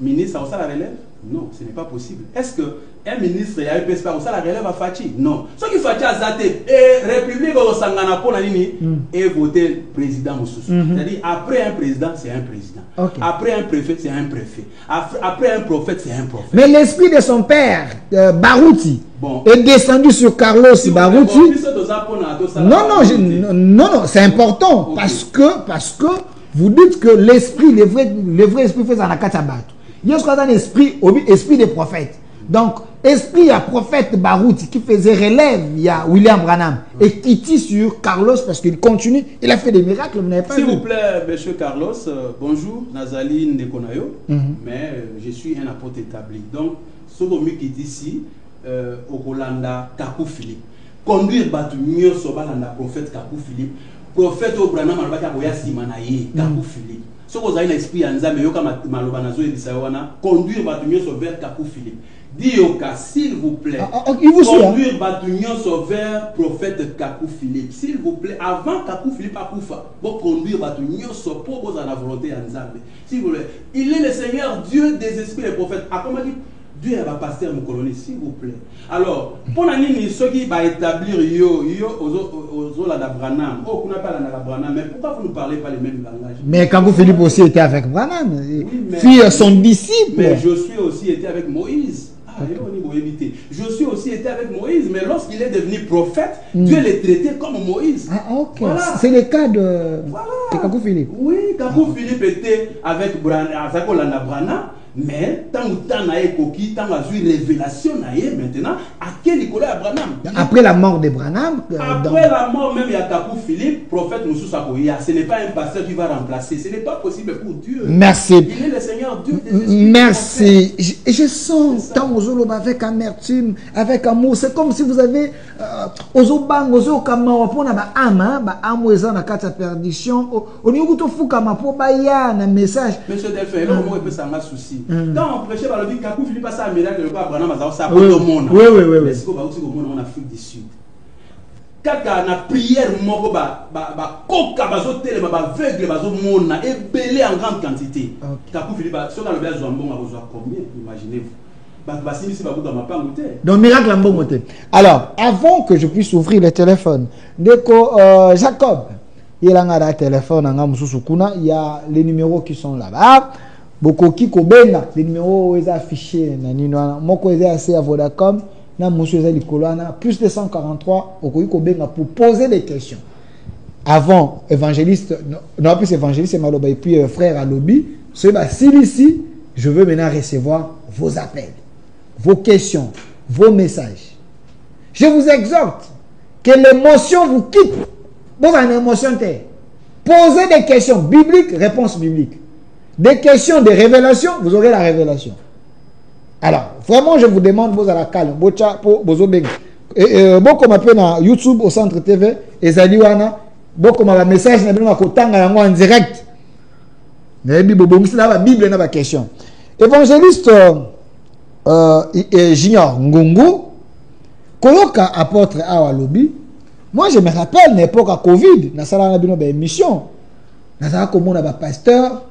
Ministre, ça la relève? Non, ce n'est pas possible. Est-ce qu'un ministre a eu ça la relève à Fati? Non. Ce qui Fati Azate et République au Sangana pour la ligne et voter président Moussoussou. C'est-à-dire, après un président, c'est un président. Après un préfet, c'est un préfet. Après un prophète, c'est un prophète. Mais l'esprit de son père, Barouti, est descendu sur Carlos Barouti. Non, c'est important. Parce que vous dites que l'esprit, le vrai esprit fait un akatabatu. Il y a un esprit des prophètes. Donc, esprit à prophète Barouti qui faisait relève, il y a William Branham et qui tire sur Carlos parce qu'il continue, il a fait des miracles, vous n'avez pas vu. S'il vous plaît, monsieur Carlos, bonjour, Nazali Ndekonayo, mais je suis un apôtre établi. Donc, ce qui est ici, au Rolanda Kakou Philippe, conduire Batu Nyoso Balanda, prophète Kakou Philippe, prophète au Branham Albaka Boya Simanaye, Kakou Philippe. Ce que vous avez l'esprit en Nzambe, conduire Batunyo vers Kakou Philippe. Dioka, s'il vous plaît, conduire Batunyo vers prophète Kakou Philippe. S'il vous plaît, avant Kakou Philippe à Koufa, pour conduire Batunyo pour la volonté en Nzambe. S'il vous plaît, il est le Seigneur Dieu des esprits des prophètes. Dieu a pasteur mon colonie, s'il vous plaît. Alors, pour nani ceux qui va établir yo aux la Branham, oh qu'on appelle la Branham, mais pourquoi vous ne parlez pas les mêmes langages? Mais Kakou Philippe aussi était avec Branham. Oui, Fut son disciple. Mais je suis aussi été avec Moïse. Je suis aussi été avec Moïse, mais lorsqu'il est devenu prophète, Dieu l'a traité comme Moïse. Ah, ok. Voilà. C'est le cas de Kakou Philippe. Oui, Kakou Philippe était avec Branham, mais tant que tant a écoqué, tant a eu révélation maintenant, à quel Nicolas Branham. Après la mort de Branham. Après la mort même, il y a Kakou Philippe, prophète Moussou Sakoya. Ce n'est pas un pasteur qui va remplacer. Ce n'est pas possible pour Dieu. Merci. Il est le Seigneur Dieu. Merci. Je sens tant aux avec amertume, avec amour. C'est comme si vous avez Ozobang, Ozokama, pour na âme, eza na kata perdition. Au niveau de Fukama pour baya na message. Monsieur Delphin, là au moins peut ça m'a souci. Quand on prêchait par le dit Kakou Philippe passe à miracle le pas Branham ça pour le monde. Oui. Mais c'est quoi aussi au monde en Afrique du Sud. Kaka na prière moko ba koka bazo tele ba aveugle bazo mona et belé en grande quantité. Kakou Philippe sur dans le bien zombon a besoin combien imaginez-vous. Donc, miracle en bon côté. Alors, avant que je puisse ouvrir le téléphone, Jacob, il y a un téléphone, il y a les numéros qui sont là-bas. Beaucoup qui kobenga, les numéros sont affichés. Moko est assez à Vodacom, plus de 143, pour poser des questions. Avant, évangéliste, non plus évangéliste, et puis frère à lobby, ici, je veux maintenant recevoir vos appels, vos questions, vos messages. Je vous exhorte que l'émotion vous quitte. Vous avez une émotion. Posez des questions bibliques, réponse biblique. Des questions de révélation, vous aurez la révélation. Alors, vraiment, je vous demande, vous avez la calme. Beaucoup m'appellent à YouTube au Centre TV, et Zaliwana, beaucoup m'ont message, en direct. La Bible n'a pas question. Évangéliste Junior Ngungu, Koyoka apôtre Awa Lobi. Moi je me rappelle l'époque à Covid, na sala na bino ba émission. Na sala comme on a ba pasteur,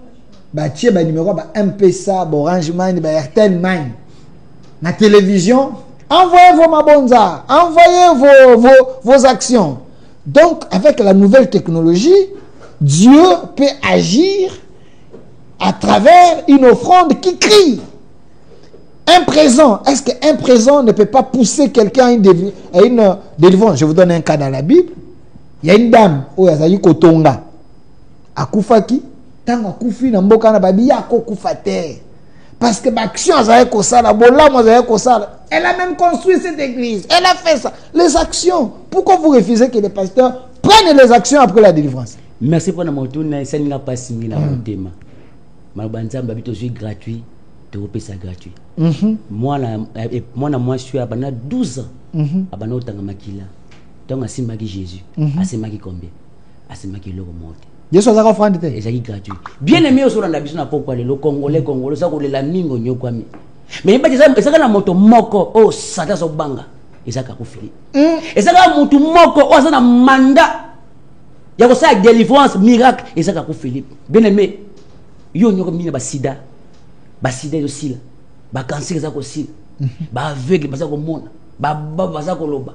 ba tie ba numéro ba M-Pesa, ba Orange Money, ba Airtel Money. Na télévision, envoyez vos mabonza, envoyez vos actions. Donc avec la nouvelle technologie, Dieu peut agir à travers une offrande qui crie. Un présent, est-ce qu'un présent ne peut pas pousser quelqu'un à une délivrance? Je vous donne un cas dans la Bible. Il y a une dame, Oyazali Kotonga, à Koufaki, tant à Koufi, na mboka na babi, ya Koufate. Parce que l'action, elle a même construit cette église. Elle a fait ça. Les actions. Pourquoi vous refusez que les pasteurs prennent les actions après la délivrance? Merci pour notre tour. Ça n'a pas signé la thème. Malbanza mbabito suis gratuit, tu repères ça gratuit. Moi je suis à 12 ans. À Bana Otanga Makila. Donc à Simaki Jésus. À Simaki combien? À Simaki le remonte. Jésus a offrande. Et ça gratuit. Bien aimé au sur la biso na pourquoi le Congolais ça ko la mingo nyokwami. Mais pas ça ça na moto moko oh sata so banga. Et ça ka ko fili. Et ça ka moto moko oh ça na mandat. Ya ko ça délivrance miracle et ça ka ko fili. Bien aimé yo nyoko mina ba sida aussi là ba cancer ça aussi ba aveugle ba ça ko mona ba ça ko loba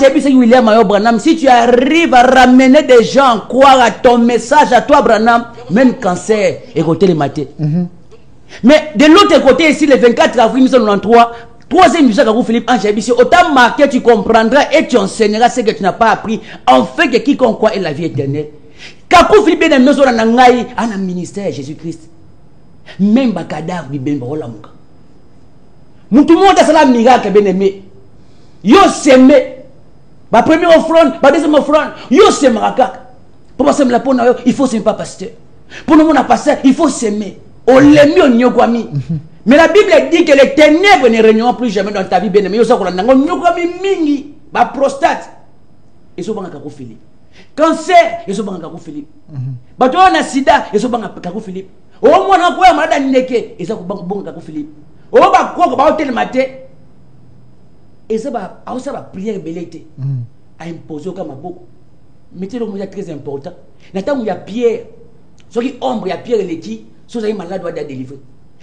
j'ai vu William Mayo Branham, si tu arrives à ramener des gens croire à ton message à toi Branham, même cancer et côté les matés. Mais de l'autre côté ici le 24 avril 1993 troisième musique à Philippe Angélique, autant marqué tu comprendras et tu enseigneras ce que tu n'as pas appris en fait que quiconque croit est la vie éternelle. Kakou Philippe ben nous on a ngai un ministère Jésus-Christ. Même ba cadavre bi ben baola muka. Mutu monde ça la miracle ben aimé. Yo semé ba première offrande, ba deuxième offrande, yo semé raka. Pour passer la pona il faut s'aimer pas pasteur. Pour nous on a passé, il faut s'aimer. On l'aime on nyokwami. Mais la Bible dit que les ténèbres ne régneront plus jamais dans ta vie bien aimé. Yo ça ko la nango nyokwami mingi, ba prostate. Et so banga Kakou Philippe. Cancer, ils sont banga Kakou Philippe. Bato na sida, ils sont banga Kakou Philippe. O mwana ko ya malada neke, ils sont banga Kakou Philippe. O ba ko ba hotel maté. Et ça va prière belete. A imposer comme beaucoup. Mettez le mot très important. N'attend il y a Pierre. Ceux qui ombre il y a Pierre et Leti, ceux qui malade doit délivrer.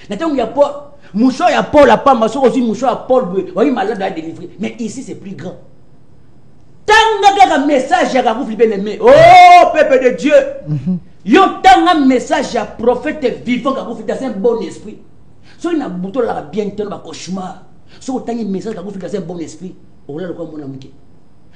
N'attend il y a pas Mouchoir à Paul à Pamba, aussi mouchoir à Paul, oui, malade à délivrer. Mais ici, c'est plus grand. Tant un message à vous bien aimé. Oh, peuple de Dieu. Yo tant un message à prophète vivant à vous dans un bon esprit. So il a bouton là bien tel cauchemar. So tant un message à vous dans un bon esprit. Oh là le quoi mon amour.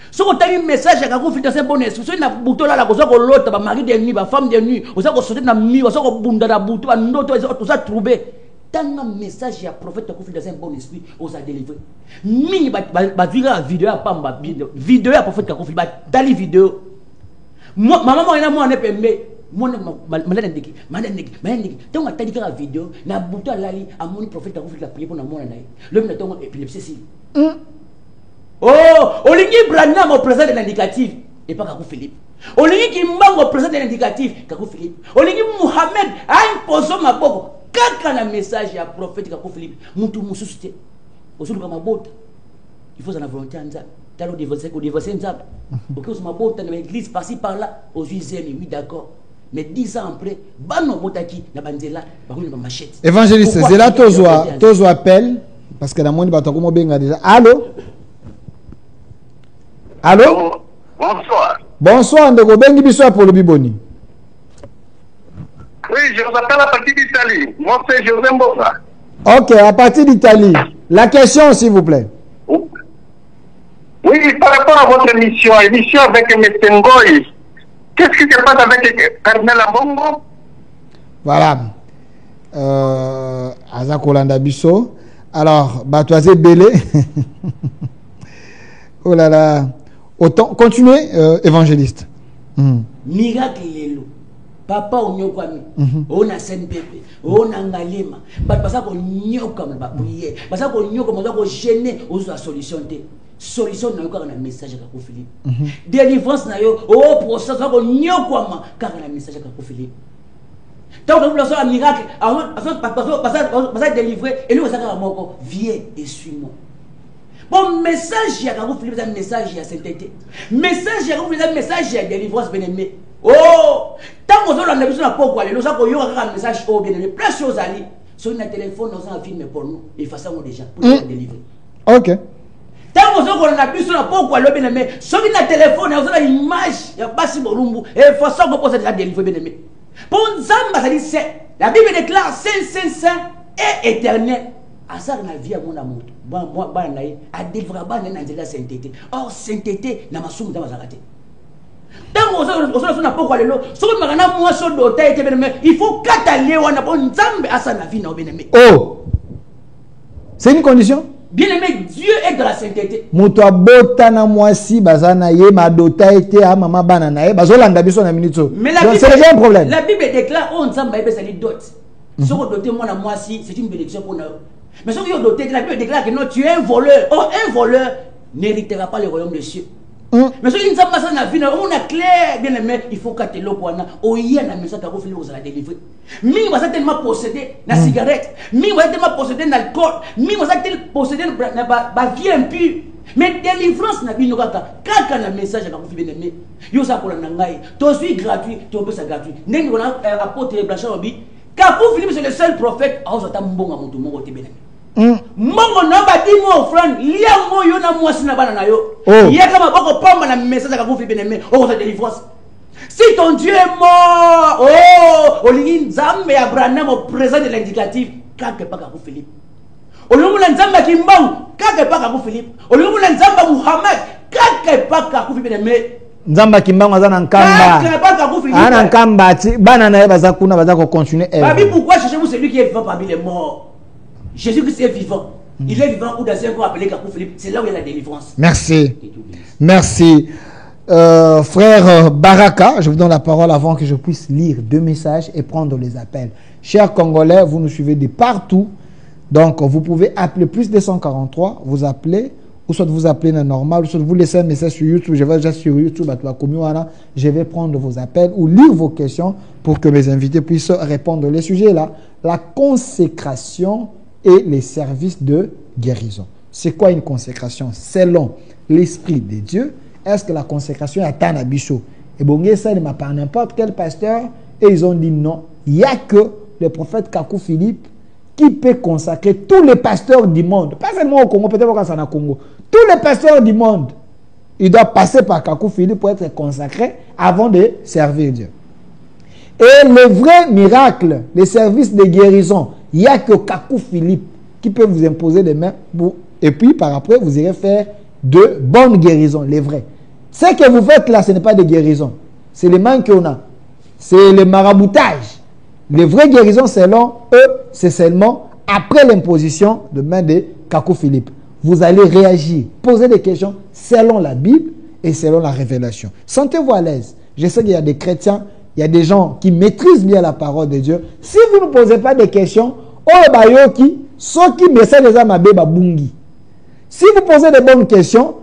So tant un message à vous dans un bon esprit. So il a bouton là la cosa ko l'autre ba mari de nuit, ba femme de nuit, on ça ko sauter na mi, on ça ko bunda da bouton, ba noto on ça trouver. Tant un message à prophète à vous dans un bon esprit, on ça délivrer. Mini ba vira vidéo à Pamba vidéo à prophète à vous ba dali vidéo. Moi maman ina moi ne pembe. Moi malendeki tant on t'a dit que la vidéo na bouton lali à mon prophète à vous la prier pour na moi naï. L'homme na ton épilepsie. Oh, Olingi Branham au président de l'indicatif et pas Kakou Philippe. Olingi Kimbang au président de l'indicatif, Kakou Philippe. Olingi Mohamed a imposé ma boque. Quand un message à prophète Kakou Philippe, Moutou Moussouté, au sous ma botte. Il faut en avoir volonté en Zab. T'as le divorcer en Zab. Au cas où ma botte dans l'église par-ci par-là, aux usines, oui d'accord. Mais 10 ans après, Bano Botaki, la bandela, par contre, ma machette. Évangéliste, c'est là Tozo appelle, parce que dans mon débat, comment bien déjà. Allô? Allô? Bonsoir. Bonsoir, Ndego Bengi Bissou pour le Biboni. Oui, je vous appelle à partir d'Italie. Moi, c'est José Mbosa. Ok, à partir d'Italie. La question, s'il vous plaît. Oui, par rapport à votre émission avec M. Ngoï, qu'est-ce qui se passe avec Cardinal Ambongo? Voilà. Azak Olanda Bissou. Alors, Batoisé Belé. Oh là là. Autant, continuez, évangéliste. Miracle lelo. Papa onyokwami. On a SNPP. On a Ngalema. Parce qu'on nyoka ma prière. Parce qu'on nyoka ma ko gêner aux solution té. Solution na yo ka na message ka ko Philippe. Délivrance na yo au procès ko nyoka ma ka na message ka ko Philippe. Tant que vous avez un miracle, parce délivrer et nous ça ka moko viens et suis-moi. Bon message à vous Philippe, un message à sainteté. Message à vous un message à délivrance bien-aimé. Oh, tant que vous avez besoin de pourquoi les gens qui ont un message au bien-aimé, plein de choses à lire. Sur un téléphone, nous avons un film pour nous. Il faut ça déjà pour nous délivrer. Ok. Tant que vous avez besoin de pourquoi le bien-aimé, sur un téléphone, nous avons une image, il n'y a pas si bon lumbu. Et il faut ça qu'on peut déjà délivrer bien-aimé. Pour Zamba, ça dit c'est. La Bible déclare saint et éternel. À ça, la vie à mon amour. Moi, à délivrer la sainteté. Or, sainteté, n'a pas somme dans ma zarate. Tant qu'on n'a pas quoi le lot, si on a un mois sur l'hôtel, il faut qu'attaler ou on a une zambe à sa vie, non, bien aimé. Oh! C'est une condition? Bien aimé, Dieu est de la sainteté. Moto botana mwasi bazana ye madota été à maman banana ye bazolanda biso na minute. Mais la Bible, c'est déjà un problème. La Bible déclare on zambe ba ça les dot. Si on doté moi na mwasi, c'est une bénédiction pour nous. Mais si on doté, la Bible déclare que non, tu es un voleur. Oh, un voleur n'héritera pas le royaume des cieux. Mais si on a vu, on a clair, bien aimé, il faut qu'à te l'opouana. Oh, il y a un message à vous faire, vous allez délivrer. Mi va tellement posséder la cigarette, mi va tellement posséder l'alcool, mi va tellement posséder la vie impure. Mais délivrance n'a pas quand un message à vous faire, bien aimé, yo ça pour la nangaï, toi suis gratuit, tu peux ça gratuit. N'est-ce pas apôtre Blanchard Obi, car vous Philippe c'est le seul prophète, ah, ça t'a bon à mon tout, mon côté bien aimé. Mongo namba di mo friend lia mo yo na mwasi na bana na yo yé kama boko pamba na message ka kufi beneme o sa délivrance si ton Dieu est mort oh olingi nzambe ya Branham au présent de l'indicatif kake paka ku Philippe olungu na nzambe kimbang kake paka ku Philippe olungu na nzambe Muhammad kake paka ku beneme nzamba kimbango azana nkamba ana nkamba bana na baza kuna baza ko continuer babi pourquoi cherchez-vous celui qui est vivant parmi les morts? Jésus-Christ est vivant. Il est vivant ou dans un corps appelé Kakou Philippe. C'est là où il y a la délivrance. Merci. Merci. Frère Baraka, je vous donne la parole avant que je puisse lire 2 messages et prendre les appels. Chers Congolais, vous nous suivez de partout. Donc, vous pouvez appeler plus 243, vous appelez, ou soit vous appelez normal, ou soit vous laissez un message sur YouTube. Je vais déjà sur YouTube, je vais prendre vos appels ou lire vos questions pour que mes invités puissent répondre. Les sujets là, la consécration et les services de guérison. C'est quoi une consécration? Selon l'Esprit de Dieu, est-ce que la consécration est à Nabicho? Et bon, ça ne m'a pas n'importe quel pasteur, et ils ont dit non. Il n'y a que le prophète Kakou Philippe qui peut consacrer tous les pasteurs du monde, pas seulement au Congo, peut-être quand c'est au Congo, tous les pasteurs du monde, ils doivent passer par Kakou Philippe pour être consacrés avant de servir Dieu. Et le vrai miracle, les services de guérison, il n'y a que Kakou Philippe qui peut vous imposer des mains. Et puis par après, vous irez faire de bonnes guérisons, les vrais. Ce que vous faites là, ce n'est pas des guérisons. C'est les mains qu'on a. C'est le maraboutage. Les vraies guérisons, selon eux, c'est seulement après l'imposition de main de Kakou Philippe. Vous allez réagir, poser des questions selon la Bible et selon la révélation. Sentez-vous à l'aise. Je sais qu'il y a des chrétiens, il y a des gens qui maîtrisent bien la parole de Dieu. Si vous ne posez pas des questions, si vous posez des bonnes questions,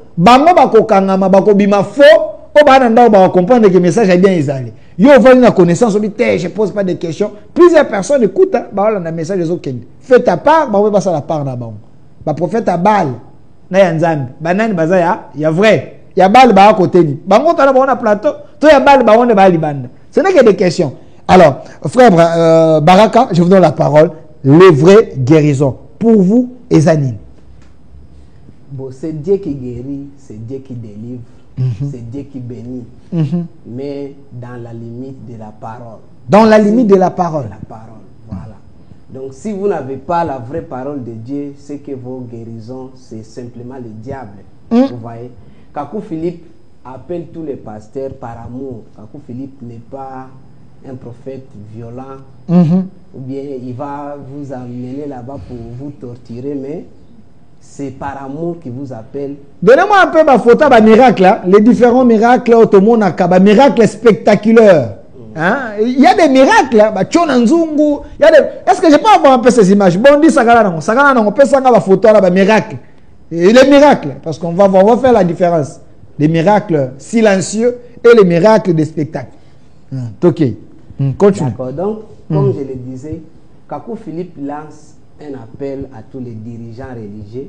comprendre que le message est bien isolé. Yo avez une connaissance, je pose pas de questions. Plusieurs personnes écoutent le message des autres. Fais ta part, bah pas ça la part là-bas. Bah prophète à Baal, na yanzambi, banane bazaya, il y a vrai. Il y a Baal ba côté ni. Ba ngota na ba plateau, to ya Baal ba on ba libanda. Ce n'est que des questions. Alors, frère Baraka, je vous donne la parole. Les vraies guérisons pour vous et Zanine. Bon, c'est Dieu qui guérit, c'est Dieu qui délivre. C'est Dieu qui bénit, mais dans la limite de la parole. Dans la limite de la parole. La parole, voilà. Donc, si vous n'avez pas la vraie parole de Dieu, c'est que vos guérisons, c'est simplement le diable. Vous voyez, Kakou Philippe appelle tous les pasteurs par amour. Kakou Philippe n'est pas un prophète violent, ou bien il va vous amener là-bas pour vous torturer, mais c'est par amour qu'il vous appelle. Donnez-moi un peu ma photo, ma miracle, les différents miracles, miracles spectaculaires. Hein? Il y a des miracles, est-ce que je peux avoir un peu ces images? Bon, dit Sagala, on peut s'en ma photo là, miracle. Et les miracles, parce qu'on va faire la différence. Les miracles silencieux et les miracles des spectacles. Ok, continue. D'accord, donc, comme je le disais, Kakou Philippe lance un appel à tous les dirigeants religieux.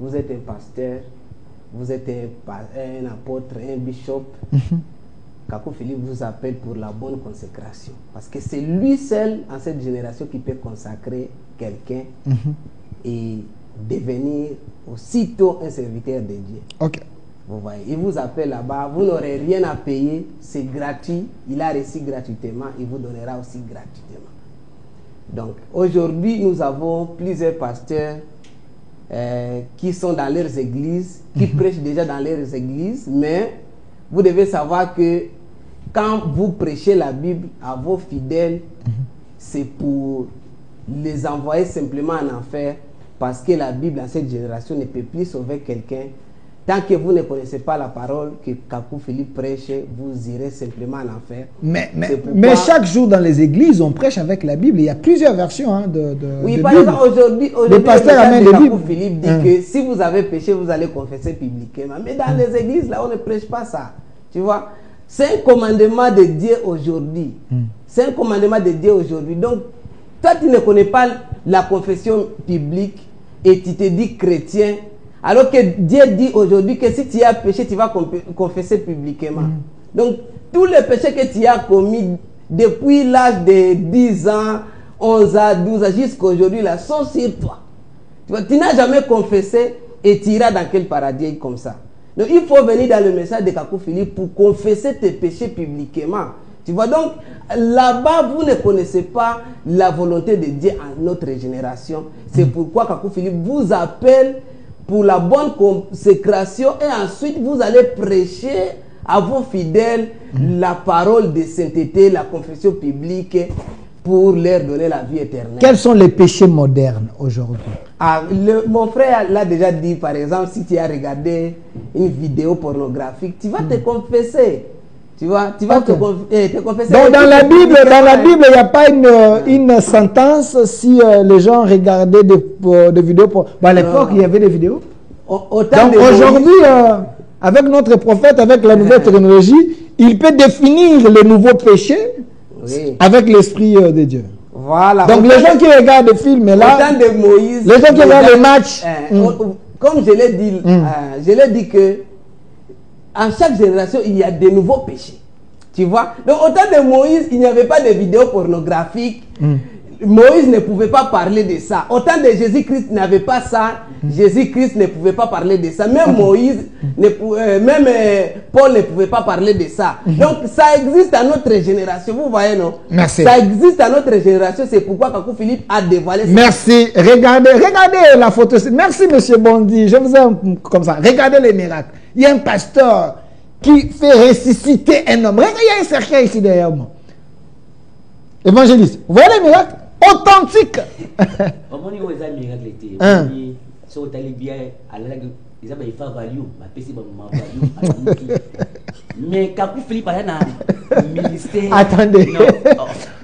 Vous êtes un pasteur, vous êtes un apôtre, un bishop. Kakou Philippe vous appelle pour la bonne consécration. Parce que c'est lui seul, en cette génération, qui peut consacrer quelqu'un et devenir aussitôt un serviteur de Dieu. Ok. Vous voyez, il vous appelle là-bas, vous n'aurez rien à payer, c'est gratuit. Il a reçu gratuitement, il vous donnera aussi gratuitement. Donc, aujourd'hui, nous avons plusieurs pasteurs qui sont dans leurs églises, qui prêchent déjà dans leurs églises, mais vous devez savoir que quand vous prêchez la Bible à vos fidèles, c'est pour les envoyer simplement en enfer, parce que la Bible, en cette génération, ne peut plus sauver quelqu'un. Tant que vous ne connaissez pas la parole que Kakou Philippe prêche, vous irez simplement en enfer. Mais chaque jour dans les églises, on prêche avec la Bible. Il y a plusieurs versions oui, de par Bible. exemple, aujourd'hui, le pasteur amène Kakou Philippe dit que si vous avez péché, vous allez confesser publiquement. Mais dans les églises, là, on ne prêche pas ça. Tu vois, c'est un commandement de Dieu aujourd'hui. C'est un commandement de Dieu aujourd'hui. Donc, toi, tu ne connais pas la confession publique et tu te dis chrétien. Alors que Dieu dit aujourd'hui que si tu as péché, tu vas confesser publiquement. Donc, tous les péchés que tu as commis depuis l'âge de 10 ans, 11 ans, 12 ans, jusqu'à aujourd'hui, là, sont sur toi. Tu n'as jamais confessé et tu iras dans quel paradis comme ça. Donc, il faut venir dans le message de Kakou Philippe pour confesser tes péchés publiquement. Tu vois, donc, là-bas, vous ne connaissez pas la volonté de Dieu en notre génération. C'est pourquoi Kakou Philippe vous appelle pour la bonne consécration et ensuite vous allez prêcher à vos fidèles la parole de sainteté, la confession publique pour leur donner la vie éternelle. Quels sont les péchés modernes aujourd'hui? Mon frère l'a déjà dit, par exemple, si tu as regardé une vidéo pornographique, tu vas te confesser. Tu vas te confesser. Donc dans la Bible, il n'y a pas une sentence si les gens regardaient des vidéos. À l'époque, il y avait des vidéos. Donc aujourd'hui, avec notre prophète, avec la nouvelle technologie, il peut définir les nouveaux péchés avec l'Esprit de Dieu. Voilà. Donc les gens qui regardent des films là, de Moïse, les gens qui regardent les matchs, comme je l'ai dit que en chaque génération, il y a de nouveaux péchés. Tu vois? Donc, au temps de Moïse, il n'y avait pas de vidéos pornographiques. Moïse ne pouvait pas parler de ça. Autant de Jésus-Christ n'avait pas ça, Jésus-Christ ne pouvait pas parler de ça. Même Moïse, même Paul ne pouvait pas parler de ça. Donc ça existe à notre génération, vous voyez, non? Merci. Ça existe à notre génération, c'est pourquoi Kakou Philippe a dévoilé ça. Merci. Regardez la photo. Merci, monsieur Bondi. Je vous aime comme ça. Regardez les miracles. Il y a un pasteur qui fait ressusciter un homme. Regardez, il y a un cercueil ici derrière moi. Évangéliste. Vous voyez les miracles authentiques. Mais Kakou Philippe a un ministère. Attendez.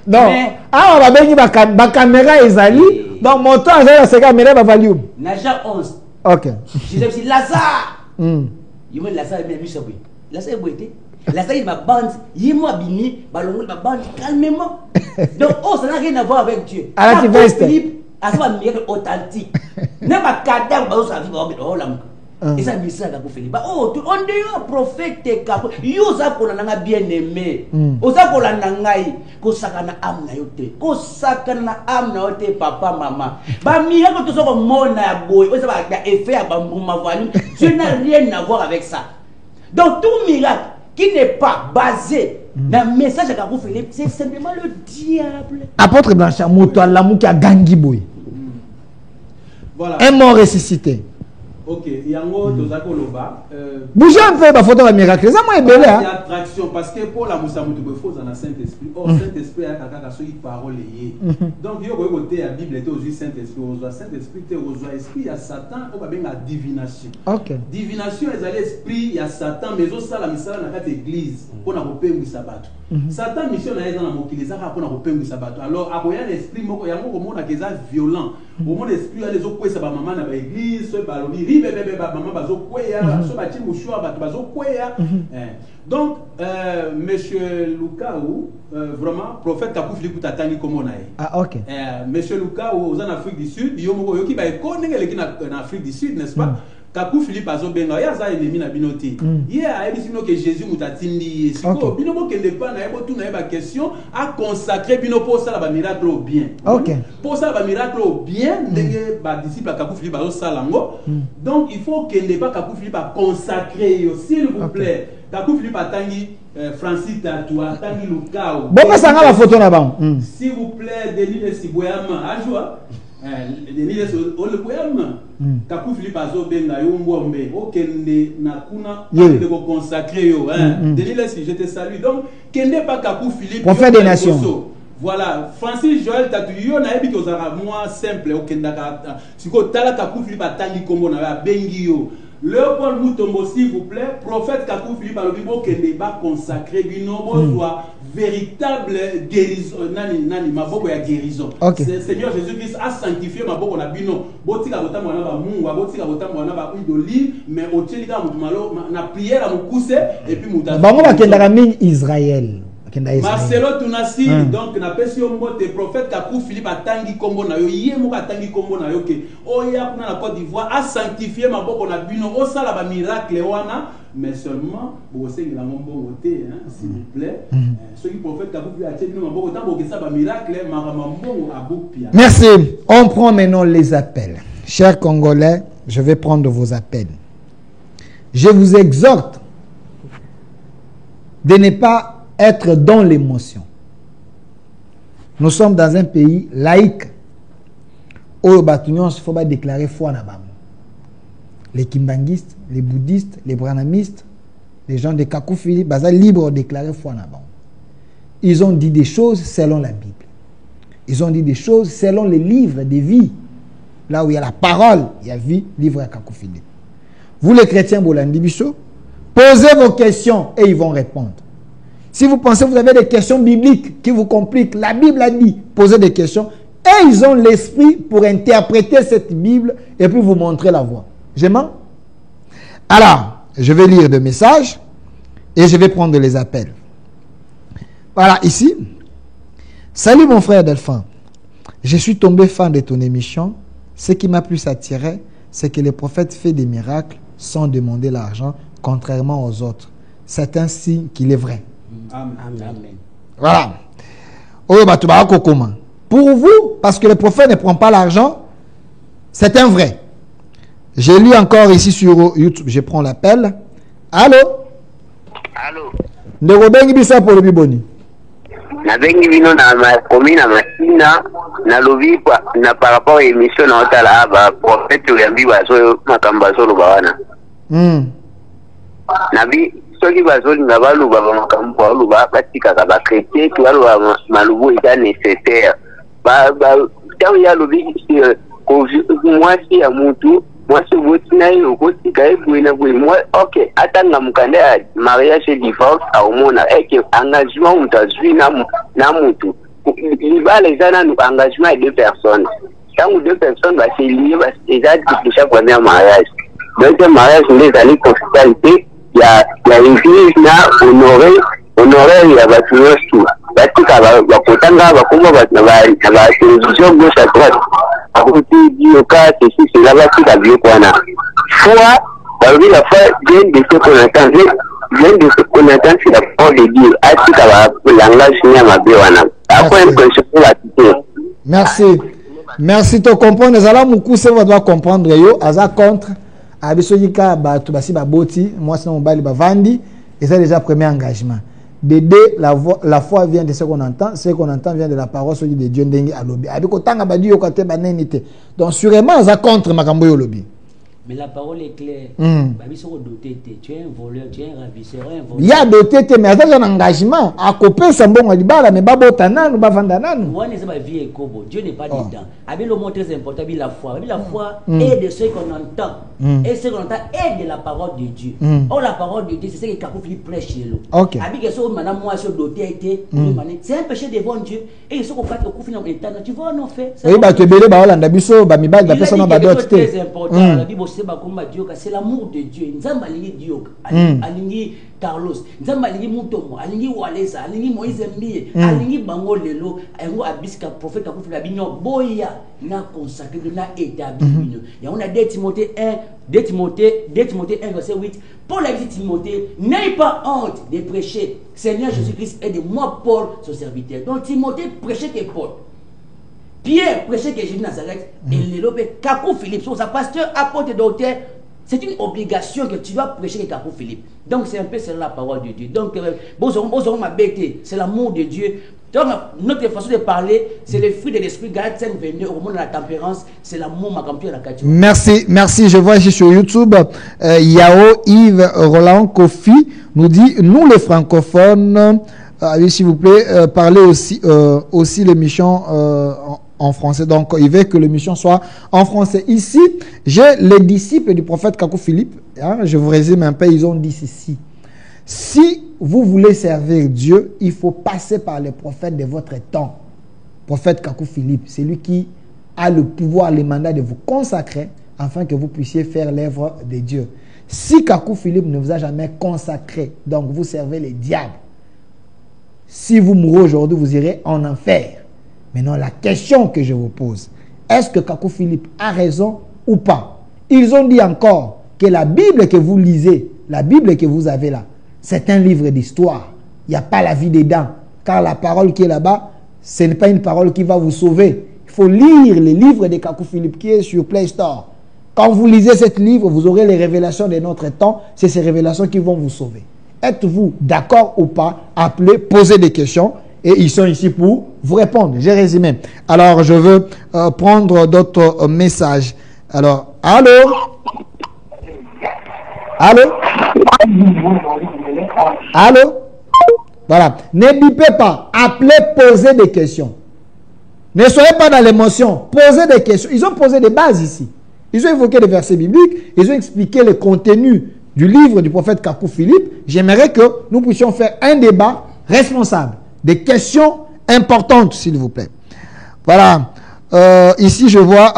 Non. Ah, on va bénir ma caméra Ezali. Donc, mon temps, j'ai la caméra va value. Naja 11. Ok. Je dis Lazare. Il me Lazare est mis sur lui. Lazare est boité. Lazare il m'a bande. Il m'a bini. Ballon m'a bande calmement. Donc, oh, ça n'a rien à voir avec Dieu. Alors, tu vas Philippe a fait un miracle authentique. N'est pas cadavre, bah, ça vit oh là. Et ça dit ça Kakou Philippe. Oh, on dit un prophète Kakou. Yo ça qu'on a bien aimé. O ça qu'on a ngai. Ko sakana am na yote. Ko sakana am na yote papa maman. Ba miracle tout ça comme mona ya boy. O ça va effet à bambuma voile. Dieu n'a rien à voir avec ça. Donc tout miracle qui n'est pas basé dans le message de Kakou Philippe, c'est simplement le diable. Apôtre Blanchard, Moto Alamou qui a gagné boy. Voilà. Un mort ressuscité. Ok, yango tozako loba. Bougez un peu la photo de miracle. Ça moi est belle. Il y a attraction parce que pour la Moussa Moutoube faut dans le Saint-Esprit. Or Saint-Esprit a kaka so parole liée. Donc yo côté la Bible était aussi Saint-Esprit, aux Saint-Esprit était aux esprits, il y a Satan, on va bien la divination. OK. Divination est à l'esprit, il y a Satan mais au ça la misala na kati église pour na kopembu sabato. Satan mission na eza na mokili za pour na kopembu sabato. Alors akoya l'esprit moko yango komona que ça violent. Au monde esprit les okwesa ba maman na ba église, so baloni bébé maman bazo kweya, so ba ti mouchoir ba bazo kweya. Donc monsieur Lukaou vraiment prophète Kakou Philippe tatani comme na. Ah OK. Monsieur Lukaou aux en Afrique du Sud, yo moko yo ki ba ekone ngele ki na Afrique du Sud, n'est-ce pas? Kakou Philippe azo benga ya za ennemi na binoti. Yeah, a dit sino que Jésus mutatindi yesiko. Bino mo kende pa na yebo tu na yeba question a consacrer bino pour ça la ba miracle bien. OK. Pour ça ba miracle bien, ndenge ba disciple Kakou Philippe azo salango. Donc il faut kende pa Kakou Philippe a consacrer yo s'il vous plaît. Kakou Philippe atangi Francis Tatua, tangi Lukao. Bon ça nga la photo na ba. S'il vous plaît, Denis Siboyama, a joie. Denis Oleboyama. Kakou Philippe azo benga yo mbombe okende na kuna de ko consacrer yo Denis je te salue. Donc kende pas Kakou Philippe prophète des nations. Voilà, Francis Joël Tatuyo na yebi ko zara moi simple okenda ka siko tala Kakou Philippe atangi kombo na bengi yo. Léopold Moutombo, s'il vous plaît, prophète Kakou Philippe a le Bible qui n'est pas consacré, bino soit véritable guérison, nani maboko ya guérison. Seigneur Jésus-Christ a sanctifié maboko na bino. Botika botambo na ba mungu, botika botambo na ba huile d'olive, mais otelika mutumalo na prière à mukuse et puis muta. Bango ba kenda mine Israël. Marcelo Tunasi, donc na pesi mbote prophète Kakou Philippe atangi kombo na yo yemo atangi kombo na yo ke oya kuna na Côte d'Ivoire a sanctifié maboko na bino o sala ba miracle wana mais seulement bo sengi la mbongo te s'il vous plaît ceux qui prophète Kakou Philippe atangi bino maboko tambo ke sa ba miracle makama mbongo abupia. Merci, on prend maintenant les appels. Chers Congolais, je vais prendre vos appels. Je vous exhorte de ne pas être dans l'émotion. Nous sommes dans un pays laïque où il faut pas déclarer foi. Les kimbangistes, les bouddhistes, les branamistes, les gens de Kakou Philippe, ils sont libres de déclarer foi. Ils ont dit des choses selon la Bible. Ils ont dit des choses selon les livres de vie. Là où il y a la parole, il y a vie, livre à Kakou Philippe. Vous les chrétiens, Bolandi Bicho, posez vos questions et ils vont répondre. Si vous pensez que vous avez des questions bibliques qui vous compliquent, la Bible a dit, posez des questions. Et ils ont l'esprit pour interpréter cette Bible et puis vous montrer la voie. Je mens? Alors, je vais lire des messages et je vais prendre les appels. Voilà, ici. Salut mon frère Delphin. Je suis tombé fan de ton émission. Ce qui m'a plus attiré, c'est que les prophètes font des miracles sans demander l'argent, contrairement aux autres. C'est un signe qu'il est vrai. Amen. Voilà. Oyo batu ba kokoma. Pour vous, parce que le prophète ne prend pas l'argent, c'est un vrai. J'ai lu encore ici sur YouTube, je prends l'appel. Allô? Allô? Ndeko bengi bisa pour le biboni. Na bengi bino na commune na Masina na lobi na par rapport à émission na otala ba prophète yambi baso makamba solo bawana. Na bi soki bazoli nga baluba ba makambo baluba batika ka ba chrétien tu baluba malubu eza nécessaire. Ba taw ya lobi ko moi si ya mutu moi ce vote na yo ko tika e buena bui moi OK atanga mukande ya mariage et divorce au mona et que engagement mutazwi na mutu il va les ana nous engagement de deux personnes quand deux personnes va se lier va déjà déjà premier mariage deuxième mariage les allez confidentialité il y a l'église na honorer ya batuyosu batika ba kotanga ba kuma ba télévision gauche à droite akuti dioka ceci cela batika bio kwana fois oui la foi vient de ce qu'on entend sur la parole de Dieu atika ba langage nya mabe wana après une question la tité. Merci to comprendre zala mukuse va doit comprendre yo aza contre abisojika ba to basi ba boti moi c'est mon bali ba vandi et c'est déjà premier engagement. Dédé, la foi vient de ce qu'on entend vient de la parole de Dieu ndengi alobi. Abiko tanga ba Dieu kote ba nenité. Donc sûrement ça contre makambo yo lobi. Mais la parole est claire. Tu es un voleur, tu es un ravisseur, un voleur. Il y a doté, mais il y a un engagement. À couper, c'est bon, mais babo tanan, bavandanan. Moi, n'est pas vie et kobo. Dieu n'est pas dedans. Avec le mot très important, la foi. La foi est de ce qu'on entend. Et ce qu'on entend est de la parole de Dieu. Or, la parole de Dieu, c'est ce que Kakou Philippe prêche chez nous. Avec ce que madame, moi, sur doté, c'est un péché devant Dieu. Et ce qu'on fait au coup final, tu vois, on fait. Oui, bah, tu es belé, bah, on a biso, bah, mi bag, la personne va d'autres. C'est très important. La Bible, c'est l'amour de Dieu. Nzamba alingi Dieu, alingi Carlos, Nzamba alingi Mutomo, alingi Walesa, alingi Moïse Mbie, alingi Bango Lelo, alingi Abiska prophète Kakou Philippe Abignon boya na consacré na établi. Et on a 2 Timothée 1 verset 8. Paul a dit Timothée, n'aie pas honte de prêcher. Seigneur Jésus-Christ est de moi Paul son serviteur. Donc Timothée prêchait que Paul. Pierre prêchait que Jésus de Nazareth et l'élope Kakou Philippe, son pasteur, apôtre, docteur. C'est une obligation que tu dois prêcher que Kakou Philippe. Donc c'est un peu la parole de Dieu. Donc, c'est l'amour de Dieu. Donc notre façon de parler, c'est le fruit de l'esprit. Galates 5, 22, au moment de la tempérance, c'est l'amour, ma campagne, la cature. Merci. Je vois ici sur YouTube, Yao Yves Roland Kofi nous dit, nous les francophones, s'il vous plaît, parlez aussi l'émission en français. Donc, il veut que l'émission soit en français. Ici, j'ai les disciples du prophète Kakou Philippe. Hein, je vous résume un peu, ils ont dit ceci. Si vous voulez servir Dieu, il faut passer par les prophètes de votre temps. Prophète Kakou Philippe, c'est lui qui a le pouvoir, le mandat de vous consacrer afin que vous puissiez faire l'œuvre de Dieu. Si Kakou Philippe ne vous a jamais consacré, donc vous servez les diables. Si vous mourrez aujourd'hui, vous irez en enfer. Maintenant, la question que je vous pose, est-ce que Kakou Philippe a raison ou pas? Ils ont dit encore que la Bible que vous lisez, la Bible que vous avez là, c'est un livre d'histoire. Il n'y a pas la vie dedans. Car la parole qui est là-bas, ce n'est pas une parole qui va vous sauver. Il faut lire les livres de Kakou Philippe qui est sur Play Store. Quand vous lisez ce livre, vous aurez les révélations de notre temps. C'est ces révélations qui vont vous sauver. Êtes-vous d'accord ou pas? Appelez, posez des questions. Et ils sont ici pour vous répondre. J'ai résumé. Alors, je veux prendre d'autres messages. Alors, allô? Allô? Allô? Voilà. Ne bipez pas. Appelez, posez des questions. Ne soyez pas dans l'émotion. Posez des questions. Ils ont posé des bases ici. Ils ont évoqué des versets bibliques. Ils ont expliqué le contenu du livre du prophète Kakou Philippe. J'aimerais que nous puissions faire un débat responsable. Des questions importantes, s'il vous plaît. Voilà. Ici, je vois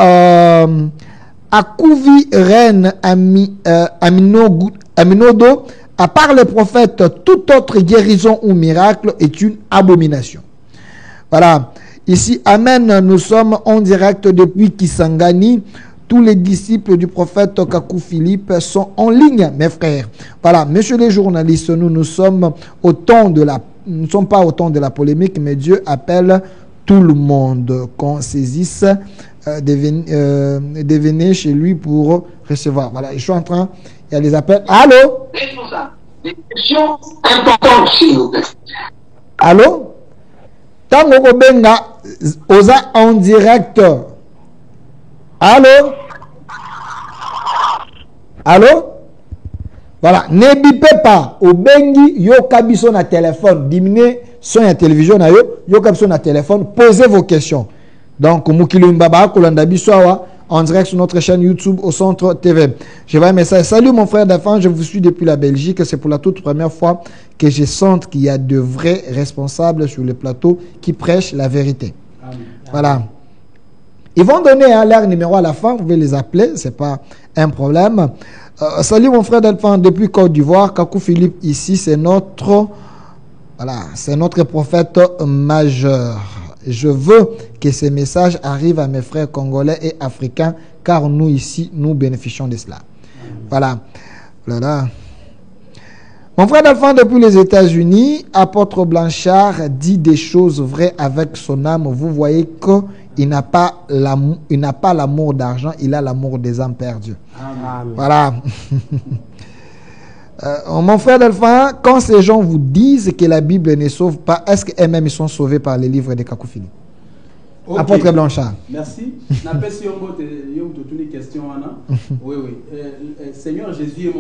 Akouvi Reine Aminodo. À part le prophète, toute autre guérison ou miracle est une abomination. Voilà. Ici, Amen, nous sommes en direct depuis Kisangani. Tous les disciples du prophète Kakou Philippe sont en ligne, mes frères. Voilà. Messieurs les journalistes, nous sommes au temps de la... Nous ne sommes pas au temps de la polémique, mais Dieu appelle tout le monde qu'on saisisse, devenez chez lui pour recevoir. Voilà, je suis en train, il y a des appels. Allô? Des questions importantes, s'il vous plaît. Allô? Tango Kobenga, Oza en direct. Allô? Allô? Voilà, ne bipez pas. Au bengi, yo kabiso na téléphone. Diminuez son à télévision na yo kabiso na téléphone. Posez vos questions. Donc, Moukilou Mbaba, Kolanda Biswawa, en direct sur notre chaîne YouTube au Centre TV. Je vais un message. Salut mon frère d'enfant, je vous suis depuis la Belgique. C'est pour la toute première fois que je sens qu'il y a de vrais responsables sur le plateau qui prêchent la vérité. Amen. Voilà. Ils vont donner leur numéro à la fin, vous pouvez les appeler, ce n'est pas un problème. Salut mon frère d'enfant, depuis Côte d'Ivoire, Kakou Philippe ici, c'est notre prophète majeur. Je veux que ces messages arrivent à mes frères congolais et africains, car nous ici, nous bénéficions de cela. Voilà. Voilà. Mon frère d'enfant depuis les États-Unis, apôtre Blanchard dit des choses vraies avec son âme. Vous voyez qu'il n'a pas l'amour d'argent, il a l'amour des âmes perdues. Amen. Voilà. Mon frère d'enfant, quand ces gens vous disent que la Bible ne sauve pas, est-ce qu'eux-mêmes ils sont sauvés par les livres de Kakou Philippe? Okay. Apôtre Blanchard. Merci. Une question. Oui, oui. Seigneur Jésus et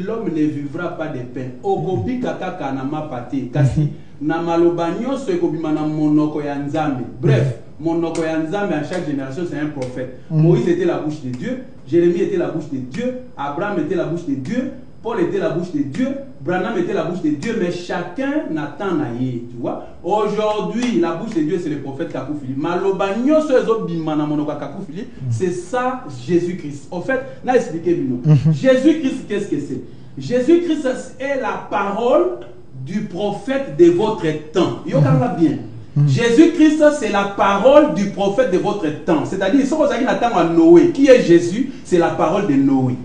l'homme ne vivra pas de pain. Ogobi kaka kanama pate. Kasi na malobanyo se kobima na monoko ya nzambe. Bref, monoko ya nzambe à chaque génération c'est un prophète. Moïse était la bouche de Dieu, Jérémie était la bouche de Dieu, Abraham était la bouche de Dieu, Paul était la bouche de Dieu, Branham était la bouche de Dieu, mais chacun n'attend naïe, tu vois. Aujourd'hui, la bouche de Dieu, c'est le prophète Kakou Philippe. Malobagno Kakou Philippe, c'est ça Jésus-Christ. En fait, là, expliquez-nous. Jésus-Christ, qu'est-ce que c'est? Jésus-Christ est la parole du prophète de votre temps. Yo kanga bien. Jésus-Christ, c'est la parole du prophète de votre temps. C'est-à-dire, ce que vous avez à Noé, qui est Jésus, c'est la parole de Noé.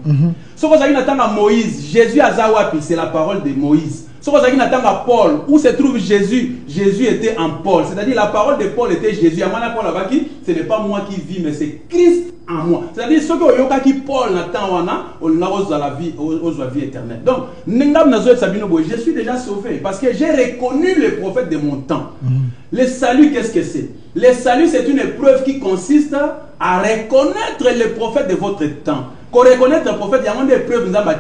Ce que vous avez à Moïse, Jésus à Zawapi, c'est la parole de Moïse. Ce que vous avez à Paul, où se trouve Jésus, Jésus était en Paul. C'est-à-dire, la parole de Paul était Jésus. Ce n'est pas moi qui vis, mais c'est Christ en moi. C'est-à-dire, ce que qui Paul n'attend, on a la vie éternelle. Donc, je suis déjà sauvé parce que j'ai reconnu le prophète de mon temps. Le salut, qu'est-ce que c'est? Le salut, c'est une épreuve qui consiste à reconnaître le prophète de votre temps. Pour reconnaître le prophète, il y a une épreuve dans le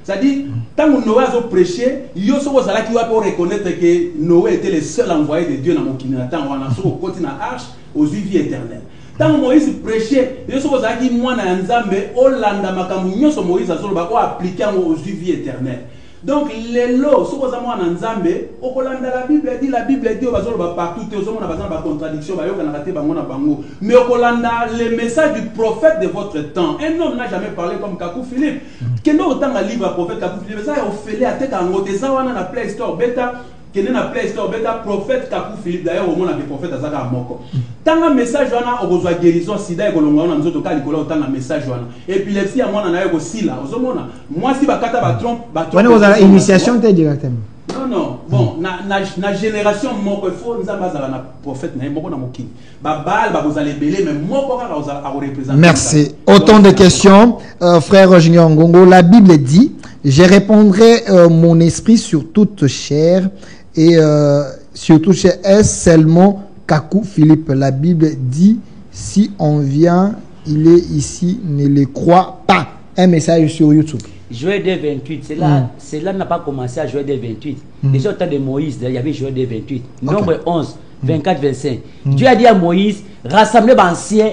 c'est-à-dire, tant que Noé a prêché, il y a qui va reconnaître que Noé était le seul envoyé de Dieu dans mon kinatan, on a sur le côté de l'arche aux vies éternelles. Tant que Moïse prêchait, il y a qui moi na nzambe, Olanda makamunyo so Moïse a solo ba appliquer aux vies éternelles. Donc, les lots, ce que vous avez en Nzambe, la Bible dit, partout, la contradiction, mais le message du prophète de votre temps. Un homme n'a jamais parlé comme Kakou Philippe. Quel autant un livre prophète Kakou Philippe, ça a offert à tête en haut, ça on a la Play Store bêta. Qui est dans la Play Store, prophète Kakou Philippe, d'ailleurs, au moins, on a des prophètes à Zaka Moko. Tant un message, on a besoin de guérison, sida, et on a besoin de message, épilepsie, on a aussi là. Moi, si Bakata va trompe, on a initiation directement. Non. Bon, na génération, Moko, il faut nous avoir un prophète, Moko na Moki. Babal, vous allez belé, mais Moko à représenter. Merci. Autant de questions, frère Junior Ngongo. La Bible dit, je répondrai mon esprit sur toute chair. Et surtout chez S seulement Kakou Philippe. La Bible dit, si on vient, il est ici, ne le crois pas. Un message sur YouTube. Joël 28, c'est là n'a pas commencé à Joël 28. Déjà au temps de Moïse, il y avait Joël 28. Nombre 11, 24, 25. Dieu a dit à Moïse, rassemblez les anciens,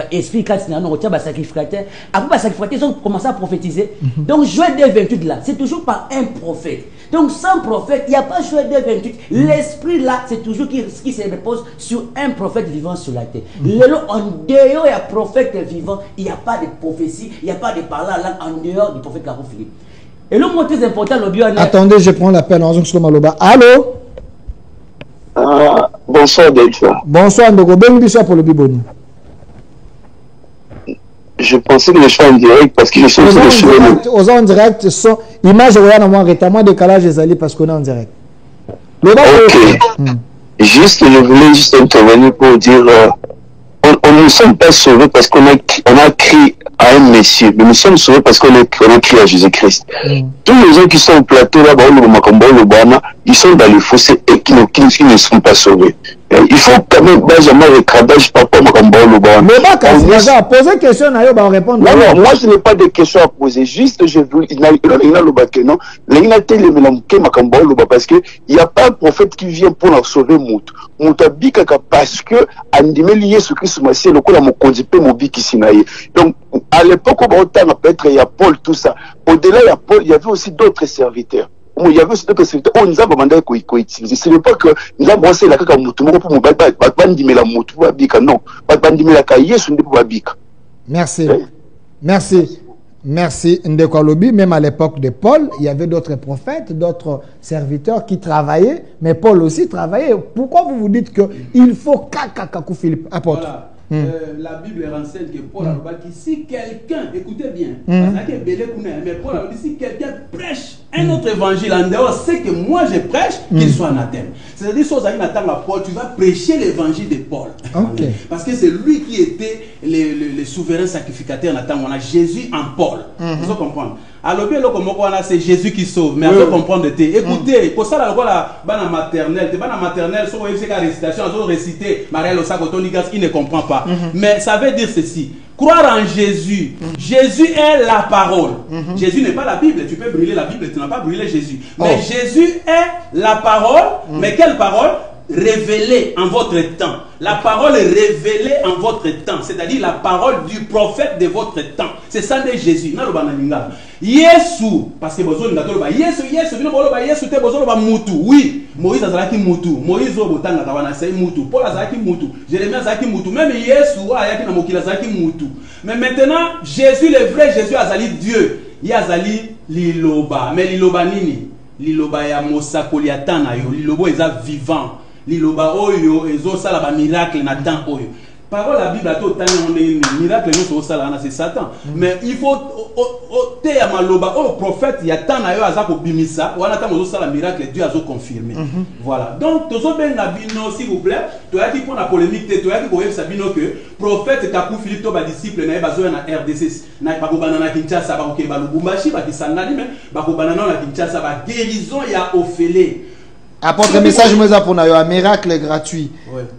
esprit, sacrificateur. Après, sacrificateur, ils ont commencé à prophétiser. Donc, Joël 28 là, c'est toujours par un prophète. Donc, sans prophète, il n'y a pas Joël 28. L'esprit là, c'est toujours qui se repose sur un prophète vivant sur la terre. En dehors, il y a prophète vivant, il n'y a pas de prophétie, il n'y a pas de parole en dehors du prophète Kakou Philippe. Et le mot très important, le bio. Attendez, je prends l'appel. Allô? Bonsoir, Delphin. Bonsoir, Ndogo. Bonsoir pour le Biboni. Je pensais que je suis en direct parce que je suis en direct. Image, moi, récemment décalage des alliés parce qu'on est en direct. Ok. Juste, je voulais juste intervenir pour dire, on ne sommes pas sauvés parce qu'on a crié à un monsieur, mais nous sommes sauvés parce qu'on a crié à Jésus-Christ. Tous les gens qui sont au plateau là, ils sont dans le fossé et qui ne sont pas sauvés. Il faut quand même jamais recadage par rapport à mais poser question, on répond. Non, moi je n'ai pas de questions à poser. Juste, je veux. Parce qu'il n'y a pas un prophète qui vient pour nous sauver Moutou. Parce que donc, à l'époque, peut-être il y a Paul, tout ça. Au-delà, il y a Paul, il y avait aussi d'autres serviteurs. Il y avait aussi d'autres serviteurs. Oh, nous avons demandé qu'on utilise. Ce n'est pas que nous avons pensé la caca Moutou pour nous la Moutou babika. Non. La Yesu babika. Merci. Merci. Merci Ndekolobi. Même à l'époque de Paul, il y avait d'autres prophètes, d'autres serviteurs qui travaillaient, mais Paul aussi travaillait. Pourquoi vous vous dites qu'il faut Kakou Philippe apporte? Voilà. La Bible renseigne que Paul a dit si quelqu'un, écoutez bien, mais Paul a dit si quelqu'un prêche un autre évangile en dehors, c'est que moi je prêche, qu'il soit anathème. C'est-à-dire, si Paul, tu vas prêcher l'évangile de Paul. Okay. Parce que c'est lui qui était le souverain sacrificateur en Jésus en Paul. Vous comprenez? Alors, c'est Jésus qui sauve, mais à comprendre. Écoutez, pour ça, la maternelle, si vous avez une récitation, vous réciter, il ne comprend pas. Mais ça veut dire ceci. Croire en Jésus. Jésus est la parole. Jésus n'est pas la Bible. Tu peux brûler la Bible, tu n'as pas brûlé Jésus. Mais Jésus est la parole. Mais quelle parole? Révélée en votre temps. La parole est révélée en votre temps. C'est-à-dire la parole du prophète de votre temps. C'est ça de Jésus. Yesu, parce que Yesu oui, Moïse azalaki mutu, Moïse obotanga kawana sai mutu, Paul azalaki mutu, Jérémie azalaki mutu, même Yesu ayaki na mokila azalaki mutu. Mais maintenant, Jésus le vrai Jésus azali Dieu. Yazali liloba, mais liloba nini? Liloba ya mosakoli atana yo, liloba eza vivant. Liloba oyo ezo sala ba miracle na temps oyo. Parole la Bible a tout miracle nous au sala c'est Satan. Mais il faut te ya maloba au prophète ya tana yo azako bimisa, wana ta mozo sala miracle Dieu azo confirmer. Voilà. Donc tozo benga bino s'il vous plaît, to yaki pour la polémique te to yaki ko yebisa bino que prophète Kakou Philippe to ba disciple na bazo na RDC na ba ko banana Kinshasa ba ko ke ba Lubumbashi ba kisangani mais ba ko banana na Kinshasa ba guérison ya Ophélie. Apporte un message pour Nayo, un miracle gratuit.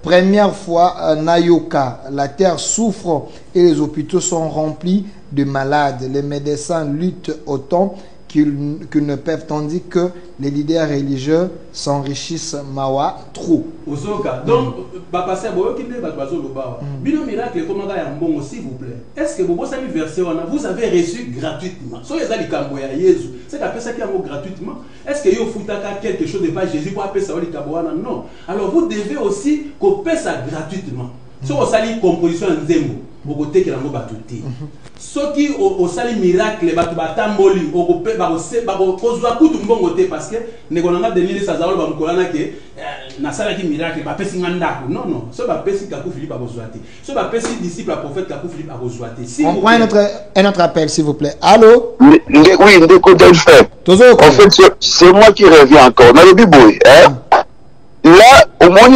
Première fois, Nayoka, la terre souffre et les hôpitaux sont remplis de malades. Les médecins luttent autant qu'ils ne peuvent, tandis que les leaders religieux s'enrichissent mawa trop. Donc, bino miracle comment s'il vous plaît. Est-ce que vous avez reçu gratuitement? C'est ça qui a gratuitement. Est-ce que vous avez quelque chose de pas Jésus pour appeler ça? Non. Alors vous devez aussi couper ça gratuitement. Si vous avez une composition en zembo, vous avez une composition. Ceux qui ont sali miracle, batamboli, parce que nous avons donné ça miracle, non non, ce n'est pas Kakou Philippe à Bozouati. Ce n'est pas disciple à prophète Kakou Philippe à Bozouati. On prend un autre appel, s'il vous plaît. Allô? Oui, en fait, c'est moi qui reviens encore. Là, au moins,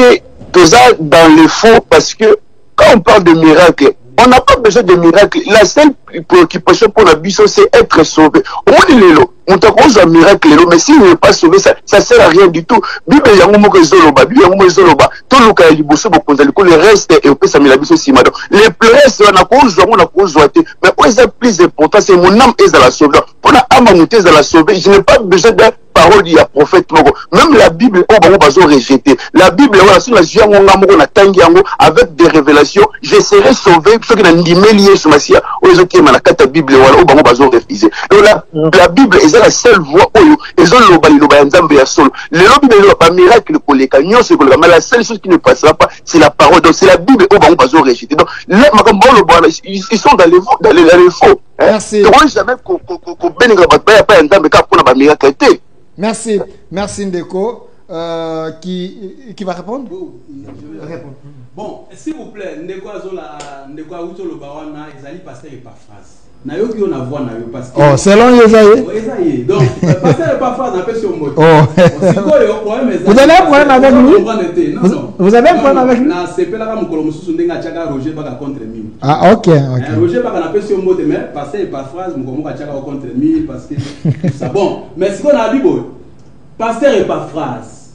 dans les faux, parce que quand on parle de miracle, on n'a pas besoin de miracle. La seule préoccupation pour la biso, c'est être sauvé. On dit l'élo. On t'a cause un miracle, mais s'il n'est pas sauvé, ça ne sert à rien du tout. Bible yango zoloba, Bible yango zoloba. Tout le cas liboso le reste et on peut s'amener la biso simado. Les reste on a cause mais pour les plus important, c'est mon âme est à la sauver. Pour la âme est à la sauver, je n'ai pas besoin d'un parole du prophète. Même la Bible, on va rejeter. La Bible, avec des révélations, je serai sauvé. Ceux qui n'ont pas lié sur ma scia, aux autres qui m'ont la Bible, on va refuser. Donc la Bible est la seule voie où ils ont le solo. Le lobby de pas miracle pour les camions, c'est mais la seule chose qui ne passera pas, c'est la parole. Donc c'est la Bible, on va rejeter. Donc là, ils sont dans les faux. Merci. Merci. Merci Ndeko. Qui va répondre? Bon, s'il vous plaît, Ndeko Azola, Ndeko Aouto le Bawana, ils allaient passer par phrase. Nayoki on a voix nayo parce que oh selon Yesaïe donc pasteur pas phrase un peu sur mot. Oh. Vous avez un problème avec lui? Vous avez un problème avec lui? Na CP là comme Kolomusu ndenga chaka Roger baka contre 1000. Ah OK. Roger baka na peu sur mot mais pasteur pas phrase mukomo ka chaka contre 1000 parce que ça bon mais ce qu'on a dit bon pasteur et pas phrase.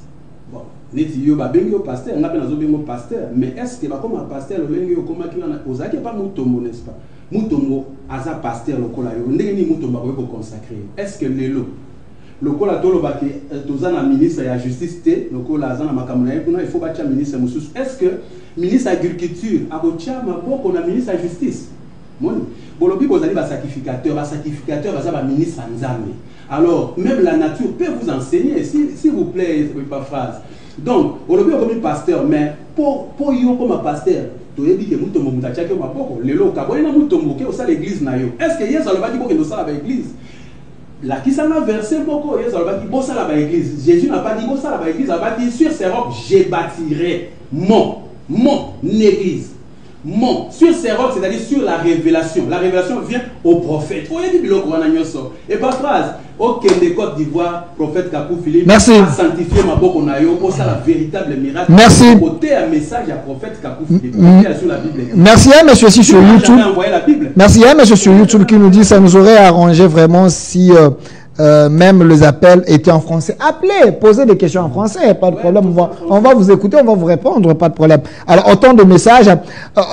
Bon neti yo ba bengi pasteur ngape nazo bengo pasteur mais est-ce que ba comme un pasteur le bengi okoma ki na ozaki pas mutombo n'est-ce pas? Mutombo aza pasteur lokola yo ndenge ni mutombo ko consacrer est-ce que lelo lokola tolo baki tozana ministre ya justice te lokola aza na makambo na kuna il faut bacha ministre mususu est-ce que ministre agriculture akotia maboko na ministre ya justice moni bolobi bozali ba sacrificateur baza ba ministre nzambe alors même la nature peut vous enseigner s'il vous plaît pas phrase donc bolobi comme pasteur mais pour yo comme pasteur toyebi ke mutombo mutachake maboko lelo kabona mutombo ke osala l'église na yo est-ce que yeso alobaki boke ndosala ba église la qui s'en a versé beaucoup yeso alobaki bosala ba église Jésus n'a pas dit bosala ba église, il a dit sur ces rocs je bâtirai mon église. Mon sur ces rocs, c'est-à-dire sur la révélation. La révélation vient au prophète. Et par phrase, ok, des Côte d'Ivoire, prophète Kakou Philippe, merci. A sanctifié ma boque pour ça la véritable miracle. Merci. Côté un message à prophète Kakou Philippe. Sur la Bible. Merci à monsieur aussi sur YouTube. Merci à monsieur sur YouTube qui nous dit ça nous aurait arrangé vraiment si même les appels étaient en français. Appelez, posez des questions en français, pas de problème. On va vous écouter, on va vous répondre, pas de problème. Alors, autant de messages.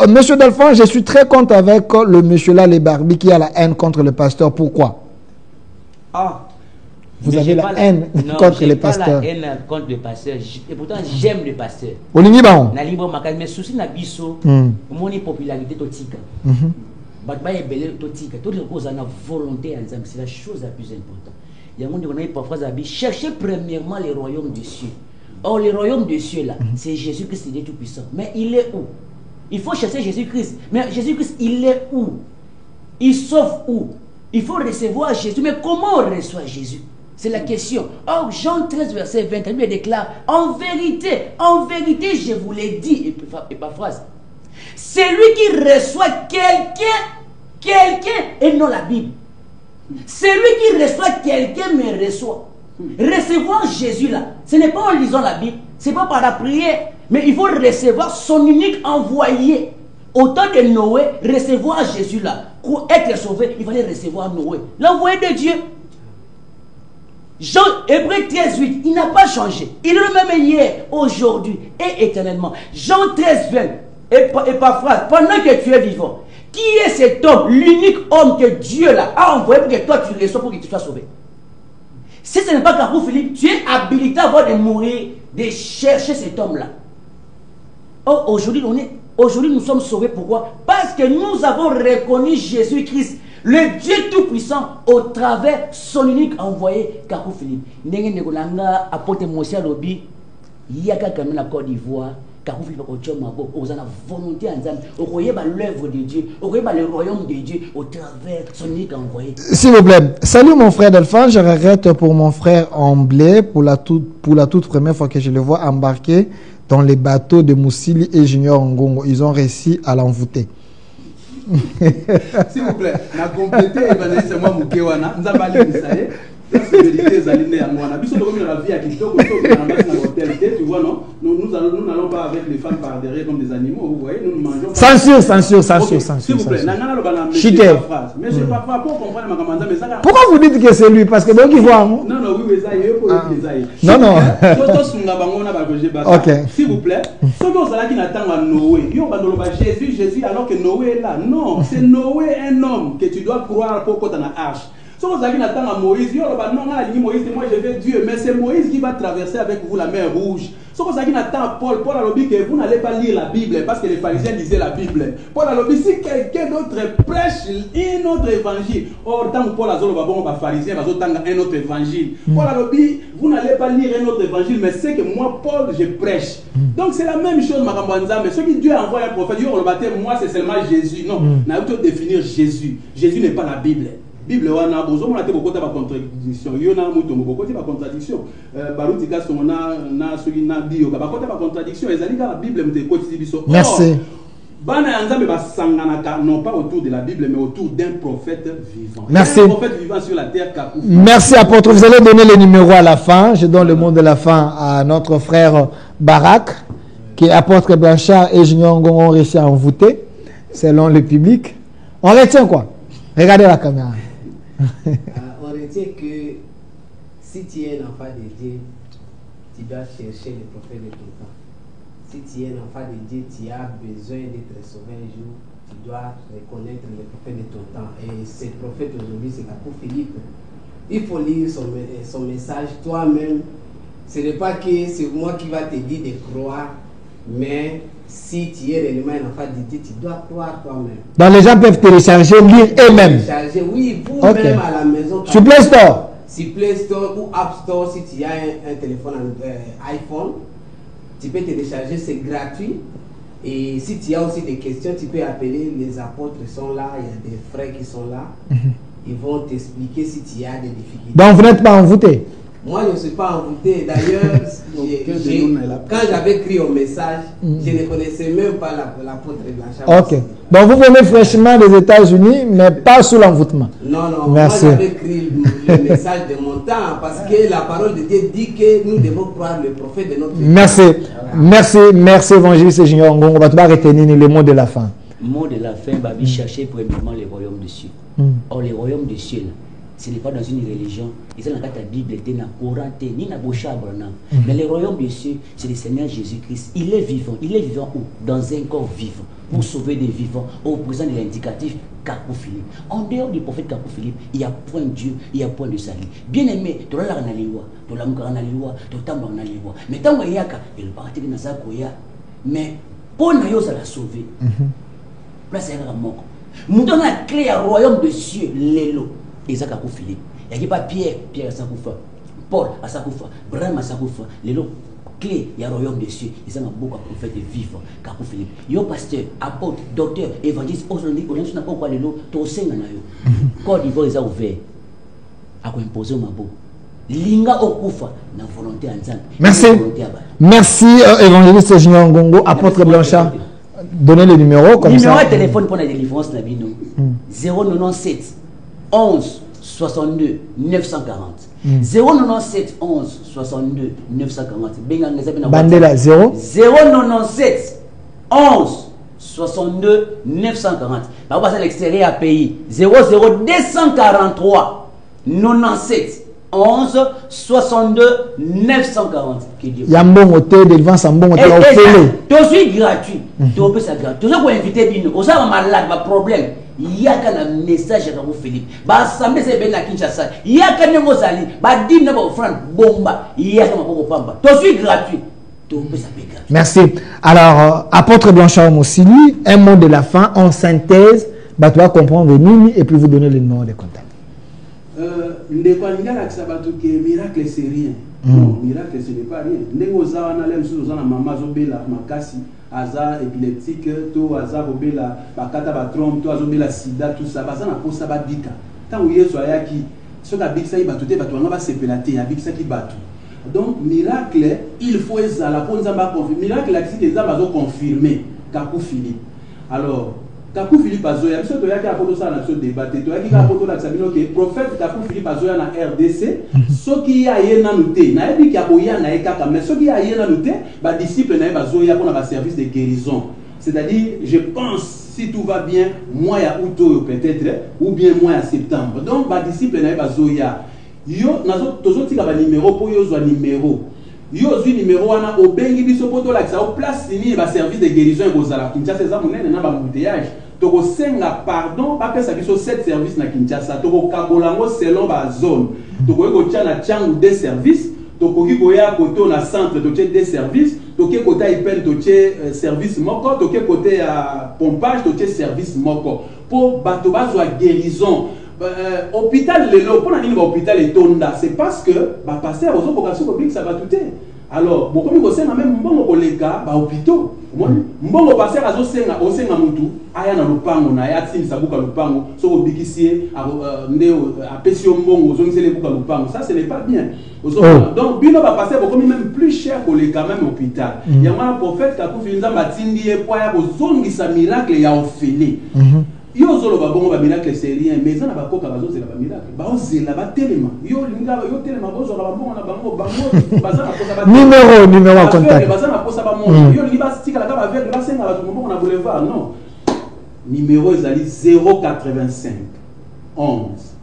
Monsieur Delphine, je suis très content avec le monsieur là, les Barbie, qui a la haine contre le pasteur. Pourquoi? Ah. Vous avez la haine contre les pasteurs. La haine contre le pasteur. Et pourtant, j'aime le pasteur. Olingi Baon. Mais souci na biso, mon popularité totika. Volonté, c'est la chose la plus importante. Il y a un monde qui parfois chercher premièrement les royaumes des cieux. Or, le royaume des cieux là, c'est Jésus-Christ, il est tout puissant. Mais il est où? Il faut chercher Jésus-Christ. Mais Jésus-Christ, il est où? Il sauve où? Il faut recevoir Jésus. Mais comment on reçoit Jésus? C'est la question. Or, Jean 13, verset 20, lui déclare, en vérité, je vous l'ai dit, et pas phrase. C'est lui qui reçoit quelqu'un et non la Bible. C'est lui qui reçoit quelqu'un mais reçoit. Recevoir Jésus là, ce n'est pas en lisant la Bible, ce n'est pas par la prière, mais il faut recevoir son unique envoyé. Au temps de Noé, recevoir Jésus là, pour être sauvé, il fallait recevoir Noé, l'envoyé de Dieu. Jean, Hébreux 13, 8, il n'a pas changé. Il est le même hier, aujourd'hui et éternellement. Jean 13, 20. Et par phrase, pendant que tu es vivant, qui est cet homme, l'unique homme que Dieu a envoyé pour que toi tu reçois, pour que tu sois sauvé? Si ce n'est pas Kakou Philippe, tu es habilité avant de mourir, de chercher cet homme-là. Oh, aujourd'hui, nous sommes sauvés. Pourquoi? Parce que nous avons reconnu Jésus-Christ, le Dieu Tout-Puissant, au travers son unique envoyé, Kakou Philippe. N'est-ce pas apporter Moshe Lobi, il y a quelqu'un dans la Côte d'Ivoire. Aux la volonté l'œuvre de Dieu, le royaume de Dieu au travers son unique envoyé. S'il vous plaît, salut mon frère Delphin, je regrette pour mon frère Amblé pour la toute première fois que je le vois embarquer dans les bateaux de Moussili et Junior Ngongo. Ils ont réussi à l'envoûter. S'il vous plaît, la compléter, c'est moi Moukewana, nous avons tu vois, non? Nous n'allons pas avec les femmes par derrière comme des animaux, vous voyez, nous mangeons. Censure. S'il vous plaît, mais je ne pas comprendre ma commande. Pourquoi vous dites que c'est lui? Parce que donc il voit. Non, oui, non. Ok. S'il vous plaît, ceux qui n'attendent Noé, Jésus, alors que Noé est là. Non, c'est Noé, un homme que tu dois croire pour qu'on a arche. Si vous avez à Moïse, Moïse, moi je veux Dieu, mais c'est Moïse qui va traverser avec vous la mer Rouge. Si vous avez à Paul a dit que vous n'allez pas lire la Bible parce que les pharisiens lisaient la Bible. Paul a dit si quelqu'un d'autre prêche un autre évangile, or tant que Paul a dit pharisien, un autre évangile. Paul a dit vous n'allez pas lire un autre évangile, mais c'est que moi, Paul, je prêche. Donc c'est la même chose, mais ce qui Dieu envoie un prophète, moi c'est seulement Jésus. Non, on a tout définir Jésus. Jésus n'est pas la Bible. Bible wana bozo mona te beaucoup de contradiction yona muto beaucoup de contradiction baruti ka sona na soki na bio ba kota ba contradiction ezali ka Bible mte koti biso. Merci. non pas autour de la Bible, mais autour d'un prophète vivant. Merci. Un prophète vivant sur la terre. Merci, apôtre. Vous allez donner les numéros à la fin. Je donne le mot de la fin à notre frère Barak, qui est apôtre Blanchard et Junior Ngongo ont réussi à envoûter, selon le public. On retient quoi? Regardez la caméra. On retient que si tu es un enfant de Dieu, tu dois chercher le prophète de ton temps. Si tu es un enfant de Dieu, tu as besoin d'être sauvé un jour, tu dois reconnaître le prophète de ton temps. Et ce prophète aujourd'hui, c'est Kakou Philippe. Il faut lire son message toi-même. Ce n'est pas que c'est moi qui va te dire de croire, mais si tu es réellement un enfant de Dieu, tu dois croire toi-même. Donc les gens peuvent télécharger, lire eux-mêmes. Télécharger, oui, vous-même à la maison. Sur Play Store. Sur Play Store ou App Store, si tu as un téléphone iPhone. Tu peux télécharger, c'est gratuit. Et si tu as aussi des questions, tu peux appeler, les apôtres sont là, il y a des frères qui sont là. Ils vont t'expliquer si tu as des difficultés. Donc vous n'êtes pas envoûté? Moi, je ne suis pas envoûté. D'ailleurs, quand j'avais écrit au message, je ne connaissais même pas l'apôtre Blanchard. Ok. Donc vous venez fraîchement des États-Unis, mais pas sous l'envoûtement. Non. Merci. Moi, j'avais écrit le message de mon temps parce que la parole de Dieu dit que nous devons croire le prophète de notre temps. Merci. Voilà. Merci, évangéliste Junior Ngongo. On va retenir le mot de la fin. Le mot de la fin, Babi, chercher premièrement les royaumes des cieux. Or, les royaumes des cieux, ce n'est pas dans une religion. Ils sont dans la Bible, dans le Coran, ni dans le Chabrana. Mais les royaumes des cieux, c'est le Seigneur Jésus-Christ. Il est vivant. Il est vivant où? Dans un corps vivant. Pour sauver des vivants. Au présent de l'indicatif Kakou Philippe. En dehors du prophète Kakou Philippe, il n'y a point de Dieu, il n'y a point de salut. Bien aimé, tu as la loi, tu as la loi, tu as la loi. Mais tant que il y a il partit dans sa koya. Mais pour nous la sauver. Là, c'est un mot. Nous donnons la clé au royaume des cieux, l'élo. Isaac Kakou Philippe. Il n'y a pas Pierre à Sakoufa, Paul à Sakoufa, Brahim à Sakoufa, l'élo. Clé, il y a le royaume des cieux. Ils ont beaucoup de prophètes vivants. Kakou Philippe. Il y a pasteur, apôtre, docteur, évangéliste. Aujourd'hui, on n'a pas quoi les lots. Tout ça, Côte d'Ivoire, ils ont ouvert. À quoi imposer ma beau. Linga Okufa, na volonté en Merci. Merci, évangéliste Junior Ngongo, apôtre Blanchard. Donnez le numéro comme ça. Numéro de téléphone pour la délivrance, 097 11 62 940. 097 11 62 940. Bandela 0 097 11 62 940. On passe à l'extérieur à pays 00243 97 11 62 940. Yambon hôtel devant Sambon hôtel au Félé. Tout suis gratuit. Tout peut ça gratuit. Tout ça pour inviter Bino. On a malade, pas problème. Il y a un message à vous Philippe. Bah samedi c'est bien la Kinshasa. Il y a un mozali. Bah dim na offrande bomba. Il y a un moko pamba. Tout suis gratuit. Tout peut ça gratuit. Merci. Alors apôtre Blanchard Mossili, un mot de la fin en synthèse. Bah tu vas comprendre Nini et puis vous donner le numéro de contact. Miracle c'est rien. Non, miracle ce n'est pas rien. Ndegoza na lem sous na mama zobela makasi aza épileptique to aza bobela bakata ba trompe to azobela sida tout ça baza na posa ba bika. Tant où yeso ayaki soka biksa ibatote batu nga ba sepelate ya biksa ki batu. Donc miracle il faut ezala pour nzamba confirmer. Miracle la qui nzamba zo confirmer Kakou Philippe. Alors Kakou Philippe Azoya, monsieur Toyaki a photo ça dans ce débat. Toyaki a photo là que prophète Kakou Philippe Azoya na RDC, ce qui a yéna noté, na ebi kia koya na ekaka, mais ce qui a yéna noté, ba disciple na Azoya pour na service de guérison. C'est-à-dire, je pense si tout va bien, mois à août peut-être, ou bien mois à septembre. Donc ba disciple na Azoya, yo nazo tozo tika ba numéro pour yo zo numéro. Yo zu numéro wana obengi biso poto la au place ni ba service de guérison et bozala Kinshasa ça monene na ba embouteillage toko senga pardon ba pesa biso 7 services na Kinshasa toko kabolango selon ba zone toko ko tia na changu des services toko ki koya koto na centre to tia des services toke kota ipel to tia service moko toke côté à pompage to tia service moko pour bato bazwa guérison. Hôpital lelo pour nani ba hôpital etonda c'est parce que ba passer aux occasions publiques ça va tout. Alors, beaucoup de gens même mbongo kolega ba hôpitaux. Mbongo passer azo senga osenga mutu aya na lupango na ya tsimisa buka lupango so obikisie ndeo apesio mbongo zo ngisele buka lupango. Ça ce n'est pas bien. Donc bino va passer beaucoup même plus cher que les quand même hôpital. Il y a un prophète qui a pu finir matindi e poya bozongisa miracle ya ofele. Yo zolo ba bongo ba miracle c'est rien mais ça na ba koka bazo zela ba miracle. Ba ozela ba telema. Yo linga yo telema bozo ba bongo na bango baza na posa ba numéro en contact. Baza na posa ba mongo. Yo linga stika la ba avec ba senga ba bongo na boulevard non. Numéro ezali 085 11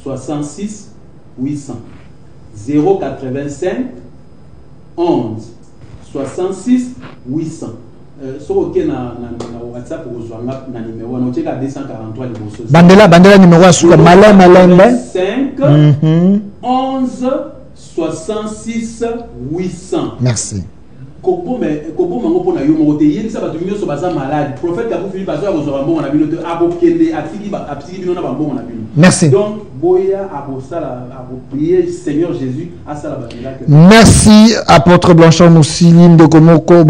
66 800 085 11 66 800. So ok na WhatsApp ozwanga na numéro na cheka 243 liboso. Bandela numéro asuka malin 5 11 66 800. Merci. Kobo mango pona yo mo te yeli sa ba tumio so baza malade. Prophète ka Philippe bazo kozwa mbongo na bino te abokende atiki bino na mbongo na bino. Merci. Donc boya abosala prier Seigneur Jésus à sala ba miracle. Merci apôtre Blanchard Moussilime de Komoko.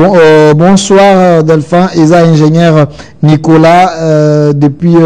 Bonsoir Delphin Eza ingénieur Nicolas depuis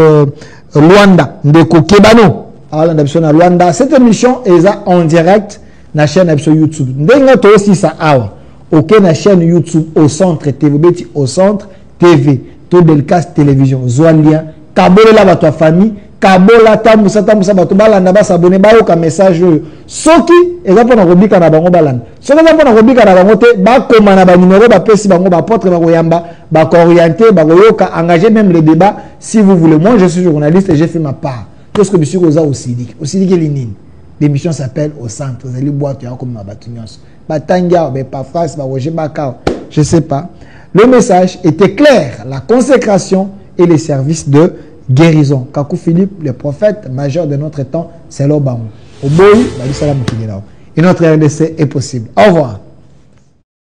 Luanda de Kokebano. Alors na Luanda cette émission est en direct na chaîne YouTube. Ndenga to aussi ça awa. Ok, na chaîne YouTube au centre TV, beti au centre TV, to Delcast télévision, Zoalia, Kabola la bato famille, Kabola tamusa bato balanda ba s'abonner ba yo ka message soki eza pona robika na bango balanda. Soki eza pona robika na bango te ba koma na ba numéro ba pesi bango ba porte ba koyamba ba ko orienter ba koyoka engager même le débat si vous voulez. Moi je suis journaliste et j'ai fait ma part. Qu'est-ce que monsieur Oza aussi dit? Aussi dit que l'inine. L'émission s'appelle Au Centre. Vous allez boire comme ma batunios. Batanga, Pafras, Roger Bakao, je ne sais pas. Le message était clair. La consécration et les services de guérison. Kakou Philippe, le prophète majeur de notre temps, c'est l'Obama. Au bout, et notre RDC est possible. Au revoir.